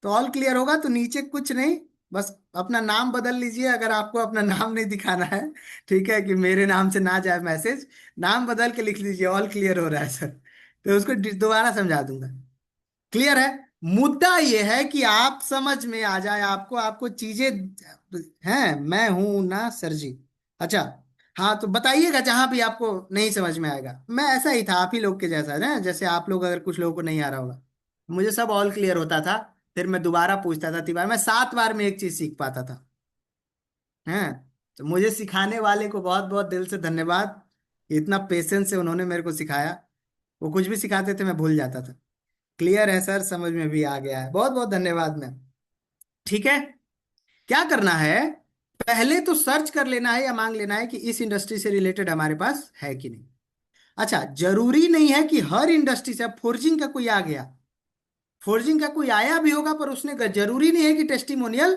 तो ऑल क्लियर होगा तो नीचे कुछ नहीं, बस अपना नाम बदल लीजिए, अगर आपको अपना नाम नहीं दिखाना है। ठीक है, कि मेरे नाम से ना जाए मैसेज, नाम बदल के लिख लीजिए ऑल क्लियर हो रहा है सर, तो उसको दोबारा समझा दूंगा। क्लियर है? मुद्दा ये है कि आप समझ में आ जाए, आपको आपको चीजें हैं, मैं हूं ना सर जी। अच्छा, हाँ तो बताइएगा जहां भी आपको नहीं समझ में आएगा। मैं ऐसा ही था, आप ही लोग के जैसा ना, जैसे आप लोग अगर कुछ लोगों को नहीं आ रहा होगा, मुझे सब ऑल क्लियर होता था, फिर मैं दोबारा पूछता था, 3 बार, मैं 7 बार में एक चीज सीख पाता था। हैं? तो मुझे सिखाने वाले को बहुत बहुत दिल से धन्यवाद, इतना पेशेंस से उन्होंने मेरे को सिखाया। वो कुछ भी सिखाते थे मैं भूल जाता था। क्लियर है सर, समझ में भी आ गया है, बहुत बहुत धन्यवाद मैम। ठीक है, क्या करना है, पहले तो सर्च कर लेना है या मांग लेना है कि इस इंडस्ट्री से रिलेटेड हमारे पास है कि नहीं। अच्छा, जरूरी नहीं है कि हर इंडस्ट्री से, अब फोर्जिंग का कोई आ गया, फोर्जिंग का कोई आया भी होगा पर उसने जरूरी नहीं है कि testimonial.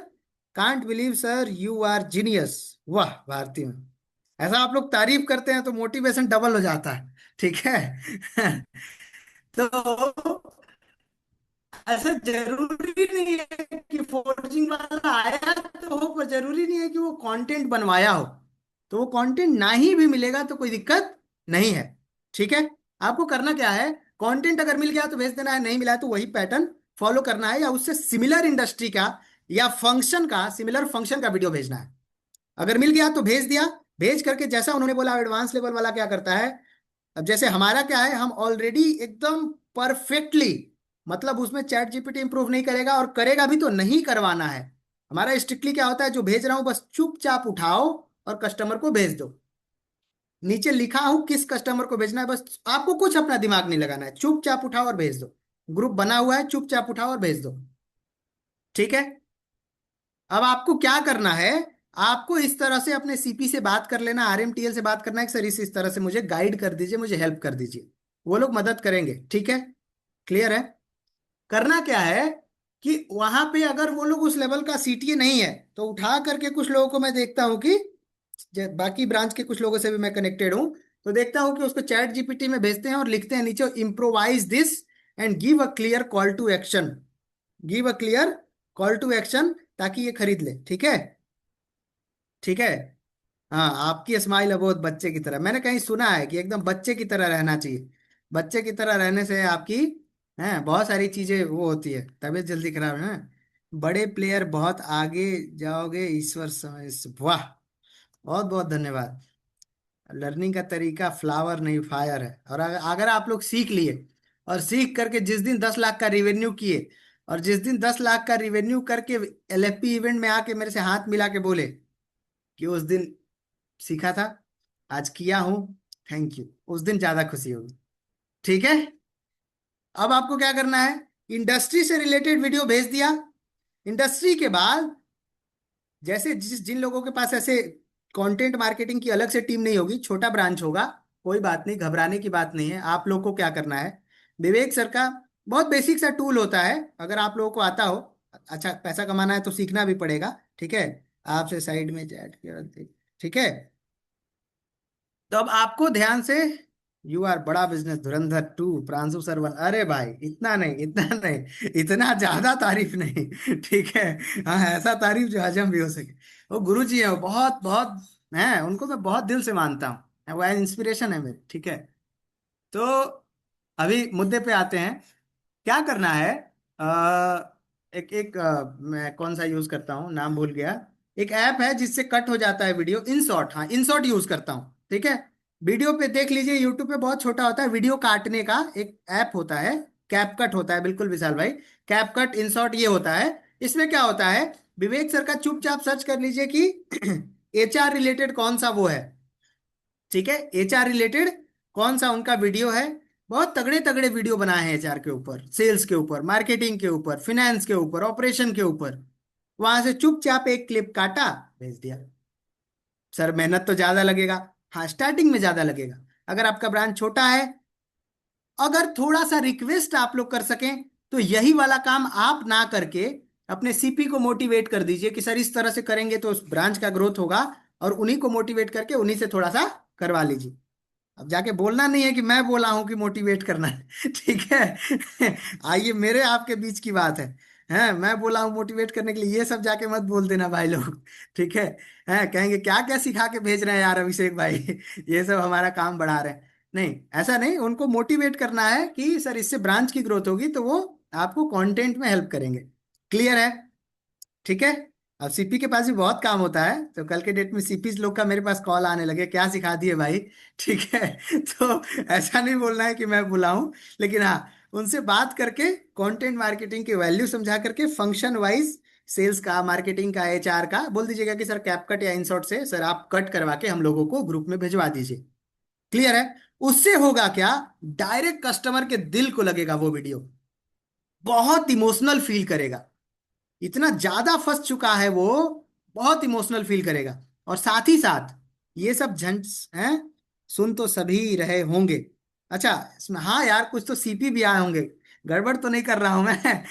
Can't believe sir you are genius. वाह भारती में, ऐसा आप लोग तारीफ करते हैं तो मोटिवेशन डबल हो जाता है। ठीक है तो ऐसा जरूरी नहीं है कि फोर्जिंग वाला आया तो हो, पर जरूरी नहीं है कि वो कंटेंट बनवाया हो। तो वो कंटेंट ना ही भी मिलेगा तो कोई दिक्कत नहीं है। ठीक है, आपको करना क्या है, कंटेंट अगर मिल गया तो भेज देना है, नहीं मिला है तो वही पैटर्न फॉलो करना है, या उससे सिमिलर इंडस्ट्री का या फंक्शन का, सिमिलर फंक्शन का वीडियो भेजना है। अगर मिल गया तो भेज दिया, भेज करके जैसा उन्होंने बोला एडवांस लेवल वाला क्या करता है, अब जैसे हमारा क्या है, हम ऑलरेडी एकदम परफेक्टली, मतलब उसमें चैट जीपीटी इंप्रूव नहीं करेगा, और करेगा भी तो नहीं करवाना है। हमारा स्ट्रिक्टली क्या होता है, जो भेज रहा हूं बस चुपचाप उठाओ और कस्टमर को भेज दो। नीचे लिखा हूं किस कस्टमर को भेजना है, बस आपको कुछ अपना दिमाग नहीं लगाना है, चुपचाप उठाओ और भेज दो। ग्रुप बना हुआ है, चुपचाप उठाओ और भेज दो। ठीक है, अब आपको क्या करना है, आपको इस तरह से अपने सीपी से बात कर लेना, आरएमटीएल से बात करना है कि सर इस तरह से मुझे गाइड कर दीजिए, मुझे हेल्प कर दीजिए, वो लोग मदद करेंगे। ठीक है, क्लियर है? करना क्या है कि वहां पे अगर वो लोग उस लेवल का सीटीए नहीं है तो उठा करके, कुछ लोगों को मैं देखता हूं कि बाकी ब्रांच के कुछ लोगों से भी मैं कनेक्टेड हूं, तो देखता हूं कि उसको चैट जीपीटी में भेजते हैं और लिखते हैं नीचे improvise this and give a clear call to action, give a clear call to action, ताकि ये खरीद ले। ठीक है? ठीक है, हाँ आपकी स्माइल है बहुत बच्चे की तरह, मैंने कहीं सुना है कि एकदम बच्चे की तरह रहना चाहिए। बच्चे की तरह रहने से आपकी है बहुत सारी चीजें वो होती है, तबीयत जल्दी खराब है। बड़े प्लेयर बहुत आगे जाओगे, ईश्वर समझ। वाह, बहुत बहुत धन्यवाद। लर्निंग का तरीका फ्लावर नहीं फायर है। और अगर आप लोग सीख लिए और सीख करके जिस दिन 10 लाख का रिवेन्यू किए, और जिस दिन 10 लाख का रिवेन्यू करके एलएफपी इवेंट में आके मेरे से हाथ मिला के बोले कि उस दिन सीखा था, आज किया हूं, थैंक यू, उस दिन ज्यादा खुशी होगी। ठीक है, अब आपको क्या करना है, इंडस्ट्री से रिलेटेड वीडियो भेज दिया। इंडस्ट्री के बाद जैसे जिन लोगों के पास ऐसे कंटेंट मार्केटिंग की अलग से टीम नहीं होगी, छोटा ब्रांच होगा, कोई बात नहीं, घबराने की बात नहीं है। आप लोग को क्या करना है, विवेक सर का बहुत बेसिक सा टूल होता है, अगर आप लोगों को आता हो। अच्छा, पैसा कमाना है तो सीखना भी पड़ेगा, ठीक है। आपसे साइड में चैट किया, ठीक है। तो अब आपको ध्यान से, यू आर बड़ा business Dhurandhar to Pranshu Sarwan, अरे भाई इतना नहीं, इतना नहीं, इतना ज्यादा तारीफ नहीं। ठीक है, हाँ ऐसा तारीफ जो हजम भी हो सके। वो गुरु जी है, वो बहुत बहुत है, उनको मैं बहुत दिल से मानता हूँ, वो इंस्पिरेशन है मेरी। ठीक है, तो अभी मुद्दे पे आते हैं। क्या करना है, एक एक मैं कौन सा यूज करता हूँ नाम भूल गया। एक ऐप है जिससे कट हो जाता है वीडियो, इन शॉर्ट, हाँ इन शॉर्ट यूज करता हूँ। ठीक है, वीडियो पे देख लीजिए, यूट्यूब पे बहुत छोटा होता है, वीडियो काटने का एक ऐप होता है, कैप कट होता है, बिल्कुल विशाल भाई, कैप कट इन शॉर्ट ये होता है। इसमें क्या होता है, विवेक सर का चुपचाप सर्च कर लीजिए कि एचआर रिलेटेड कौन सा वो है। ठीक है, एचआर रिलेटेड कौन सा उनका वीडियो है, बहुत तगड़े तगड़े वीडियो बनाए हैं एचआर के ऊपर, सेल्स के ऊपर, मार्केटिंग के ऊपर, फिनेंस के ऊपर, ऑपरेशन के ऊपर। वहां से चुपचाप एक क्लिप काटा, भेज दिया। सर मेहनत तो ज्यादा लगेगा, हाँ स्टार्टिंग में ज्यादा लगेगा, अगर आपका ब्रांच छोटा है। अगर थोड़ा सा रिक्वेस्ट आप लोग कर सकें तो यही वाला काम आप ना करके अपने सीपी को मोटिवेट कर दीजिए कि सर इस तरह से करेंगे तो उस ब्रांच का ग्रोथ होगा, और उन्हीं को मोटिवेट करके उन्हीं से थोड़ा सा करवा लीजिए। अब जाके बोलना नहीं है कि मैं बोला हूं कि मोटिवेट करना है। ठीक है, आइए मेरे आपके बीच की बात है मैं बोला हूं मोटिवेट करने के लिए, ये सब जाके मत बोल देना भाई लोग। ठीक है कहेंगे क्या क्या सिखा के भेज रहे हैं यार अभिषेक भाई, ये सब हमारा काम बढ़ा रहे हैं। नहीं, ऐसा नहीं, उनको मोटिवेट करना है कि सर इससे ब्रांच की ग्रोथ होगी, तो वो आपको कंटेंट में हेल्प करेंगे। क्लियर है? ठीक है, अब सीपी के पास भी बहुत काम होता है, तो कल के डेट में सीपी लोग का मेरे पास कॉल आने लगे, क्या सिखा दिए भाई। ठीक है, तो ऐसा नहीं बोलना है कि मैं बुलाऊं, लेकिन हाँ उनसे बात करके कंटेंट मार्केटिंग की वैल्यू समझा करके फंक्शन वाइज, सेल्स का, मार्केटिंग का, एचआर का बोल दीजिएगा कि सर कैपकट या इंसर्ट से सर आप कट करवा के हम लोगों को ग्रुप में भिजवा दीजिए। क्लियर है? उससे होगा क्या, डायरेक्ट कस्टमर के दिल को लगेगा वो वीडियो, बहुत इमोशनल फील करेगा, इतना ज्यादा फंस चुका है वो, बहुत इमोशनल फील करेगा। और साथ ही साथ ये सब झंझ हैं, सुन तो सभी रहे होंगे। अच्छा इसमें हाँ यार कुछ तो सीपी भी आए होंगे, गड़बड़ तो नहीं कर रहा हूं मैं।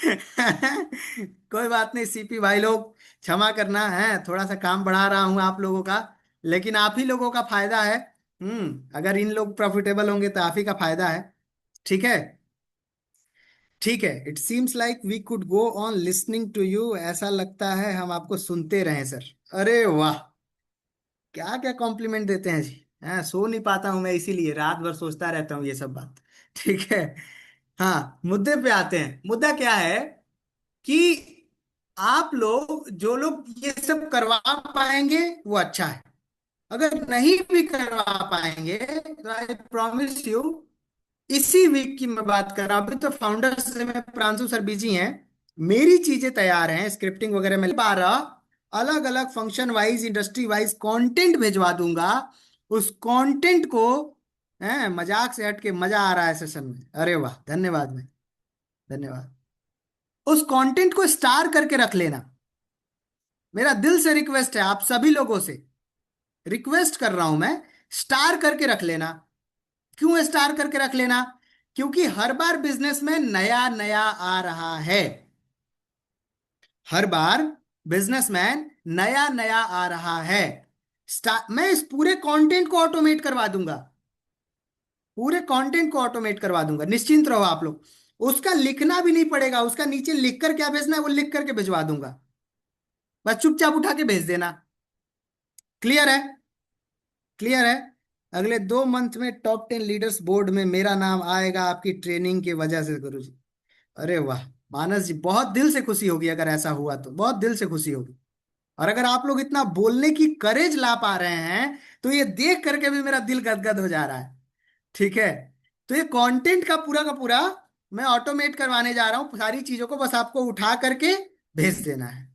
कोई बात नहीं सीपी भाई लोग, क्षमा करना है, थोड़ा सा काम बढ़ा रहा हूं आप लोगों का, लेकिन आप ही लोगों का फायदा है। अगर इन लोग प्रॉफिटेबल होंगे तो आप ही का फायदा है। ठीक है, ठीक है, it seems like we could go on listening to you, ऐसा लगता है हम आपको सुनते रहें सर। अरे वाह, क्या क्या कॉम्प्लीमेंट देते हैं जी। सो नहीं पाता हूं मैं, इसीलिए रात भर सोचता रहता हूँ ये सब बात। ठीक है, हाँ मुद्दे पे आते हैं। मुद्दा क्या है कि आप लोग जो लोग ये सब करवा पाएंगे वो अच्छा है, अगर नहीं भी करवा पाएंगे तो आई प्रॉमिस यू, इसी वीक की मैं बात कर रहा हूं, अभी तो फाउंडर से मैं, प्रांशु सर बिजी हैं, मेरी चीजें तैयार हैं, स्क्रिप्टिंग वगैरह में 12 अलग अलग function wise, industry wise content भिजवा दूंगा। उस कंटेंट को मजाक से हट के मजा आ रहा है सेशन में, अरे वाह धन्यवाद भाई, धन्यवाद। उस कंटेंट को स्टार करके रख लेना, मेरा दिल से रिक्वेस्ट है, आप सभी लोगों से रिक्वेस्ट कर रहा हूं मैं, स्टार करके रख लेना। क्यों स्टार करके रख लेना, क्योंकि हर बार बिजनेस में नया नया आ रहा है, हर बार बिजनेसमैन नया नया आ रहा है। मैं इस पूरे कंटेंट को ऑटोमेट करवा दूंगा, पूरे कंटेंट को ऑटोमेट करवा दूंगा, निश्चिंत रहो आप लोग, उसका लिखना भी नहीं पड़ेगा, उसका नीचे लिख कर क्या भेजना है वो लिख करके भिजवा दूंगा, बस चुपचाप उठा के भेज देना। क्लियर है? क्लियर है? अगले 2 मंथ में टॉप 10 लीडर्स बोर्ड में मेरा नाम आएगा आपकी ट्रेनिंग की वजह से गुरुजी। अरे वाह मानस जी, बहुत दिल से खुशी होगी अगर ऐसा हुआ तो, बहुत दिल से खुशी होगी। और अगर आप लोग इतना बोलने की करेज ला पा रहे हैं तो ये देख करके भी मेरा दिल गदगद हो जा रहा है। ठीक है, तो ये कंटेंट का पूरा मैं ऑटोमेट करवाने जा रहा हूं सारी चीजों को, बस आपको उठा करके भेज देना है।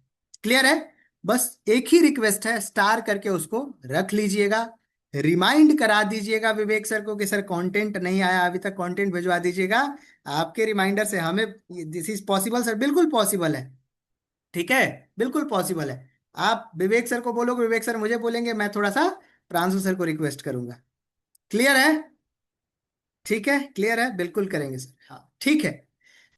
क्लियर है? बस एक ही रिक्वेस्ट है, स्टार करके उसको रख लीजिएगा, रिमाइंड करा दीजिएगा विवेक सर को कि सर कंटेंट नहीं आया अभी तक, कंटेंट भिजवा दीजिएगा। आपके रिमाइंडर से हमें, दिस इज पॉसिबल सर, बिल्कुल पॉसिबल है। ठीक है, बिल्कुल पॉसिबल है। आप विवेक सर को बोलोगे, विवेक सर मुझे बोलेंगे, मैं थोड़ा सा प्रांशु सर को रिक्वेस्ट करूंगा। क्लियर है? ठीक है, क्लियर है, बिल्कुल करेंगे सर। हाँ ठीक है,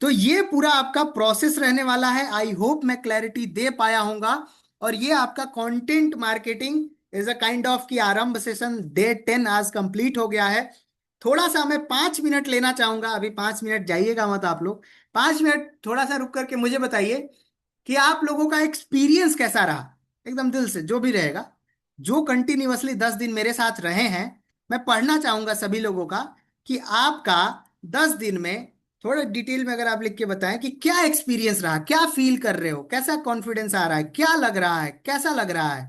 तो ये पूरा आपका प्रोसेस रहने वाला है। आई होप मैं क्लैरिटी दे पाया होऊंगा। और ये आपका content marketing is a kind of की आरंभ सेशन डे 10 आज कंप्लीट हो गया है। थोड़ा सा मैं 5 मिनट लेना चाहूंगा, अभी 5 मिनट जाइएगा मत आप लोग, 5 मिनट थोड़ा सा रुक करके मुझे बताइए कि आप लोगों का एक्सपीरियंस कैसा रहा, एकदम दिल से जो भी रहेगा। जो कंटिन्यूअसली 10 दिन मेरे साथ रहे हैं, मैं पढ़ना चाहूंगा सभी लोगों का कि आपका 10 दिन में थोड़ा डिटेल में अगर आप लिख के बताएं कि क्या एक्सपीरियंस रहा, क्या फील कर रहे हो, कैसा कॉन्फिडेंस आ रहा है, क्या लग रहा है, कैसा लग रहा है,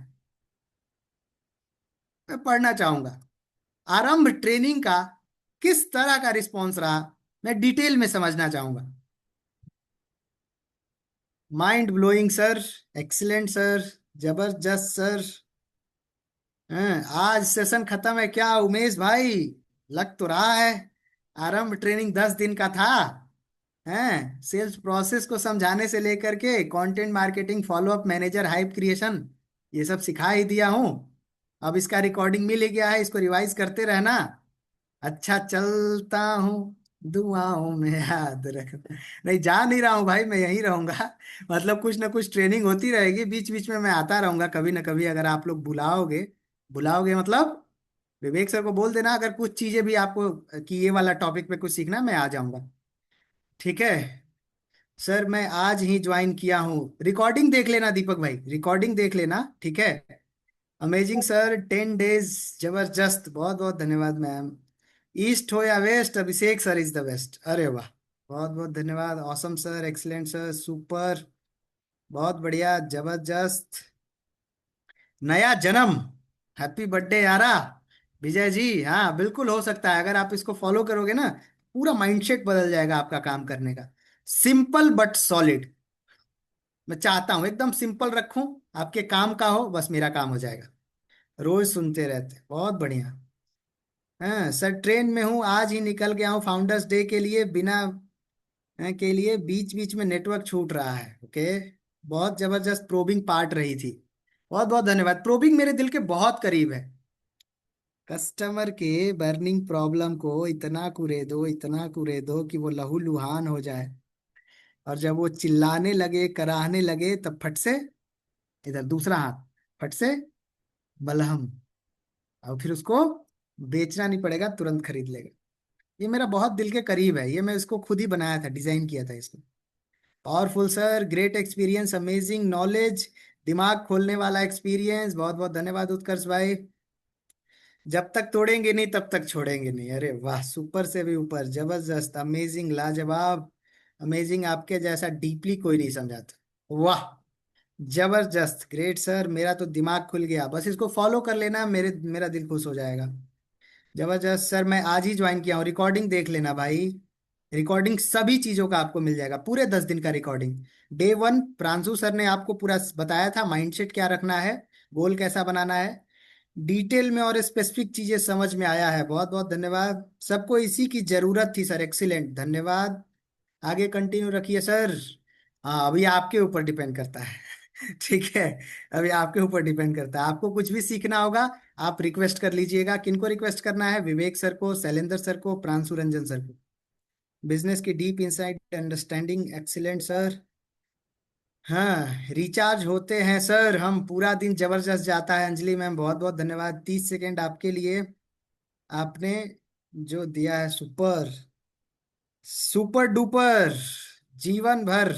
मैं पढ़ना चाहूंगा। आरंभ ट्रेनिंग का किस तरह का रिस्पॉन्स रहा, मैं डिटेल में समझना चाहूंगा। Mind blowing sir, excellent sir, जबरदस्त सर। आज सेशन खत्म है क्या उमेश भाई? लग तो रहा है। आरंभ ट्रेनिंग 10 दिन का था। हैं, सेल्स प्रोसेस को समझाने से लेकर के content marketing, follow up manager, hype creation, ये सब सिखा ही दिया हूं। अब इसका रिकॉर्डिंग मिल गया है, इसको रिवाइज करते रहना। अच्छा चलता हूँ, दुआओं में याद रखना। नहीं जा नहीं रहा हूँ भाई, मैं यहीं रहूंगा। मतलब कुछ ना कुछ ट्रेनिंग होती रहेगी, बीच बीच में मैं आता रहूंगा कभी ना कभी, अगर आप लोग बुलाओगे। बुलाओगे मतलब विवेक सर को बोल देना अगर कुछ चीजें भी आपको कि ये वाला टॉपिक पे कुछ सीखना है, मैं आ जाऊंगा। ठीक है सर, मैं आज ही ज्वाइन किया हूँ, रिकॉर्डिंग देख लेना दीपक भाई, रिकॉर्डिंग देख लेना। ठीक है, अमेजिंग सर, 10 डेज, जबरदस्त, बहुत बहुत धन्यवाद मैम। ईस्ट हो या west, Abhishek sir is the best. अरे वाह, बहुत बहुत धन्यवाद, awesome sir, excellent sir, super, बहुत बढ़िया, जबरदस्त। नया जन्म, हैप्पी बर्थडे यारा विजय जी। हाँ बिल्कुल हो सकता है, अगर आप इसको फॉलो करोगे ना, पूरा माइंडसेट बदल जाएगा आपका काम करने का। सिंपल बट सॉलिड, मैं चाहता हूं एकदम सिंपल रखूं, आपके काम का हो, बस मेरा काम हो जाएगा। रोज सुनते रहते, बहुत बढ़िया। हाँ सर, ट्रेन में हूँ, आज ही निकल गया हूँ फाउंडर्स डे के लिए, बिना के लिए बीच बीच में नेटवर्क छूट रहा है। ओके, बहुत जबरदस्त प्रोबिंग पार्ट रही थी, बहुत बहुत धन्यवाद। प्रोबिंग मेरे दिल के बहुत करीब है। कस्टमर के बर्निंग प्रॉब्लम को इतना कुरेदो, इतना कुरेदो कि वो लहूलुहान हो जाए, और जब वो चिल्लाने लगे, कराहने लगे, तब फट से इधर दूसरा हाथ, फट से बलहम, और फिर उसको बेचना नहीं पड़ेगा, तुरंत खरीद लेगा। ये मेरा बहुत दिल के करीब है, ये मैं इसको खुद ही बनाया था, डिजाइन किया था इसको। Powerful sir, great experience, amazing knowledge, दिमाग खोलने वाला एक्सपीरियंस, बहुत बहुत धन्यवाद उत्कर्ष भाई। जब तक तोड़ेंगे नहीं तब तक छोड़ेंगे नहीं। अरे वाह, सुपर से भी ऊपर, जबरदस्त, अमेजिंग, लाजवाब, अमेजिंग, आपके जैसा डीपली कोई नहीं समझाता। वाह, जबरदस्त, ग्रेट सर, मेरा तो दिमाग खुल गया, बस इसको फॉलो कर लेना, मेरा दिल खुश हो जाएगा। जबरदस्त सर, मैं आज ही ज्वाइन किया हूँ, रिकॉर्डिंग देख लेना भाई। रिकॉर्डिंग सभी चीजों का आपको मिल जाएगा, पूरे 10 दिन का रिकॉर्डिंग। डे 1 प्रांशु सर ने आपको पूरा बताया था, माइंडसेट क्या रखना है, गोल कैसा बनाना है, डिटेल में और स्पेसिफिक चीजें समझ में आया है। बहुत बहुत धन्यवाद, सबको इसी की जरूरत थी सर, एक्सीलेंट, धन्यवाद। आगे कंटिन्यू रखिए सर। हाँ अभी आपके ऊपर डिपेंड करता है। ठीक है, अभी आपके ऊपर डिपेंड करता है, आपको कुछ भी सीखना होगा आप रिक्वेस्ट कर लीजिएगा। किनको रिक्वेस्ट करना है? विवेक सर को, शैलेंद्र सर को, प्रांशु रंजन सर को। बिजनेस की deep insight understanding, excellent sir. हाँ रिचार्ज होते हैं सर हम, पूरा दिन जबरदस्त जाता है। अंजलि मैम बहुत बहुत धन्यवाद, 30 सेकेंड आपके लिए, आपने जो दिया है, सुपर, सुपर डुपर, जीवन भर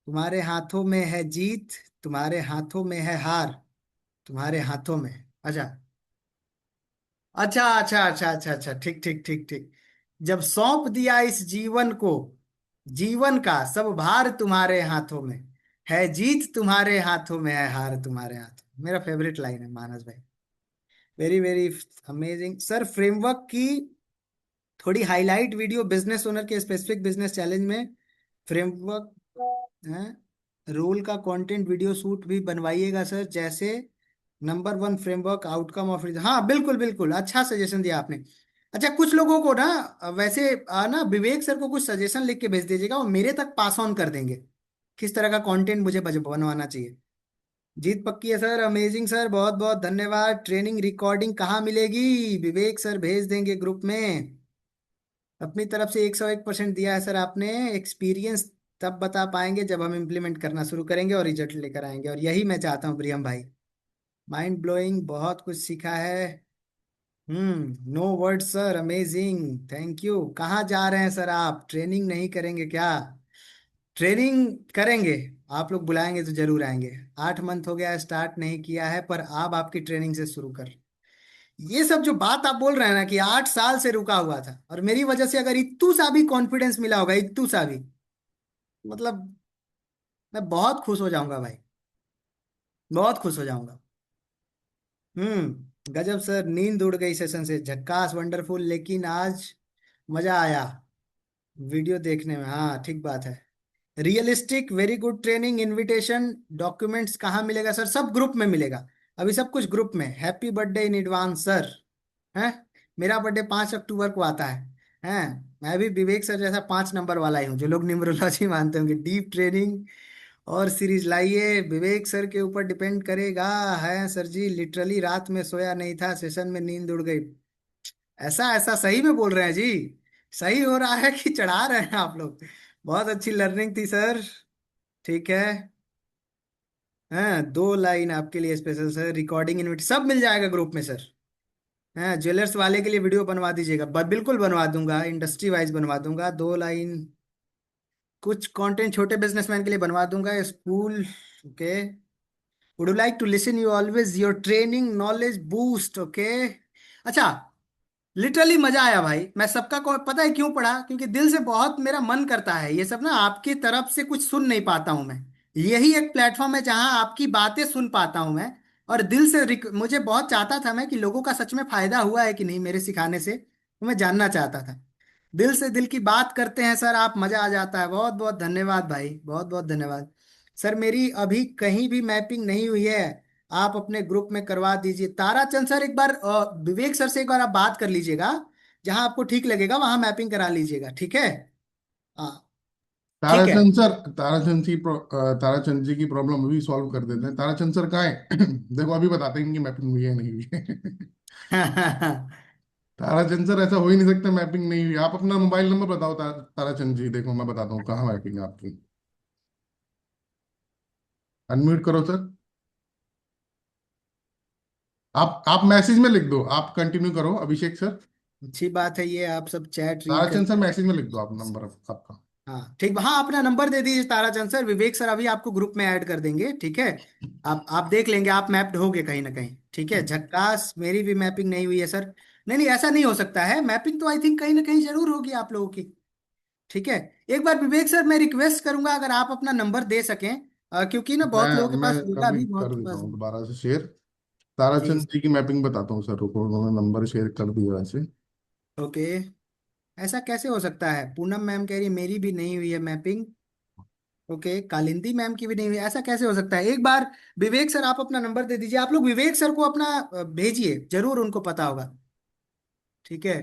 तुम्हारे हाथों में है जीत, तुम्हारे हाथों में है हार, तुम्हारे हाथों में। अच्छा, अच्छा अच्छा अच्छा अच्छा अच्छा, ठीक ठीक ठीक ठीक। जब सौंप दिया इस जीवन को, जीवन का सब भार तुम्हारे हाथों में, है जीत तुम्हारे हाथों में, है हार तुम्हारे हाथों। मेरा फेवरेट लाइन है मानस भाई। Very very amazing sir. Framework की थोड़ी हाईलाइट वीडियो बिजनेस ओनर के स्पेसिफिक बिजनेस चैलेंज में फ्रेमवर्क है, रोल का कंटेंट वीडियो शूट भी बनवाइएगा सर, जैसे number one framework outcome of. हाँ बिल्कुल बिल्कुल, अच्छा सजेशन दिया आपने। अच्छा कुछ लोगों को ना वैसे ना विवेक सर को कुछ सजेशन लिख के भेज दीजिएगा, वो मेरे तक पास ऑन कर देंगे किस तरह का कंटेंट मुझे बनवाना चाहिए। जीत पक्की है सर, अमेजिंग सर, बहुत बहुत धन्यवाद। ट्रेनिंग रिकॉर्डिंग कहाँ मिलेगी? विवेक सर भेज देंगे ग्रुप में। अपनी तरफ से 101% दिया है सर आपने। एक्सपीरियंस तब बता पाएंगे जब हम इम्प्लीमेंट करना शुरू करेंगे और रिजल्ट लेकर आएंगे, और यही मैं चाहता हूँ प्रियम भाई। माइंड ब्लोइंग, बहुत कुछ सीखा है। No word sir, amazing, thank you. कहाँ जा रहे हैं सर आप? ट्रेनिंग नहीं करेंगे क्या? ट्रेनिंग करेंगे, आप लोग बुलाएंगे तो जरूर आएंगे। 8 मंथ हो गया, स्टार्ट नहीं किया है, पर अब आपकी ट्रेनिंग से शुरू कर। ये सब जो बात आप बोल रहे हैं ना कि 8 साल से रुका हुआ था, और मेरी वजह से अगर इत्तू सा भी कॉन्फिडेंस मिला होगा, इत्तू सा भी, मतलब मैं बहुत खुश हो जाऊंगा भाई, बहुत खुश हो जाऊंगा। गजब सर, नींद उड़ गई सेशन से, झक्कास वंडरफुल। लेकिन आज मजा आया वीडियो देखने में। हाँ ठीक बात है। Realistic, very good training. Invitation documents कहाँ मिलेगा सर? सब ग्रुप में मिलेगा, अभी सब कुछ ग्रुप में। Happy birthday in advance sir. हैं, मेरा बर्थडे 5 अक्टूबर को आता है। हैं, मैं भी विवेक सर जैसा 5 नंबर वाला ही हूँ, जो लोग न्यूमरोलॉजी मानते होंगे। डीप ट्रेनिंग और सीरीज लाइए, विवेक सर के ऊपर डिपेंड करेगा। है सर जी, लिटरली रात में सोया नहीं था, सेशन में नींद उड़ गई। ऐसा ऐसा सही में बोल रहे हैं जी? सही हो रहा है कि चढ़ा रहे हैं आप लोग? बहुत अच्छी लर्निंग थी सर। ठीक है। हाँ, 2 लाइन आपके लिए स्पेशल सर। रिकॉर्डिंग इनविट सब मिल जाएगा ग्रुप में सर। हाँ, ज्वेलर्स वाले के लिए वीडियो बनवा दीजिएगा, बिल्कुल बनवा दूंगा, इंडस्ट्री वाइज बनवा दूंगा। 2 लाइन कुछ कंटेंट छोटे बिजनेसमैन के लिए बनवा दूंगा, school. Okay. Would you like to listen you always, your training knowledge boost. Okay. अच्छा, लिटरली मजा आया भाई। मैं सबका को पता है क्यों पढ़ा? क्योंकि दिल से बहुत मेरा मन करता है ये सब ना, आपकी तरफ से कुछ सुन नहीं पाता हूं मैं। यही एक प्लेटफॉर्म है जहां आपकी बातें सुन पाता हूं मैं, और दिल से मुझे बहुत चाहता था मैं कि लोगों का सच में फायदा हुआ है कि नहीं मेरे सिखाने से, तो मैं जानना चाहता था। दिल से दिल की बात करते हैं सर आप, मजा आ जाता है। बहुत बहुत धन्यवाद भाई, बहुत बहुत धन्यवाद। सर मेरी अभी कहीं भी मैपिंग नहीं हुई है, आप अपने ग्रुप में करवा दीजिए। ताराचंद सर एक बार विवेक सर से एक बार आप बात कर लीजिएगा, जहां आपको ठीक लगेगा वहां मैपिंग करा लीजिएगा, ठीक है? हाँ ठीक है। ताराचंद सर, ताराचंद जी की प्रॉब्लम अभी सॉल्व कर देते हैं। ताराचंद सर कहाँ है? देखो अभी बताते हैं कि मैपिंग हुई है नहीं हुई है। ताराचंद सर, ऐसा हो ही नहीं सकता मैपिंग नहीं हुई। आप अपना मोबाइल नंबर बताओ ताराचंद जी, देखो मैं बताता हूँ कहाँ मैपिंग है आपकी। अनम्यूट करो सर। आप मैसेज में लिख दो, आप कंटिन्यू करो अभिषेक सर। अच्छी बात है ये, आप सब चैट रीड ताराचंद सर करते हैं। मैसेज में लिख दो आप नंबर आपका। हाँ ठीक, हाँ अपना नंबर दे दीजिए ताराचंद सर, विवेक सर अभी आपको ग्रुप में ऐड कर देंगे, ठीक है? आप देख लेंगे, आप मैप्ड होगे कहीं ना कहीं, ठीक है? झक्कास, मेरी भी मैपिंग नहीं हुई है सर। नहीं नहीं, ऐसा नहीं हो सकता है, मैपिंग तो आई थिंक कहीं ना कहीं जरूर होगी आप लोगों की। ठीक है। एक बार विवेक सर मैं रिक्वेस्ट करूंगा अगर आप अपना नंबर दे सकें, क्योंकि ना मैं बहुत लोगों के मैं पास डेटा अभी भी कर बहुत देता बस। हूँ दोबारा से शेयर। जी। ताराचंद जी की मैपिंग बताता हूँ सर, रुको उन्होंने नंबर शेयर कर दिया वैसे। ओके। ऐसा कैसे हो सकता है? पूनम मैम कह रही है मेरी भी नहीं हुई है मैपिंग। ओके, कालिंदी मैम की भी नहीं हुई, ऐसा कैसे हो सकता है? एक बार विवेक सर आप अपना नंबर दे दीजिए, आप लोग विवेक सर को अपना भेजिए, जरूर उनको पता होगा। ठीक है।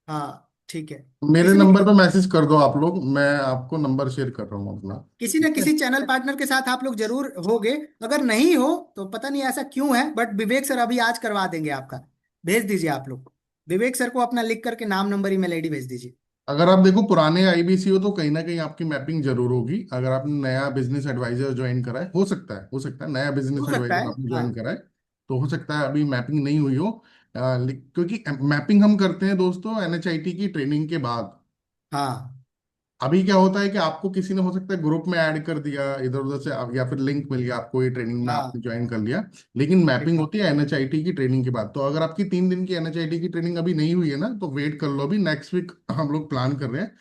हाँ ठीक है। मेरे किसी ने नंबर पे मैसेज कर दो आप लोग, मैं आपको नंबर शेयर कर रहा हूँ अपना। किसी न ठीक है। किसी चैनल पार्टनर के साथ आप लोग जरूर होगे। अगर नहीं हो तो पता नहीं ऐसा क्यों है, बट विवेक सर अभी आज करवा देंगे आपका। भेज दीजिए आप लोग, विवेक सर को अपना लिख करके नाम नंबर ईमेल आईडी भेज दीजिए। अगर आप देखो पुराने आईबीसी हो तो कहीं ना कहीं आपकी मैपिंग जरूर होगी। अगर आपने नया बिजनेस एडवाइजर ज्वाइन करा है, हो सकता है नया बिजनेस हो सकता एडवाइजर है आपने हाँ। ज्वाइन करा है, तो हो सकता है अभी मैपिंग नहीं हुई हो। क्योंकि मैपिंग हम करते हैं दोस्तों एनएचआईटी की ट्रेनिंग के बाद। हाँ अभी क्या होता है कि आपको किसी ने हो सकता है ग्रुप में ऐड कर दिया इधर उधर से, या फिर लिंक मिल गया आपको ये ट्रेनिंग में, हाँ आपने ज्वाइन कर लिया। लेकिन ठीक मैपिंग है। होती है एनएचआईटी की ट्रेनिंग के बाद। तो अगर आपकी 3 दिन की एनएचआईटी की ट्रेनिंग अभी नहीं हुई है ना, तो वेट कर लो, अभी नेक्स्ट वीक हम लोग प्लान कर रहे हैं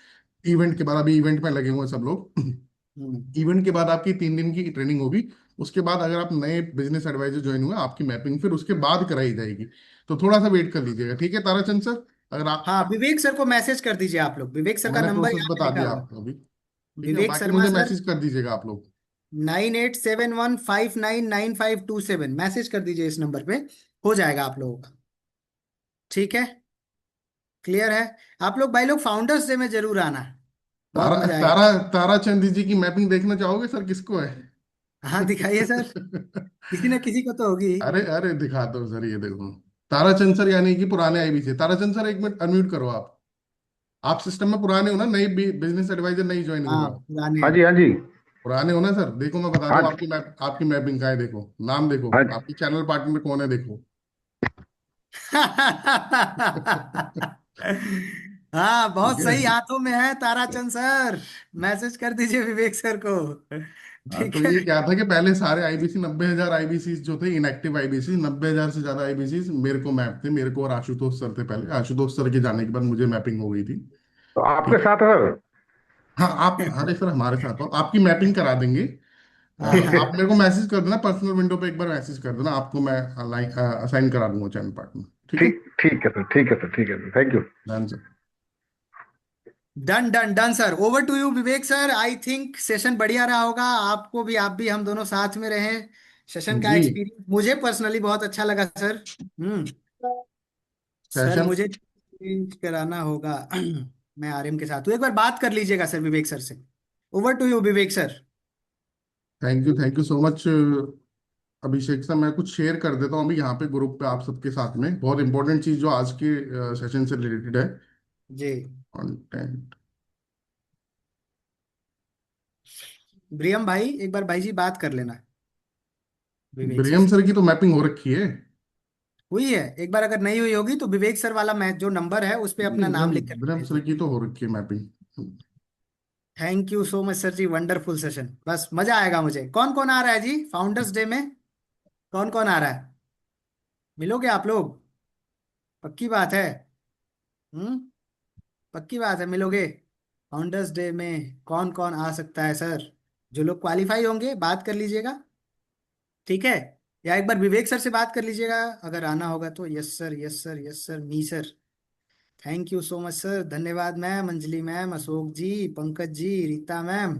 इवेंट के बाद। अभी इवेंट में लगे हुए हैं सब लोग। हम्म। इवेंट के बाद आपकी 3 दिन की ट्रेनिंग होगी। उसके बाद अगर आप नए बिजनेस एडवाइजर ज्वाइन हुए, आपकी मैपिंग फिर उसके बाद कराई जाएगी। तो थोड़ा सा वेट कर लीजिएगा, ठीक है ताराचंद सर? अगर आप, हाँ विवेक सर को मैसेज कर दीजिए आप लोग, विवेक सर का मैंने नंबर प्रोसेस यहाँ पे बता लिखा दिया हुआ है। आपको अभी, ठीक है? विवेक बाकी शर्मा मुझे सर, मैसेज कर दीजिएगा आप लोग। 9871599527 मैसेज कर दीजिए इस नंबर पे, हो जाएगा आप लोगों का। ठीक है, क्लियर है। आप लोग भाई लोग फाउंडर्स डे में जरूर आना, बहुत तारा मजा तारा आएगा। ताराचंद जी की मैपिंग देखना चाहोगे सर? किसको है? हाँ दिखाइए सर, किसी न किसी को तो होगी। अरे अरे दिखाता हूँ सर, ये देखो। ताराचंद सर यानी कि पुराने आईबीसी। ताराचंद सर एक मिनट अनम्यूट करो आप सिस्टम में पुराने हो ना, नई बिजनेस एडवाइजर नहीं ज्वाइन हाँ हुआ? पुराने हाँ हैं। जी, हाँ जी। पुराने हो ना सर? देखो मैं बताता हाँ हूँ आपकी मैपिंग का है, देखो नाम देखो, हाँ आपकी चैनल पार्टनर कौन है देखो। हाँ ठीक बहुत है। सही हाथों में है ताराचंद सर, मैसेज कर दीजिए विवेक सर को। हाँ, ठीक तो है। ये क्या था कि पहले सारे आईबीसी, 90,000 आईबीसी जो थे इनएक्टिव आईबीसी, 90,000 से ज्यादा आईबीसी मेरे को मैप थे, मेरे को और आशुतोष सर थे पहले। आशुतोष सर के जाने के बाद मुझे मैपिंग हो गई थी। तो आपके ठीक है। साथ है सर। हाँ आप, अरे सर हमारे साथ हो, आपकी मैपिंग करा देंगे। हाँ ठीक है। आप हाँ मेरे को मैसेज कर देना पर्सनल विंडो पे, एक बार मैसेज कर देना, आपको मैं असाइन करा दूंगा चैनल पार्टनर। ठीक है। ठीक ठीक है सर, ठीक है सर, ठीक है sir, thank you. Done sir. Done done done sir, over to you Vivek sir. I think session बढ़िया रहा होगा, आपको भी, आप भी, हम दोनों साथ में रहे। सेशन का जी। एक्सपीरियंस मुझे पर्सनली बहुत अच्छा लगा सर। Sir session. मुझे चेंज कराना होगा। मैं आर्यन के साथ हूँ, एक बार बात कर लीजिएगा सर विवेक सर से। Over to you Vivek sir. Thank you so much Abhishek sir. मैं कुछ शेयर कर देता हूँ अभी यहाँ पे ग्रुप पे आप सबके साथ में, बहुत इंपॉर्टेंट चीज जो आज के सेशन से रिलेटेड है। जी। कंटेंट। ब्रियम भाई, एक बार भाई जी बात कर लेना विवेक सर ब्रियम से। सर की तो मैपिंग हो रखी है। हुई है? एक बार अगर नहीं हुई होगी तो विवेक सर वाला मैं जो नंबर है उस पे नहीं, अपना नाम ब्रियम लिख कर ब्रियम सर भेजिए। की तो हो रखी है mapping. Thank you so much sir जी, वंडरफुल सेशन, बस मजा आएगा मुझे। कौन कौन आ रहा है जी फाउंडर्स डे में? कौन कौन आ रहा है? मिलोगे आप लोग? पक्की बात है? हम्म, पक्की बात है मिलोगे? फाउंडर्स डे में कौन कौन आ सकता है सर? जो लोग क्वालिफाई होंगे बात कर लीजिएगा, ठीक है? या एक बार विवेक सर से बात कर लीजिएगा अगर आना होगा तो। Yes sir, yes sir, yes sir, me sir. Thank you so much sir, धन्यवाद मैम, अंजलि मैम, अशोक जी, पंकज जी, रीता मैम।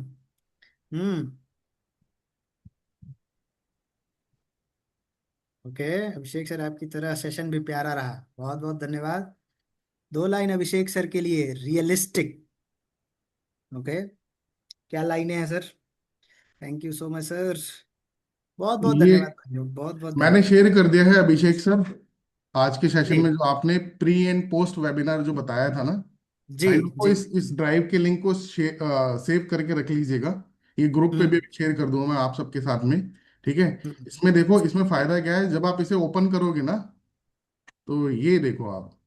हम्म। ओके। अभिषेक सर आपकी तरह सेशन भी प्यारा रहा, बहुत बहुत धन्यवाद। 2 लाइन अभिषेक सर के लिए, रियलिस्टिक। ओके। क्या लाइनें हैं sir? Thank you so much sir, बहुत बहुत ये धन्यवाद भाइयों, बहुत बहुत मैंने धन्यवाद। शेयर कर दिया है अभिषेक सर, आज के सेशन में जी जो आपने प्री एंड पोस्ट वेबिनार जो बताया था ना। जी भाई लोग को जी। इस ड्राइव के लिंक को सेव करके रख लीजिएगा। ये ग्रुप पे भी हम्म शेयर कर दूंगा मैं आप सबके साथ में। ठीक है। हम्म इसमें देखो, इसमें फायदा क्या है, जब आप इसे ओपन करोगे ना, तो ये देखो आप,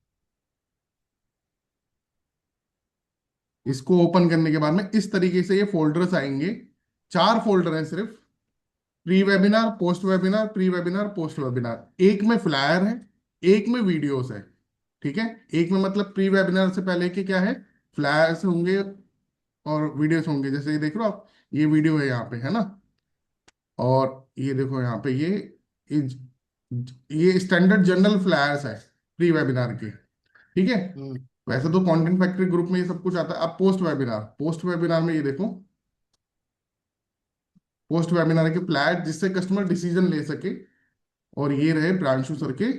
इसको ओपन करने के बाद में इस तरीके से ये फोल्डर्स आएंगे। 4 फोल्डर हैं सिर्फ, pre webinar, post webinar, pre webinar, post webinar. एक में फ्लायर है, एक में वीडियोस है। ठीक है। एक में मतलब प्री वेबिनार से पहले के क्या है, फ्लायर्स होंगे और वीडियोस होंगे। जैसे ये देख रहे हो आप, ये वीडियो है यहाँ पे, है ना? और ये देखो यहाँ पे ये स्टैंडर्ड जनरल फ्लायर्स है प्री वेबिनार के। ठीक है। हम्म वैसे तो कंटेंट फैक्ट्री ग्रुप में ये सब कुछ आता है। अब पोस्ट वेबिनार में ये देखो, पोस्ट वेबिनार के फ्लैट जिससे कस्टमर डिसीजन ले सके। और ये रहे प्रांशु सर के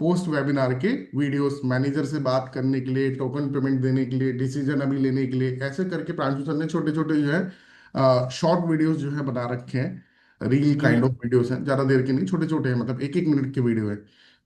पोस्ट वेबिनार के वीडियोस, मैनेजर से बात करने के लिए, टोकन पेमेंट देने के लिए, डिसीजन अभी लेने के लिए, ऐसे करके प्रांशु सर ने छोटे छोटे जो है शॉर्ट वीडियोस जो है बना रखे हैं। Reel kind of hmm. Videos हैं, ज्यादा देर के नहीं, छोटे छोटे हैं, मतलब 1-1 मिनट के वीडियो है।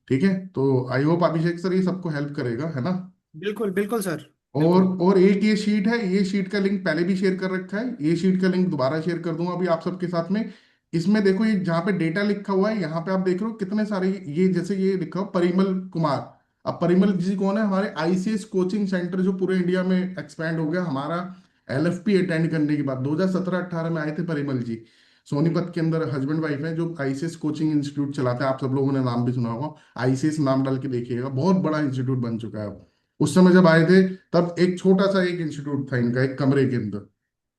ठीक है। तो आई होप अभिषेक सर ये सबको हेल्प करेगा, है ना? बिल्कुल बिल्कुल सर, और बिल्कुल। और एक ये शीट है, ये शीट का लिंक पहले भी शेयर कर रखा है, ये शीट का लिंक दोबारा शेयर कर दूंगा अभी आप सबके साथ में। इसमें देखो, ये जहाँ पे डेटा लिखा हुआ है, यहाँ पे आप देख रहे हो कितने सारे, ये जैसे ये लिखा हो परिमल कुमार। अब परिमल जी कौन है? हमारे आईसीएस कोचिंग सेंटर जो पूरे इंडिया में एक्सपैंड हो गया हमारा। LFP अटेंड करने के बाद 2017-18 में आए थे परिमल जी, सोनीपत के अंदर हस्बैंड वाइफ है जो आईसीएस कोचिंग इंस्टीट्यूट चलाते हैं, आप सब लोगों ने नाम भी सुना होगा, आईसीएस नाम डाल के देखिएगा, बहुत बड़ा इंस्टीट्यूट बन चुका है अब। उस समय जब आए थे तब एक छोटा सा एक इंस्टीट्यूट था इनका, एक कमरे के अंदर,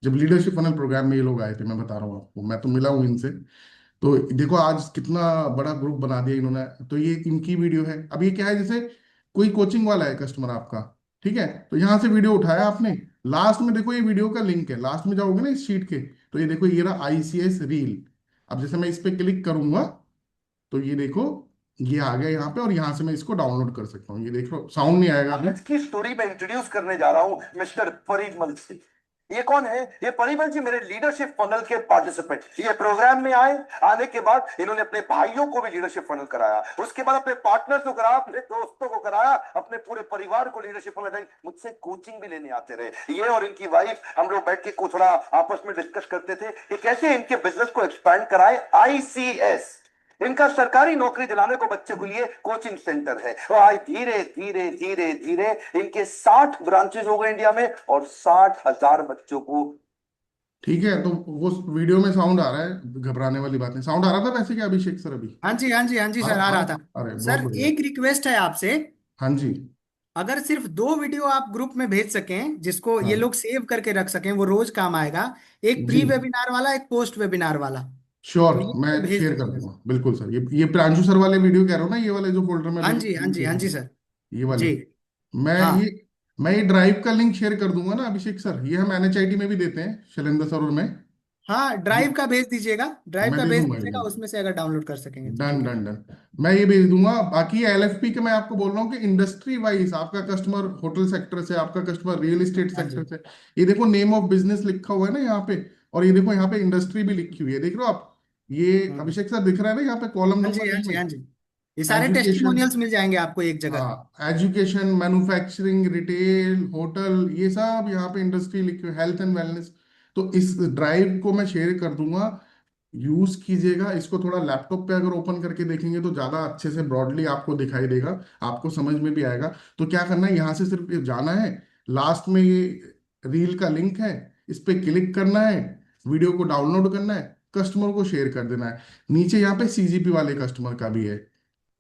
जब लीडरशिप फनल प्रोग्राम में ये लोग आए थे, मैं बता रहा हूँ आपको, मैं तो मिला हूँ इनसे। तो देखो आज कितना बड़ा ग्रुप बना दिया इन्होंने। तो ये इनकी वीडियो है। अब ये क्या है, जैसे कोई कोचिंग वाला है कस्टमर आपका, ठीक है, तो यहाँ से वीडियो उठाया आपने, लास्ट में देखो ये वीडियो का लिंक है, लास्ट में जाओगे ना इस शीट के, तो ये देखो ये रहा आईसीएस रील। अब जैसे मैं इस पे क्लिक करूंगा तो ये देखो ये आ गया यहाँ पे, और यहाँ से मैं इसको डाउनलोड कर सकता हूँ। ये देखो साउंड नहीं आएगा अभी। आज की स्टोरी में इंट्रोड्यूस करने जा रहा हूं मिस्टर परिमल सिंह। ये कौन है? ये परिमल जी मेरे लीडरशिप फनल के पार्टिसिपेंट। ये प्रोग्राम में आए, आने के बाद इन्होंने अपने भाइयों को भी लीडरशिप फनल कराया, उसके बाद अपने पार्टनर्स को कराया, अपने दोस्तों को कराया, अपने पूरे परिवार को लीडरशिप फनल। मुझसे कोचिंग भी लेने आते रहे। ये और इनकी वाइफ, हम लोग बैठ के थोड़ा आपस में डिस्कस करते थे कि कैसे इनके बिजनेस को एक्सपैंड कराए। आईसीएस इनका सरकारी नौकरी दिलाने को बच्चे को लिए कोचिंग सेंटर है, और आज धीरे धीरे धीरे धीरे इनके 60 ब्रांचेस हो गए इंडिया में, और 60,000 बच्चों को। ठीक है, तो वो वीडियो में साउंड आ रहा है, घबराने वाली बात नहीं, साउंड आ रहा था वैसे क्या अभिषेक सर अभी? हाँ जी, हाँ जी, हाँ जी हाँ सर, आ हाँ। रहा था। अरे बहुत सर बढ़िया। एक रिक्वेस्ट है आपसे, हाँ जी। अगर सिर्फ 2 वीडियो आप ग्रुप में भेज सकें जिसको ये हाँ लोग सेव करके रख सकें, वो रोज काम आएगा। एक जी, प्री वेबिनार वाला, एक पोस्ट वेबिनार वाला। श्योर, तो ये मैं तो भेज शेयर कर दीजिएगा दूंगा सर। बिल्कुल सर। ये प्रांशु सर वाले वीडियो कह रहा हूँ ना, ये वाले जो फोल्डर में हाँ अभी जी, हाँ लिंक जी, शेयर हाँ कर जी दूंगा, सर। ये वाले। जी। मैं हाँ ये मैं ये ड्राइव का लिंक शेयर कर दूंगा ना अभिषेक सर, ये हम NHIT में भी देते हैं, शैलेंद्र सर और मैं। हाँ, ये ड्राइव का भेज दीजिएगा, ड्राइव मैं का दे भेज दूंगा ये दीजिएगा, लिंक। उसमें से अगर डाउनलोड कर सकेंगे तो डन ठीक है। डन डन, मैं ये भेज दूंगा। बाकी LFP के मैं आपको बोल रहा हूँ कि इंडस्ट्री वाइज आपका कस्टमर होटल सेक्टर से, आपका कस्टमर रियल एस्टेट हाँ सेक्टर जी। से, ये देखो नेम ऑफ बिजनेस लिखा हुआ है ना यहाँ पे, और ये देखो यहाँ पे इंडस्ट्री भी लिखी हुई है, देख रहे हो आप? ये हम्म। अभिषेक सर दिख रहा है ना यहाँ पे कॉलम हाँ जी, नंबर हाँ वन जी, में? हाँ जी, ये सारे एजुकेशन, टेस्टिमोनियल्स मिल जाएंगे आपको एक जगह। हाँ एजुकेशन, मैन्युफैक्चरिंग, रिटेल, होटल, ये सब यहाँ पे इंडस्ट्री लिखी हुई, हेल्थ एंड वेलनेस। तो इस ड्राइव को मैं शेयर कर दूंगा, यूज कीजिएगा इसको। थोड़ा लैपटॉप पे अगर ओपन करके देखेंगे तो ज्यादा अच्छे से ब्रॉडली आपको दिखाई देगा, आपको समझ में भी आएगा। तो क्या करना है, यहाँ से सिर्फ ये जाना है, लास्ट में ये रील का लिंक है, इस पे क्लिक करना है, वीडियो को डाउनलोड करना है, कस्टमर को शेयर कर देना है। नीचे यहाँ पे CGP वाले कस्टमर का भी है,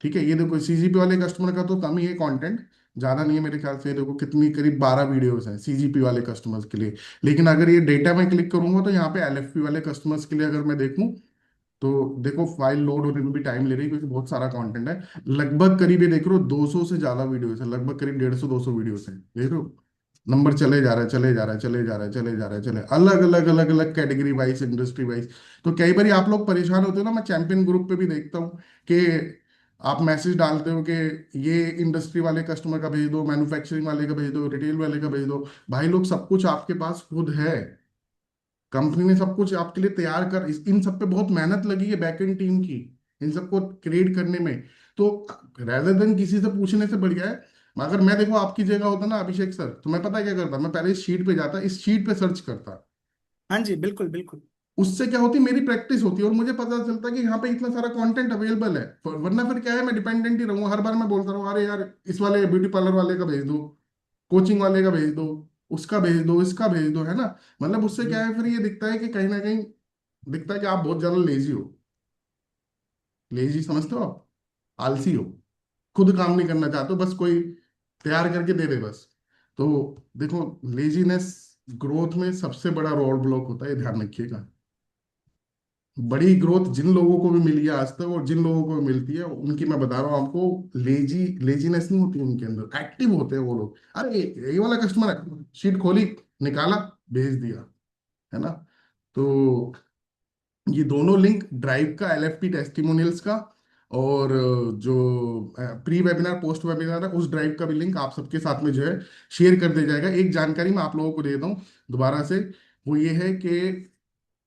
ठीक है, ये देखो CGP वाले कस्टमर का तो कम ही है कंटेंट, ज्यादा नहीं है मेरे ख्याल से। ये देखो कितनी, करीब 12 वीडियोस हैं CGP वाले कस्टमर्स के लिए। लेकिन अगर ये डेटा में क्लिक करूंगा तो यहाँ पे LFP वाले कस्टमर्स के लिए अगर मैं देखूं तो देखो फाइल लोड होने में भी टाइम ले रही है, क्योंकि बहुत सारा कंटेंट है। लगभग करीब ये देख रहे हो 200 से ज्यादा वीडियोस है, लगभग करीब 150-200 वीडियोस है, देख रहे हो? नंबर चले जा रहा है, चले जा रहा है, चले जा रहा है, चले जा रहा है, चले अलग अलग अलग अलग कैटेगरी वाइज, इंडस्ट्री वाइज। तो कई बार आप लोग परेशान होते हो ना, मैं चैंपियन ग्रुप पे भी देखता हूँ कि आप मैसेज डालते हो कि ये इंडस्ट्री वाले कस्टमर का भेज दो, मैन्युफैक्चरिंग वाले का भेज दो, रिटेल वाले का भेज दो। भाई लोग सब कुछ आपके पास खुद है, कंपनी ने सब कुछ आपके लिए तैयार कर, इन सब पे बहुत मेहनत लगी है बैकएंड टीम की, इन सबको क्रिएट करने में। तो रेदर देन किसी से पूछने से बढ़िया है। अगर मैं देखो आपकी जगह होता ना अभिषेक सर, तो मैं पता क्या करता, मैं पहले इस शीट पे जाता, इस शीट पे सर्च करता। हाँ जी, बिल्कुल बिल्कुल। उससे क्या होती, मेरी प्रैक्टिस होती और मुझे पता चलता कि यहाँ पे इतना सारा कंटेंट अवेलेबल है। वरना फिर क्या है, मैं डिपेंडेंट ही रहूंगा, हर बार मैं बोलता रहूँ अरे यार इस वाले ब्यूटी पार्लर वाले का भेज दो, कोचिंग वाले का भेज दो, उसका भेज दो, इसका भेज दो, है ना? मतलब उससे क्या है, फिर ये दिखता है कि कहीं ना कहीं दिखता है कि आप बहुत ज्यादा लेजी हो। लेजी समझते हो आप? आलसी हो, खुद काम नहीं करना चाहते हो, बस कोई तैयार करके दे दे बस। तो देखो, लेजीनेस ग्रोथ में सबसे बड़ा रोड ब्लॉक होता है, ये ध्यान रखिएगा। बड़ी ग्रोथ जिन लोगों को भी मिली है आज तक, और जिन लोगों को भी मिलती है, उनकी मैं बता रहा हूँ आपको, लेजीनेस नहीं होती उनके अंदर, एक्टिव होते हैं वो लोग। अरे ये वाला कस्टमर है, शीट खोली, निकाला, भेज दिया, है ना? तो ये दोनों लिंक, ड्राइव का, LFP टेस्टिमोनियल्स का, और जो प्री वेबिनार पोस्ट वेबिनार है उस ड्राइव का भी लिंक आप सबके साथ में जो है शेयर कर दिया जाएगा। एक जानकारी मैं आप लोगों को दे देता हूँ दोबारा से, वो ये है कि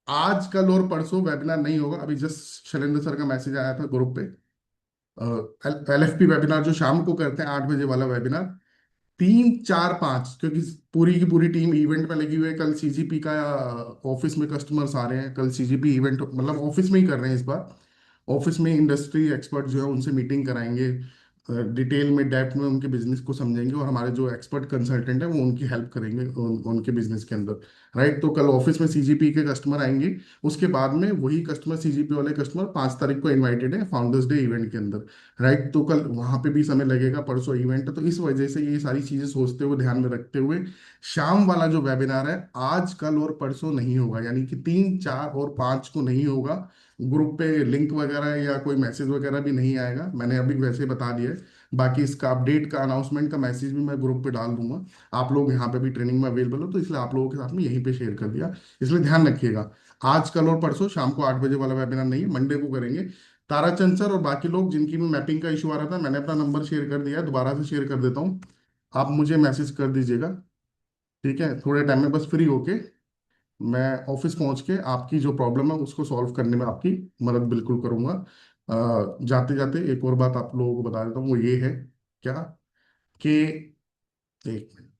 आज कल और परसों वेबिनार नहीं होगा। अभी जस्ट शैलेंद्र सर का मैसेज आया था ग्रुप पे, LFP वेबिनार जो शाम को करते हैं 8 बजे वाला वेबिनार, 3 4 5, क्योंकि पूरी की पूरी टीम इवेंट में लगी हुई है। कल CGP का ऑफिस में कस्टमर्स आ रहे हैं, कल CGP इवेंट मतलब ऑफिस में ही कर रहे हैं इस बार। ऑफिस में इंडस्ट्री एक्सपर्ट जो है उनसे मीटिंग कराएंगे, डिटेल में डेप्थ में उनके बिजनेस को समझेंगे, और हमारे जो एक्सपर्ट कंसल्टेंट है वो उनकी हेल्प करेंगे उनके बिजनेस के अंदर। राइट, तो कल ऑफिस में सीजीपी के कस्टमर आएंगे, उसके बाद में वही कस्टमर, सीजीपी वाले कस्टमर 5 तारीख को इनवाइटेड है फाउंडर्स डे इवेंट के अंदर। राइट, तो कल वहां पे भी समय लगेगा, परसों इवेंट है, तो इस वजह से ये सारी चीजें सोचते हुए, ध्यान में रखते हुए शाम वाला जो वेबिनार है आज कल और परसों नहीं होगा, यानी कि 3, 4 और 5 को नहीं होगा। ग्रुप पे लिंक वगैरह या कोई मैसेज वगैरह भी नहीं आएगा, मैंने अभी वैसे ही बता दिया है। बाकी इसका अपडेट का, अनाउंसमेंट का मैसेज भी मैं ग्रुप पे डाल दूंगा। आप लोग यहाँ पे भी ट्रेनिंग में अवेलेबल हो, तो इसलिए आप लोगों के साथ में यहीं पे शेयर कर दिया। इसलिए ध्यान रखिएगा, आज कल और परसों शाम को 8 बजे वाला वेबिनार नहीं है, मंडे को करेंगे। ताराचंद सर और बाकी लोग जिनकी भी मैपिंग का इशू आ रहा था, मैंने अपना नंबर शेयर कर दिया है, दोबारा से शेयर कर देता हूँ, आप मुझे मैसेज कर दीजिएगा। ठीक है, थोड़े टाइम में बस फ्री होके मैं ऑफिस पहुंच के आपकी जो प्रॉब्लम है उसको सॉल्व करने में आपकी मदद बिल्कुल करूंगा। जाते जाते एक और बात आप लोगों को बता देता हूँ, वो ये है क्या कि, एक मिनट,